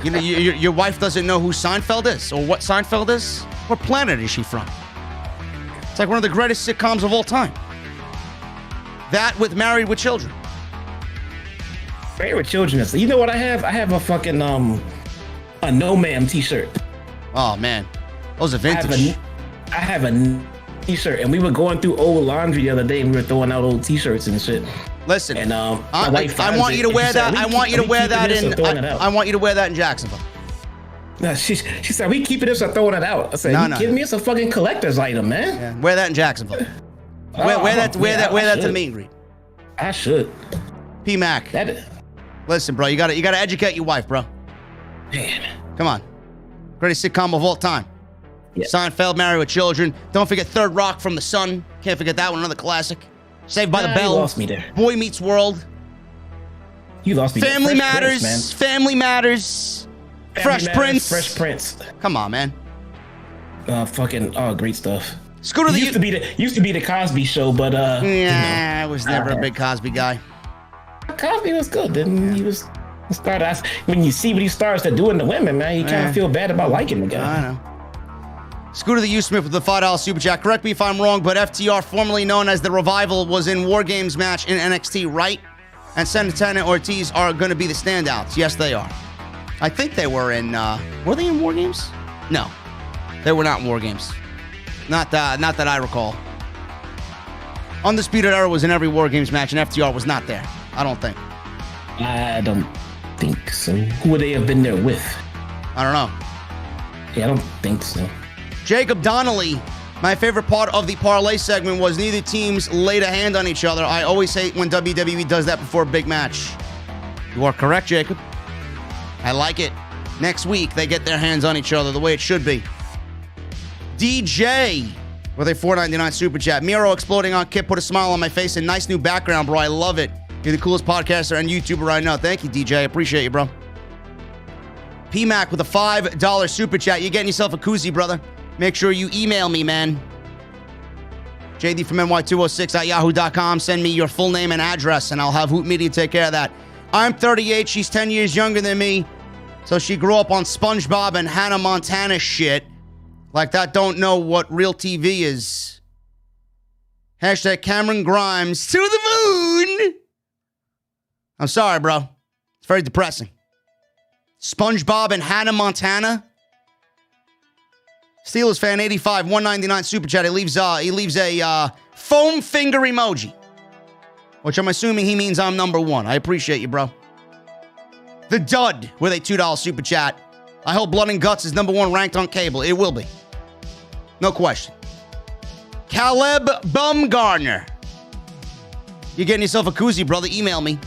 You know, your wife doesn't know who Seinfeld is or what Seinfeld is? What planet is she from? It's like one of the greatest sitcoms of all time. That with Married with Children. Married with Children is. You know what I have? I have a fucking a No Ma'am t-shirt. Oh man, those are vintage. I have a t-shirt, and we were going through old laundry the other day, and we were throwing out old t-shirts and shit. Listen, and I want you to wear that. I want you to wear that in. I want you to wear that in Jacksonville. No, she said, we keeping this or throwing it out. I said, you kidding me? It's a fucking collector's item, man. Yeah, wear that in Jacksonville. Wear that to the meet and greet. I should. P-Mac. Listen, bro, you gotta educate your wife, bro. Man. Come on. Greatest sitcom of all time. Yeah. Seinfeld, Married with Children. Don't forget Third Rock from the Sun. Can't forget that one, another classic. Saved by the Bell. You lost me there. Boy Meets World. You lost me Family there. Matters. Prince, Family Matters. Fresh Prince. Fresh Prince. Come on, man. Great stuff. Scooter used to be the Cosby Show, but yeah, I was never a big Cosby guy. Cosby was good. Then he was started. When you see what he starts to doing to women, man, you kind of feel bad about liking the guy. I know. Scooter the U Smith with the $5 super chat. Correct me if I'm wrong, but FTR, formerly known as the Revival, was in War Games match in NXT, right? And Santana Ortiz are going to be the standouts. Yes, they are. I think they were in. Were they in War Games? No, they were not in War Games. Not that I recall. Undisputed Era was in every War Games match, and FTR was not there. I don't think. I don't think so. Who would they have been there with? I don't know. Yeah, I don't think so. Jacob Donnelly. My favorite part of the parlay segment was neither teams laid a hand on each other. I always hate when WWE does that before a big match. You are correct, Jacob. I like it. Next week, they get their hands on each other the way it should be. DJ with a $4.99 super chat. Miedo exploding on Kip put a smile on my face and nice new background, bro. I love it. You're the coolest podcaster and YouTuber right now. Thank you, DJ. I appreciate you, bro. P-Mac with a $5 super chat. You're getting yourself a koozie, brother. Make sure you email me, man. JDfromNY206 at yahoo.com. Send me your full name and address, and I'll have Hoot Media take care of that. I'm 38. She's 10 years younger than me. So she grew up on SpongeBob and Hannah Montana shit. Like that don't know what real TV is. Hashtag Cameron Grimes to the moon. I'm sorry, bro. It's very depressing. SpongeBob and Hannah Montana. Steelers fan 85, $1.99 super chat. He leaves a foam finger emoji, which I'm assuming he means I'm number one. I appreciate you, bro. The Dud with a $2 super chat. I hope Blood and Guts is number one ranked on cable. It will be. No question. Caleb Bumgarner. You're getting yourself a koozie, brother. Email me.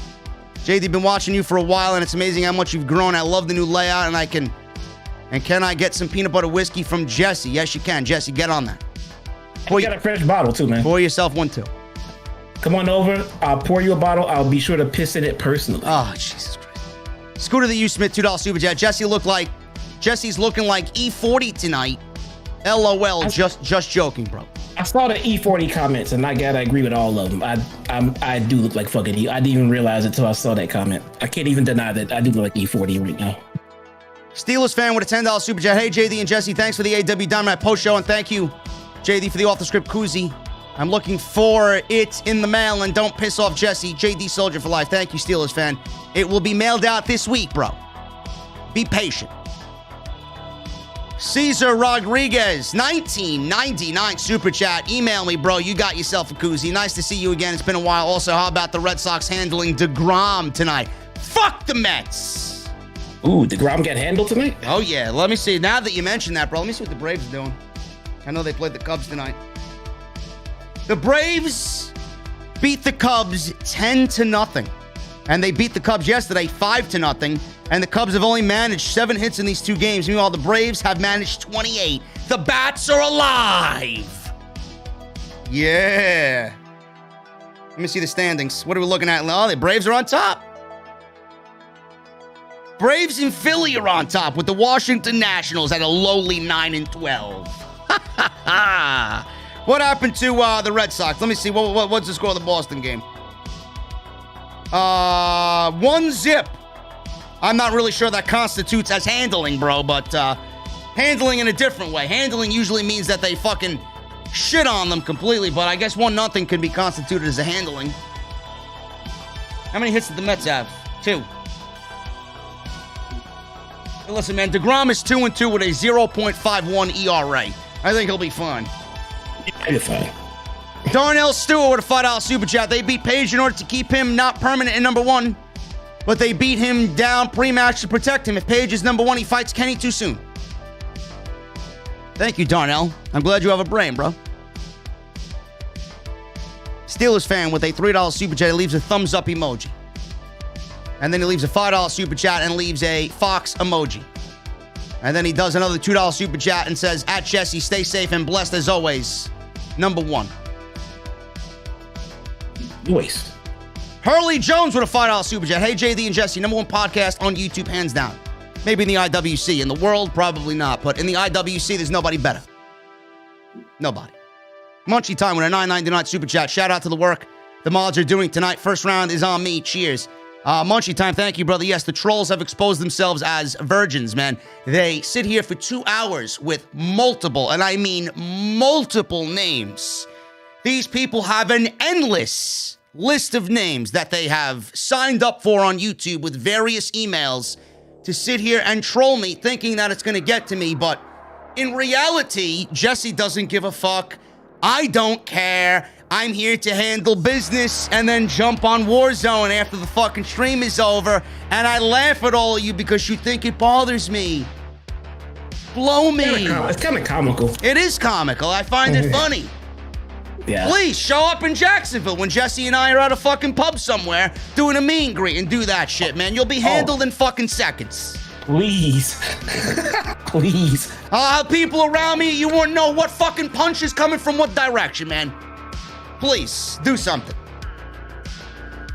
JD, been watching you for a while, and it's amazing how much you've grown. I love the new layout, and can I get some peanut butter whiskey from Jesse? Yes, you can. Jesse, get on that. You got a fresh bottle, too, man. Pour yourself one, too. Come on over. I'll pour you a bottle. I'll be sure to piss in it personally. Oh, Jesus Christ. Scooter the U Smith, $2 super chat. Jesse's looking like E40 tonight. LOL, just joking, bro. I saw the E40 comments, and I gotta agree with all of them. I do look like fucking E. I didn't even realize it until I saw that comment. I can't even deny that I do look like E40 right now. Steelers fan with a $10 super chat. Hey, JD and Jesse, thanks for the AEW Dynamite post show, and thank you, JD, for the off the script koozie. I'm looking for it in the mail, and don't piss off Jesse. JD Soldier for life. Thank you, Steelers fan. It will be mailed out this week, bro. Be patient. Cesar Rodriguez, $19.99 super chat. Email me, bro. You got yourself a koozie. Nice to see you again. It's been a while. Also, how about the Red Sox handling DeGrom tonight? Fuck the Mets. Ooh, DeGrom got handled tonight? Oh, yeah. Let me see. Now that you mentioned that, bro, let me see what the Braves are doing. I know they played the Cubs tonight. The Braves beat the Cubs 10-0. And they beat the Cubs yesterday 5-0. And the Cubs have only managed 7 hits in these 2 games. Meanwhile, the Braves have managed 28. The Bats are alive. Yeah. Let me see the standings. What are we looking at? Oh, the Braves are on top. Braves and Philly are on top with the Washington Nationals at a lowly 9-12. What happened to the Red Sox? Let me see. What's the score of the Boston game? 1-0. I'm not really sure that constitutes as handling, bro, but handling in a different way. Handling usually means that they fucking shit on them completely, but I guess 1-0 can be constituted as a handling. How many hits did the Mets have? 2. Hey, listen, man, DeGrom is 2-2 with a 0.51 ERA. I think he'll be fine. You're fine. Darnell Stewart with a $5 super chat. They beat Page in order to keep him not permanent in number 1, but they beat him down pre-match to protect him. If Page is number 1, he fights Kenny too soon. Thank you, Darnell. I'm glad you have a brain, bro. Steelers fan with a $3 super chat. He leaves a thumbs up emoji. And then he leaves a $5 super chat and leaves a Fox emoji. And then he does another $2 super chat and says, at Jesse, stay safe and blessed as always. Number 1. Waste. Hurley Jones with a $5 super chat. Hey, JD and Jesse, number 1 podcast on YouTube, hands down. Maybe in the IWC. In the world, probably not. But in the IWC, there's nobody better. Nobody. Munchie Time with a $9.99 super chat. Shout out to the work the mods are doing tonight. First round is on me. Cheers. Munchie Time, thank you, brother. Yes, the trolls have exposed themselves as virgins, man. They sit here for 2 hours with multiple, and I mean multiple names. These people have an endless list of names that they have signed up for on YouTube with various emails to sit here and troll me, thinking that it's going to get to me. But in reality, Jesse doesn't give a fuck. I don't care. I'm here to handle business and then jump on Warzone after the fucking stream is over. And I laugh at all of you because you think it bothers me. Blow me. It's kind of comical. It is comical. I find it funny. Yeah. Please show up in Jacksonville when Jesse and I are at a fucking pub somewhere doing a meet and greet and do that shit, man. You'll be handled in fucking seconds. Please. Please. People around me, you won't know what fucking punch is coming from what direction, man. Please, do something.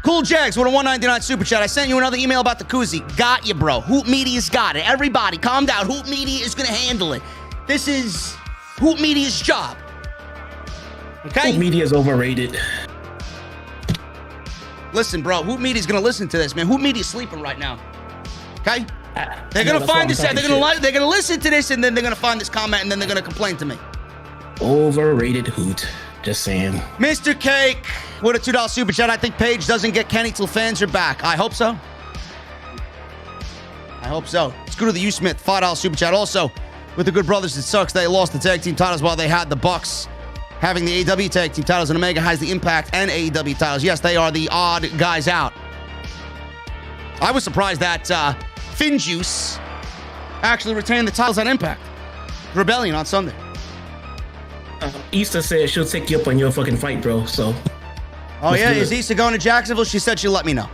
Cool Jags with a $1.99 super chat. I sent you another email about the koozie. Got you, bro. Hoop Media's got it. Everybody, calm down. Hoop Media is gonna handle it. This is Hoop Media's job. Okay? Hoop Media's overrated. Listen, bro. Hoop Media's gonna listen to this, man. Hoop Media's sleeping right now. Okay? They're gonna find this. They're gonna listen to this, and then they're gonna find this comment, and then they're gonna complain to me. Overrated hoot. Just saying. Mr. Cake with a $2 super chat. I think Paige doesn't get Kenny till fans are back. I hope so. I hope so. Screw to the U Smith $5 super chat. Also, with the Good Brothers, it sucks they lost the tag team titles while they had the Bucks having the AEW tag team titles, and Omega has the Impact and AEW titles. Yes, they are the odd guys out. I was surprised that Finjuice actually retained the titles on Impact. Rebellion on Sunday. Issa said she'll take you up on your fucking fight, bro. So. Oh yeah, is Issa going to Jacksonville? She said she'll let me know.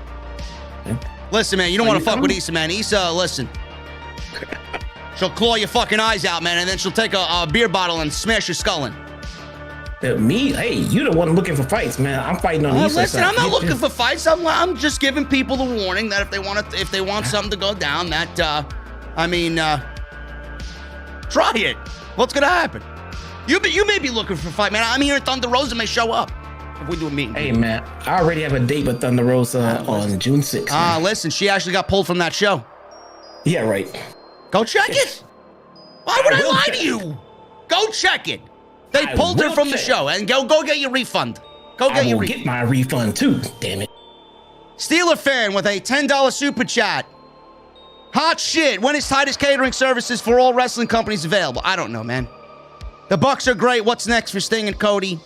Yeah. Listen, man, you don't want to fuck with Issa, man. Issa, listen. She'll claw your fucking eyes out, man, and then she'll take a beer bottle and smash your skull in. Me? Hey, you the one looking for fights, man. I'm fighting on Issa. Listen, I'm not looking for fights. I'm just giving people the warning that if they want something to go down, that try it. What's gonna happen? You may be looking for a fight, man. I'm here at Thunder Rosa may show up if we do a meeting. Hey, man, I already have a date with Thunder Rosa on June 6th. Listen, she actually got pulled from that show. Yeah, right. Go check it. Why would I lie to you? Go check it. They pulled her from the show, and go get your refund. I will get my refund too. Damn it. Steeler fan with a $10 super chat. Hot shit. When is Titus Catering Services for all wrestling companies available? I don't know, man. The Bucks are great. What's next for Sting and Cody?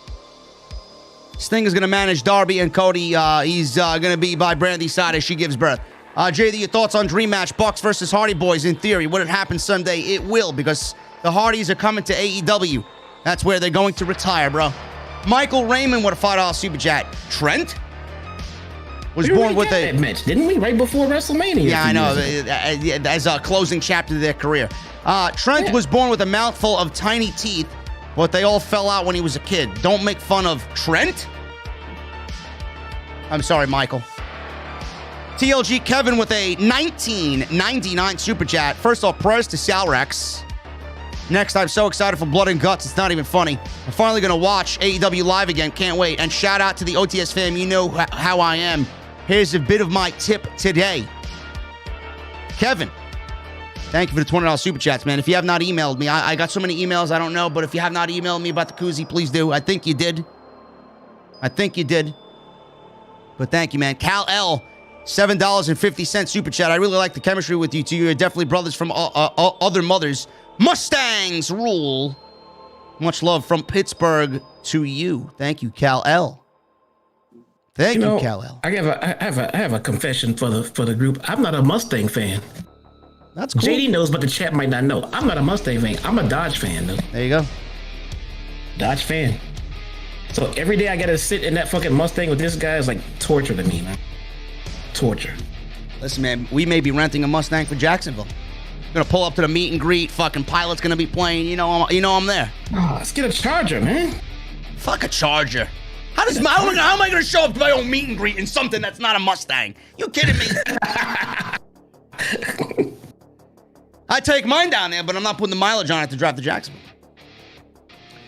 Sting is going to manage Darby and Cody. He's going to be by Brandy's side as she gives birth. JD, your thoughts on Dream Match, Bucks versus Hardy Boys? In theory, would it happen Sunday? It will, because the Hardys are coming to AEW. That's where they're going to retire, bro. Michael Raymond with a $5 super chat. Trent was born with a match, didn't we? Right before WrestleMania. Yeah, I know. As a closing chapter to their career. Trent was born with a mouthful of tiny teeth, but they all fell out when he was a kid. Don't make fun of Trent. I'm sorry, Michael. TLG Kevin with a $19.99 super chat. First off, prayers to Salrex. Next, I'm so excited for Blood and Guts, it's not even funny. I'm finally going to watch AEW live again. Can't wait. And shout out to the OTS fam. You know how I am. Here's a bit of my tip today. Kevin, thank you for the $20 super chats, man. If you have not emailed me, I got so many emails, I don't know. But if you have not emailed me about the koozie, please do. I think you did. But thank you, man. Cal L, $7.50 super chat. I really like the chemistry with you two. You're definitely brothers from other mothers. Mustangs rule. Much love from Pittsburgh to you. Thank you, Cal L. Thank you, Cal L. I have a confession for the group. I'm not a Mustang fan. That's cool. JD knows, but the chat might not know. I'm not a Mustang fan. I'm a Dodge fan, though. There you go. Dodge fan. So every day I gotta sit in that fucking Mustang with this guy is like torture to me, man. Torture. Listen, man, we may be renting a Mustang for Jacksonville. Gonna pull up to the meet and greet. Fucking pilot's gonna be playing. You know I'm there. Oh, let's get a Charger, man. Fuck a Charger. How am I gonna show up to my own meet and greet in something that's not a Mustang? You kidding me? I take mine down there, but I'm not putting the mileage on it to drive to Jacksonville.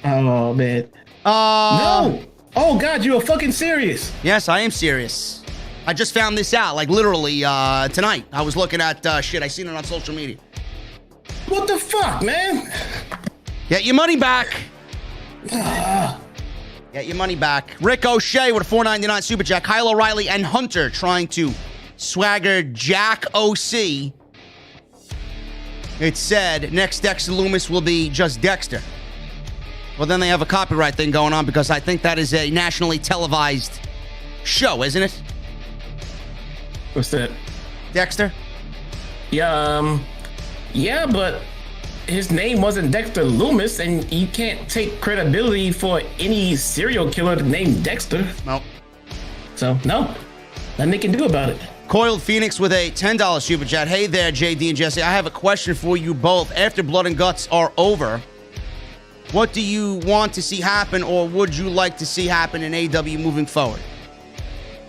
Oh man. No. Oh God, you are fucking serious? Yes, I am serious. I just found this out, like literally tonight. I was looking at shit. I seen it on social media. What the fuck, man? Get your money back. Get your money back. Rick O'Shea with a $4.99 super chat. Kyle O'Reilly and Hunter trying to swagger Jack OC. It said next Dexter Loomis will be just Dexter. Well, then they have a copyright thing going on because I think that is a nationally televised show, isn't it? What's that? Dexter? Yeah, yeah, but his name wasn't Dexter Loomis, and you can't take credibility for any serial killer named Dexter. Nope. So, no. Nothing they can do about it. Coiled Phoenix with a $10 super chat. Hey there, JD and Jesse. I have a question for you both. After Blood and Guts are over, what do you want to see happen, or would you like to see happen in AEW moving forward?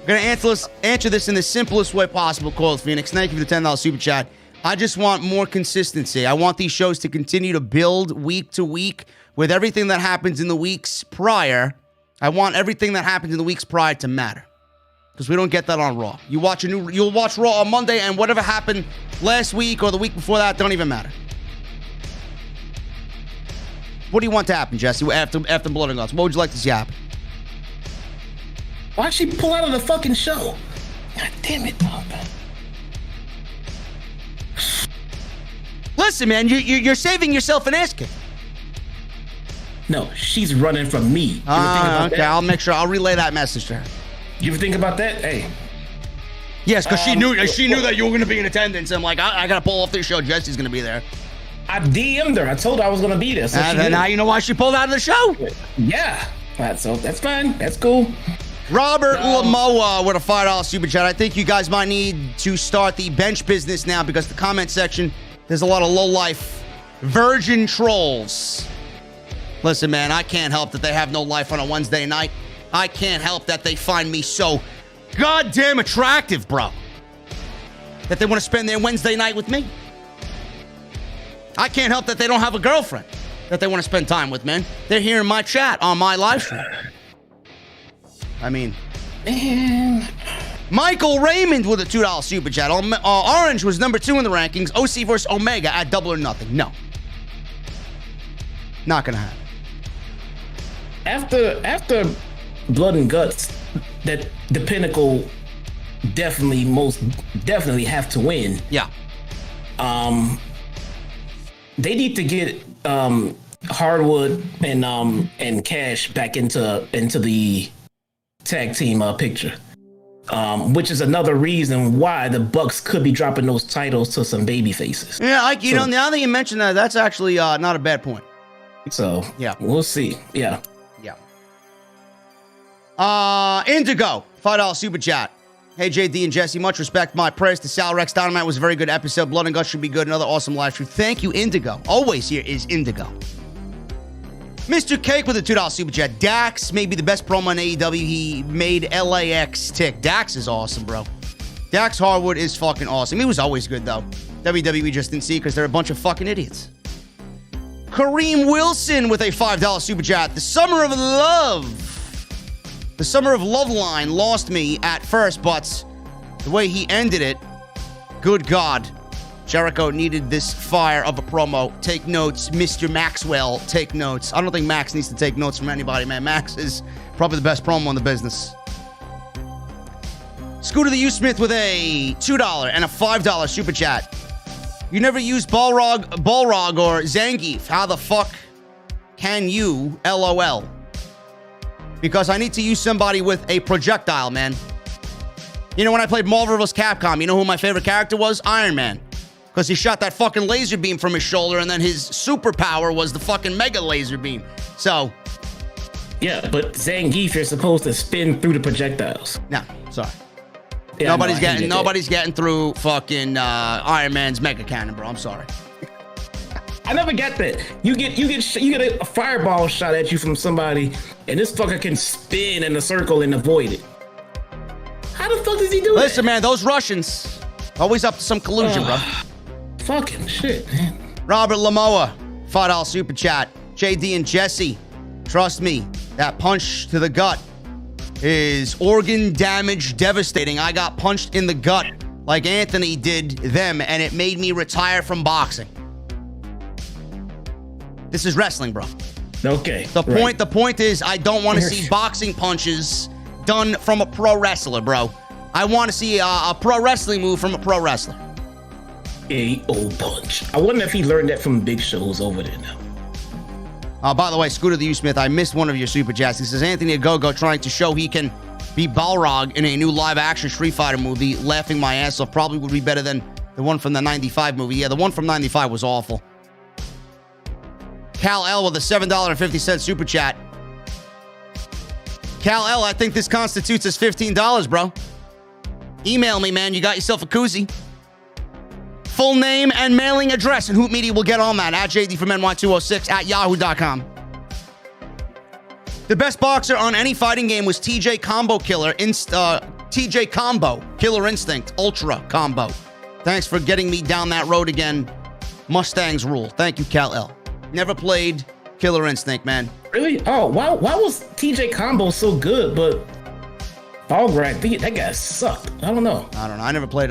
I'm going to answer this in the simplest way possible, Coiled Phoenix. Thank you for the $10 super chat. I just want more consistency. I want these shows to continue to build week to week with everything that happens in the weeks prior. I want everything that happens in the weeks prior to matter. Because we don't get that on Raw. You'll watch Raw on Monday, and whatever happened last week or the week before that don't even matter. What do you want to happen, Jesse, after Blood and Guts? What would you like to see happen? Why'd she pull out of the fucking show? God damn it, dog. Listen, man, you're saving yourself an ass kick. No, she's running from me. You ever think about okay, that? I'll make sure I'll relay that message to her. You ever think about that? Hey. Yes, because she knew that you were going to be in attendance. I'm like, I got to pull off this show. Jesse's going to be there. I DM'd her. I told her I was going to be there. So and now you know why she pulled out of the show. Yeah. So that's fine. That's cool. Robert Lamoa with a $5 super chat. I think you guys might need to start the bench business now because the comment section, there's a lot of low-life virgin trolls. Listen, man, I can't help that they have no life on a Wednesday night. I can't help that they find me so goddamn attractive, bro. That they want to spend their Wednesday night with me. I can't help that they don't have a girlfriend that they want to spend time with, man. They're here in my chat on my live stream. I mean, man. Michael Raymond with a $2 super chat. Orange was number 2 in the rankings. OC versus Omega at Double or Nothing. No. Not going to happen. After Blood and Guts, that the Pinnacle most definitely have to win. Yeah. They need to get Hardwood and Cash back into the tag team picture, which is another reason why the Bucks could be dropping those titles to some baby faces. Yeah, now that you mention that, that's actually not a bad point. So yeah, we'll see. Yeah. Indigo, $5 super chat. Hey, JD and Jesse, much respect. My prayers to Sal Rex. Dynamite was a very good episode. Blood and Guts should be good. Another awesome live stream. Thank you, Indigo. Always here is Indigo. Mr. Cake with a $2 super chat. Dax may be the best promo in AEW. He made LAX tick. Dax is awesome, bro. Dax Harwood is fucking awesome. He was always good, though. WWE just didn't see because they're a bunch of fucking idiots. Kareem Wilson with a $5 super chat. The Summer of Love. The Summer of Love line lost me at first, but the way he ended it, good God. Jericho needed this fire of a promo. Take notes, Mr. Maxwell. Take notes. I don't think Max needs to take notes from anybody, man. Max is probably the best promo in the business. Scooter the U-Smith with a $2 and a $5 super chat. You never used Balrog or Zangief. How the fuck can you? LOL. Because I need to use somebody with a projectile, man. You know, when I played Marvel vs. Capcom, you know who my favorite character was? Iron Man. Because he shot that fucking laser beam from his shoulder, and then his superpower was the fucking mega laser beam. So. Yeah, but Zangief, you're supposed to spin through the projectiles. No, sorry. Yeah, nobody's getting through fucking Iron Man's mega cannon, bro. I'm sorry. I never get that. You get a fireball shot at you from somebody, and this fucker can spin in a circle and avoid it. How the fuck does he do that? Listen, man, those Russians always up to some collusion, bro. Fucking shit, man. Robert Lamoa, $5 super chat. JD and Jesse, trust me, that punch to the gut is organ damage devastating. I got punched in the gut like Anthony did them, and it made me retire from boxing. This is wrestling, bro. Okay. The point is, I don't want to see boxing punches done from a pro wrestler, bro. I want to see a pro wrestling move from a pro wrestler. AO punch. I wonder if he learned that from Big Show's over there now. By the way, Scooter the U-Smith, I missed one of your super chats. He says, Anthony Ogogo trying to show he can be Balrog in a new live-action Street Fighter movie. Laughing my ass off. Probably would be better than the one from the 95 movie. Yeah, the one from 95 was awful. Cal L with a $7.50 super chat. Cal L, I think this constitutes as $15, bro. Email me, man. You got yourself a koozie. Full name and mailing address, and Hoot Media will get on that at JDfromNY206 at yahoo.com. The best boxer on any fighting game was TJ Combo Killer Instinct Ultra Combo. Thanks for getting me down that road again. Mustangs rule. Thank you, Cal L. Never played Killer Instinct, man. Really? Oh, why was TJ Combo so good, but Balgrad, that guy sucked. I don't know. I never played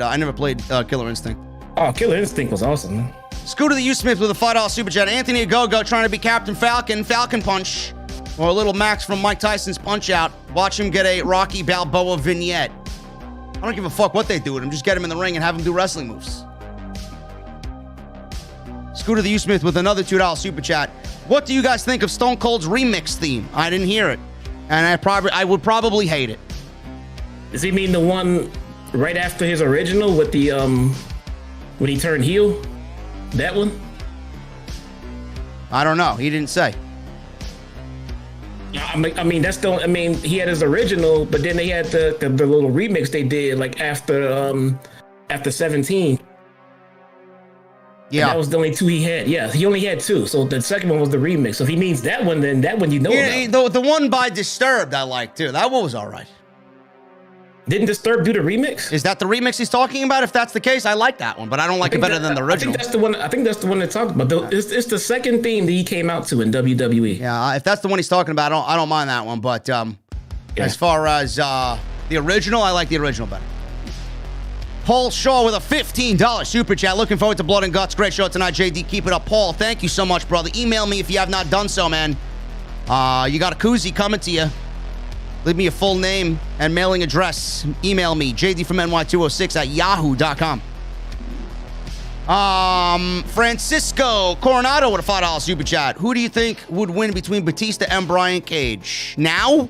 Killer Instinct. Oh, Killer Instinct was awesome. Scooter the U-Smith with a $5 super chat. Anthony Ogogo trying to be Captain Falcon Punch, or a little Max from Mike Tyson's Punch Out. Watch him get a Rocky Balboa vignette. I don't give a fuck what they do with him. Just get him in the ring and have him do wrestling moves. Scooter the U-Smith with another $2 super chat. What do you guys think of Stone Cold's remix theme? I didn't hear it, and I would probably hate it. Does he mean the one right after his original with the when he turned heel? That one? I don't know. He didn't say. I mean, he had his original, but then they had the little remix they did like after 17. Yeah, and that was the only two he had. Yeah, he only had two. So the second one was the remix. So if he means that one, then that one you know. Yeah, the one by Disturbed I liked too. That one was all right. Didn't Disturbed do the remix? Is that the remix he's talking about? If that's the case, I like that one, but I don't like it better than the original. I think that's the one they're talking about. It's the second theme that he came out to in WWE. Yeah, if that's the one he's talking about, I don't mind that one. But as far as the original, I like the original better. Paul Shaw with a $15 super chat. Looking forward to Blood and Guts. Great show tonight, JD. Keep it up. Paul, thank you so much, brother. Email me if you have not done so, man. You got a koozie coming to you. Leave me a full name and mailing address. Email me, JDfromNY206 at yahoo.com. Francisco Coronado with a $5 super chat. Who do you think would win between Batista and Brian Cage? Now?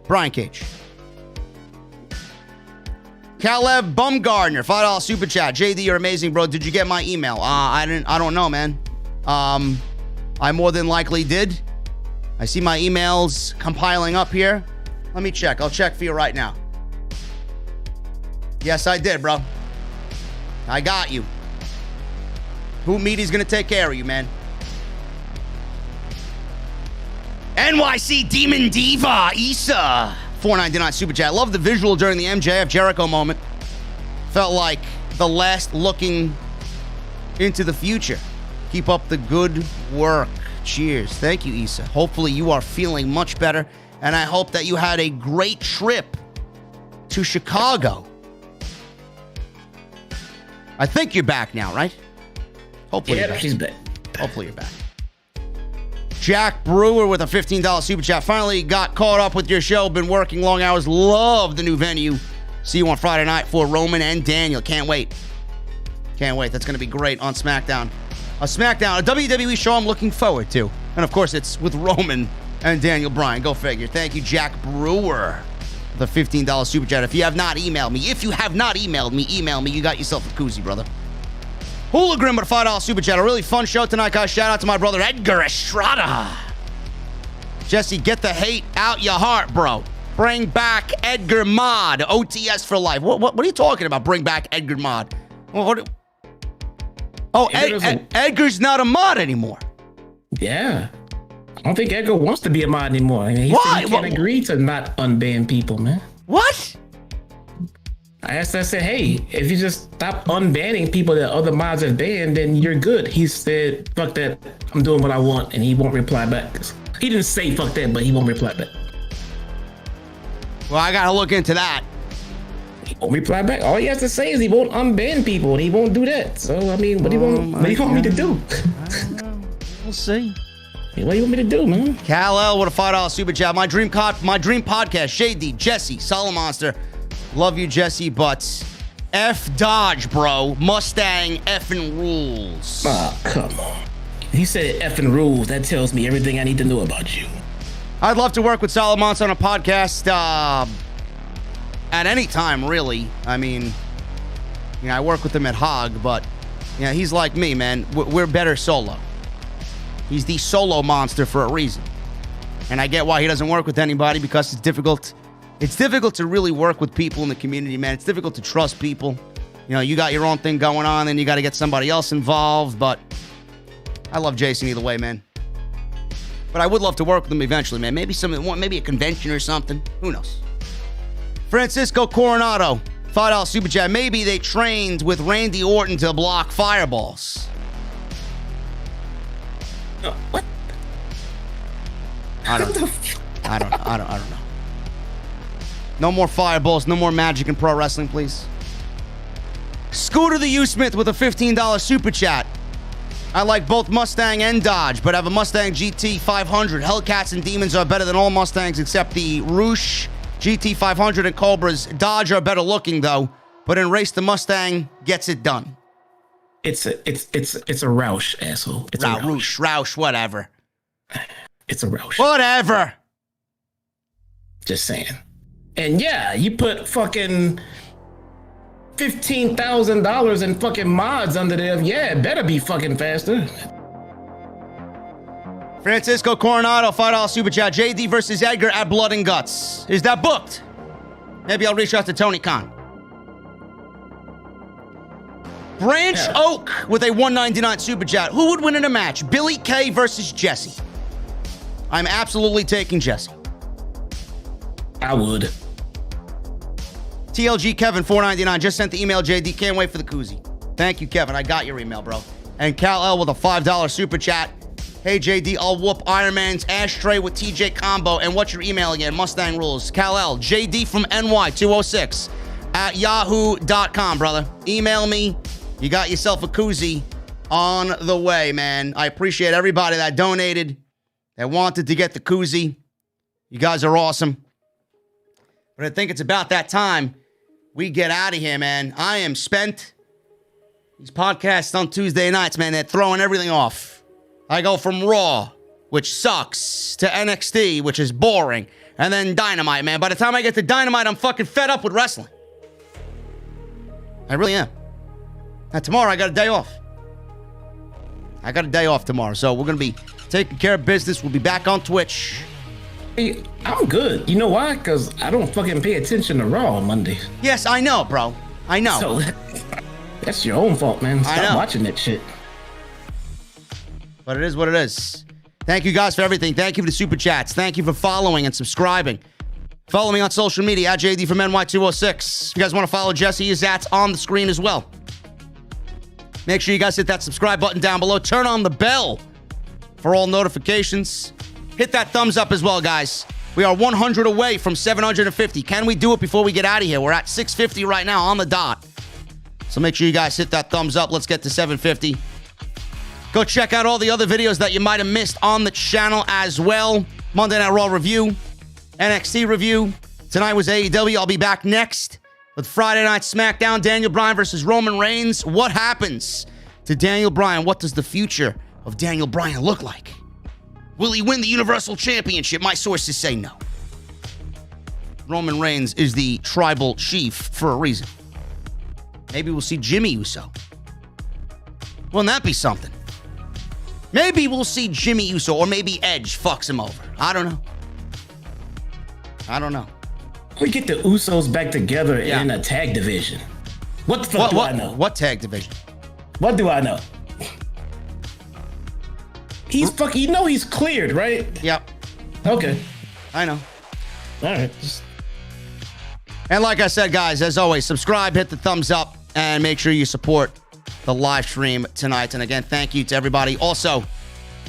Brian Cage. Caleb Bumgardner, $5 super chat. JD, you're amazing, bro. Did you get my email? I don't know, man. I more than likely did. I see my emails compiling up here. Let me check. I'll check for you right now. Yes, I did, bro. I got you. Who Meaty's gonna take care of you, man? NYC Demon Diva, Issa. $4.99 super chat. Love the visual during the MJF Jericho moment. Felt like the last looking into the future. Keep up the good work. Cheers. Thank you, Issa. Hopefully you are feeling much better, and I hope that you had a great trip to Chicago. I think you're back now, right? Hopefully you're back. She's back. Hopefully you're back. Jack Brewer with a $15 super chat. Finally got caught up with your show. Been working long hours. Love the new venue. See you on Friday night for Roman and Daniel. Can't wait. Can't wait. That's going to be great on SmackDown. A WWE show I'm looking forward to. And of course, it's with Roman and Daniel Bryan. Go figure. Thank you, Jack Brewer, the $15 super chat. If you have not emailed me, email me. You got yourself a koozie, brother. Hooligan with a $5 super chat. A really fun show tonight, guys. Shout out to my brother Edgar Estrada. Jesse, get the hate out your heart, bro. Bring back Edgar Mod. OTS for life. What are you talking about? Bring back Edgar Mod. Edgar's not a mod anymore. Yeah. I don't think Edgar wants to be a mod anymore. I mean, he can't agree to not unban people, man. What? I said, hey, if you just stop unbanning people that other mods have banned, then you're good. He said, fuck that. I'm doing what I want, and he won't reply back. He didn't say fuck that, but he won't reply back. Well, I gotta look into that. He won't reply back. All he has to say is he won't unban people, and he won't do that. So, I mean, what do you want me to do? I don't know. We'll see. What do you want me to do, man? Kal-El with a $5 super chat. My dream podcast, Shady, Jesse, Solid Monster. Love you, Jesse, but F Dodge, bro. Mustang effing rules. Oh, come on. He said effing rules. That tells me everything I need to know about you. I'd love to work with Solid Monster on a podcast at any time, really. I mean, I work with him at Hog, but he's like me, man. We're better solo. He's the solo monster for a reason. And I get why he doesn't work with anybody, because it's difficult. It's difficult to really work with people in the community, man. It's difficult to trust people. You got your own thing going on, then you got to get somebody else involved. But I love Jason either way, man. But I would love to work with him eventually, man. Maybe a convention or something. Who knows? Francisco Coronado, $5 super chat. Maybe they trained with Randy Orton to block fireballs. What? I don't know. No more fireballs, no more magic in pro wrestling, please. Scooter the U-Smith with a $15 super chat. I like both Mustang and Dodge, but have a Mustang GT 500. Hellcats and Demons are better than all Mustangs except the Roush GT 500 and Cobras. Dodge are better looking though, but in race the Mustang gets it done. It's a Roush, asshole. It's a Roush, whatever. It's a Roush. Whatever. Just saying. And yeah, you put fucking $15,000 in fucking mods under there. Yeah, it better be fucking faster. Francisco Coronado, $5 super chat. JD versus Edgar at Blood and Guts. Is that booked? Maybe I'll reach out to Tony Khan. Branch Oak with a $1.99 super chat. Who would win in a match? Billy Kay versus Jesse. I'm absolutely taking Jesse. I would. TLG Kevin, $4.99. Just sent the email, JD. Can't wait for the koozie. Thank you, Kevin. I got your email, bro. And Kal-El with a $5 super chat. Hey, JD, I'll whoop Iron Man's ashtray with TJ combo. And what's your email again? Mustang rules. Kal-El, JDfromNY 206 at yahoo.com, brother. Email me. You got yourself a koozie on the way, man. I appreciate everybody that donated, that wanted to get the koozie. You guys are awesome. But I think it's about that time we get out of here, man. I am spent. These podcasts on Tuesday nights, man, they're throwing everything off. I go from Raw, which sucks, to NXT, which is boring, and then Dynamite, man. By the time I get to Dynamite, I'm fucking fed up with wrestling. I really am. Now, tomorrow, I got a day off. I got a day off tomorrow, so we're going to be taking care of business. We'll be back on Twitch. Hey, I'm good. You know why? Because I don't fucking pay attention to Raw on Mondays. Yes, I know, bro. I know. So, that's your own fault, man. Stop watching that shit. But it is what it is. Thank you guys for everything. Thank you for the super chats. Thank you for following and subscribing. Follow me on social media at JDfromNY206. If you guys want to follow Jesse, his at's on the screen as well. Make sure you guys hit that subscribe button down below. Turn on the bell for all notifications. Hit that thumbs up as well, guys. We are 100 away from 750. Can we do it before we get out of here? We're at 650 right now on the dot. So make sure you guys hit that thumbs up. Let's get to 750. Go check out all the other videos that you might have missed on the channel as well. Monday Night Raw review, NXT review. Tonight was AEW. I'll be back next with Friday Night SmackDown. Daniel Bryan versus Roman Reigns. What happens to Daniel Bryan? What does the future of Daniel Bryan look like? Will he win the Universal Championship? My sources say no. Roman Reigns is the tribal chief for a reason. Maybe we'll see Jimmy Uso. Wouldn't that be something? Maybe we'll see Jimmy Uso, or maybe Edge fucks him over. I don't know. We get the Usos back together in a tag division. What the fuck do I know? What tag division? What do I know? He's he's cleared, right? Yep. Okay. I know. All right. And like I said, guys, as always, subscribe, hit the thumbs up, and make sure you support the live stream tonight. And again, thank you to everybody. Also,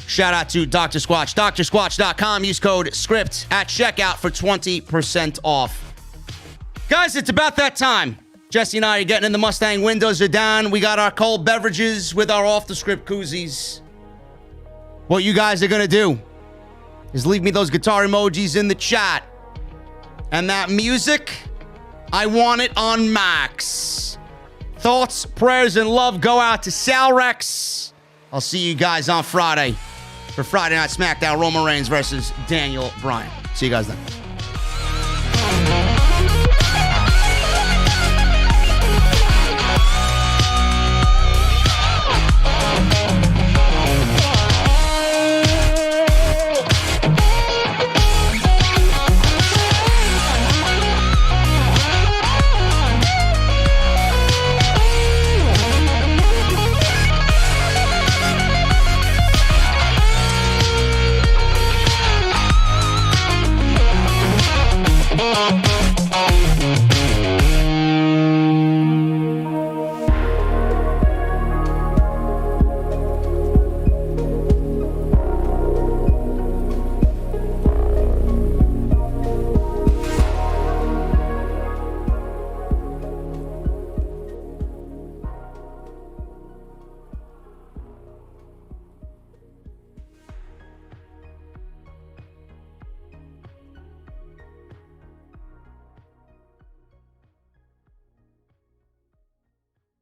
shout out to Dr. Squatch, drsquatch.com. Use code SCRIPT at checkout for 20% off. Guys, it's about that time. Jesse and I are getting in the Mustang. Windows are down. We got our cold beverages with our off-the-script koozies. What you guys are going to do is leave me those guitar emojis in the chat. And that music, I want it on max. Thoughts, prayers, and love go out to Sal Rex. I'll see you guys on Friday for Friday Night SmackDown. Roman Reigns versus Daniel Bryan. See you guys then.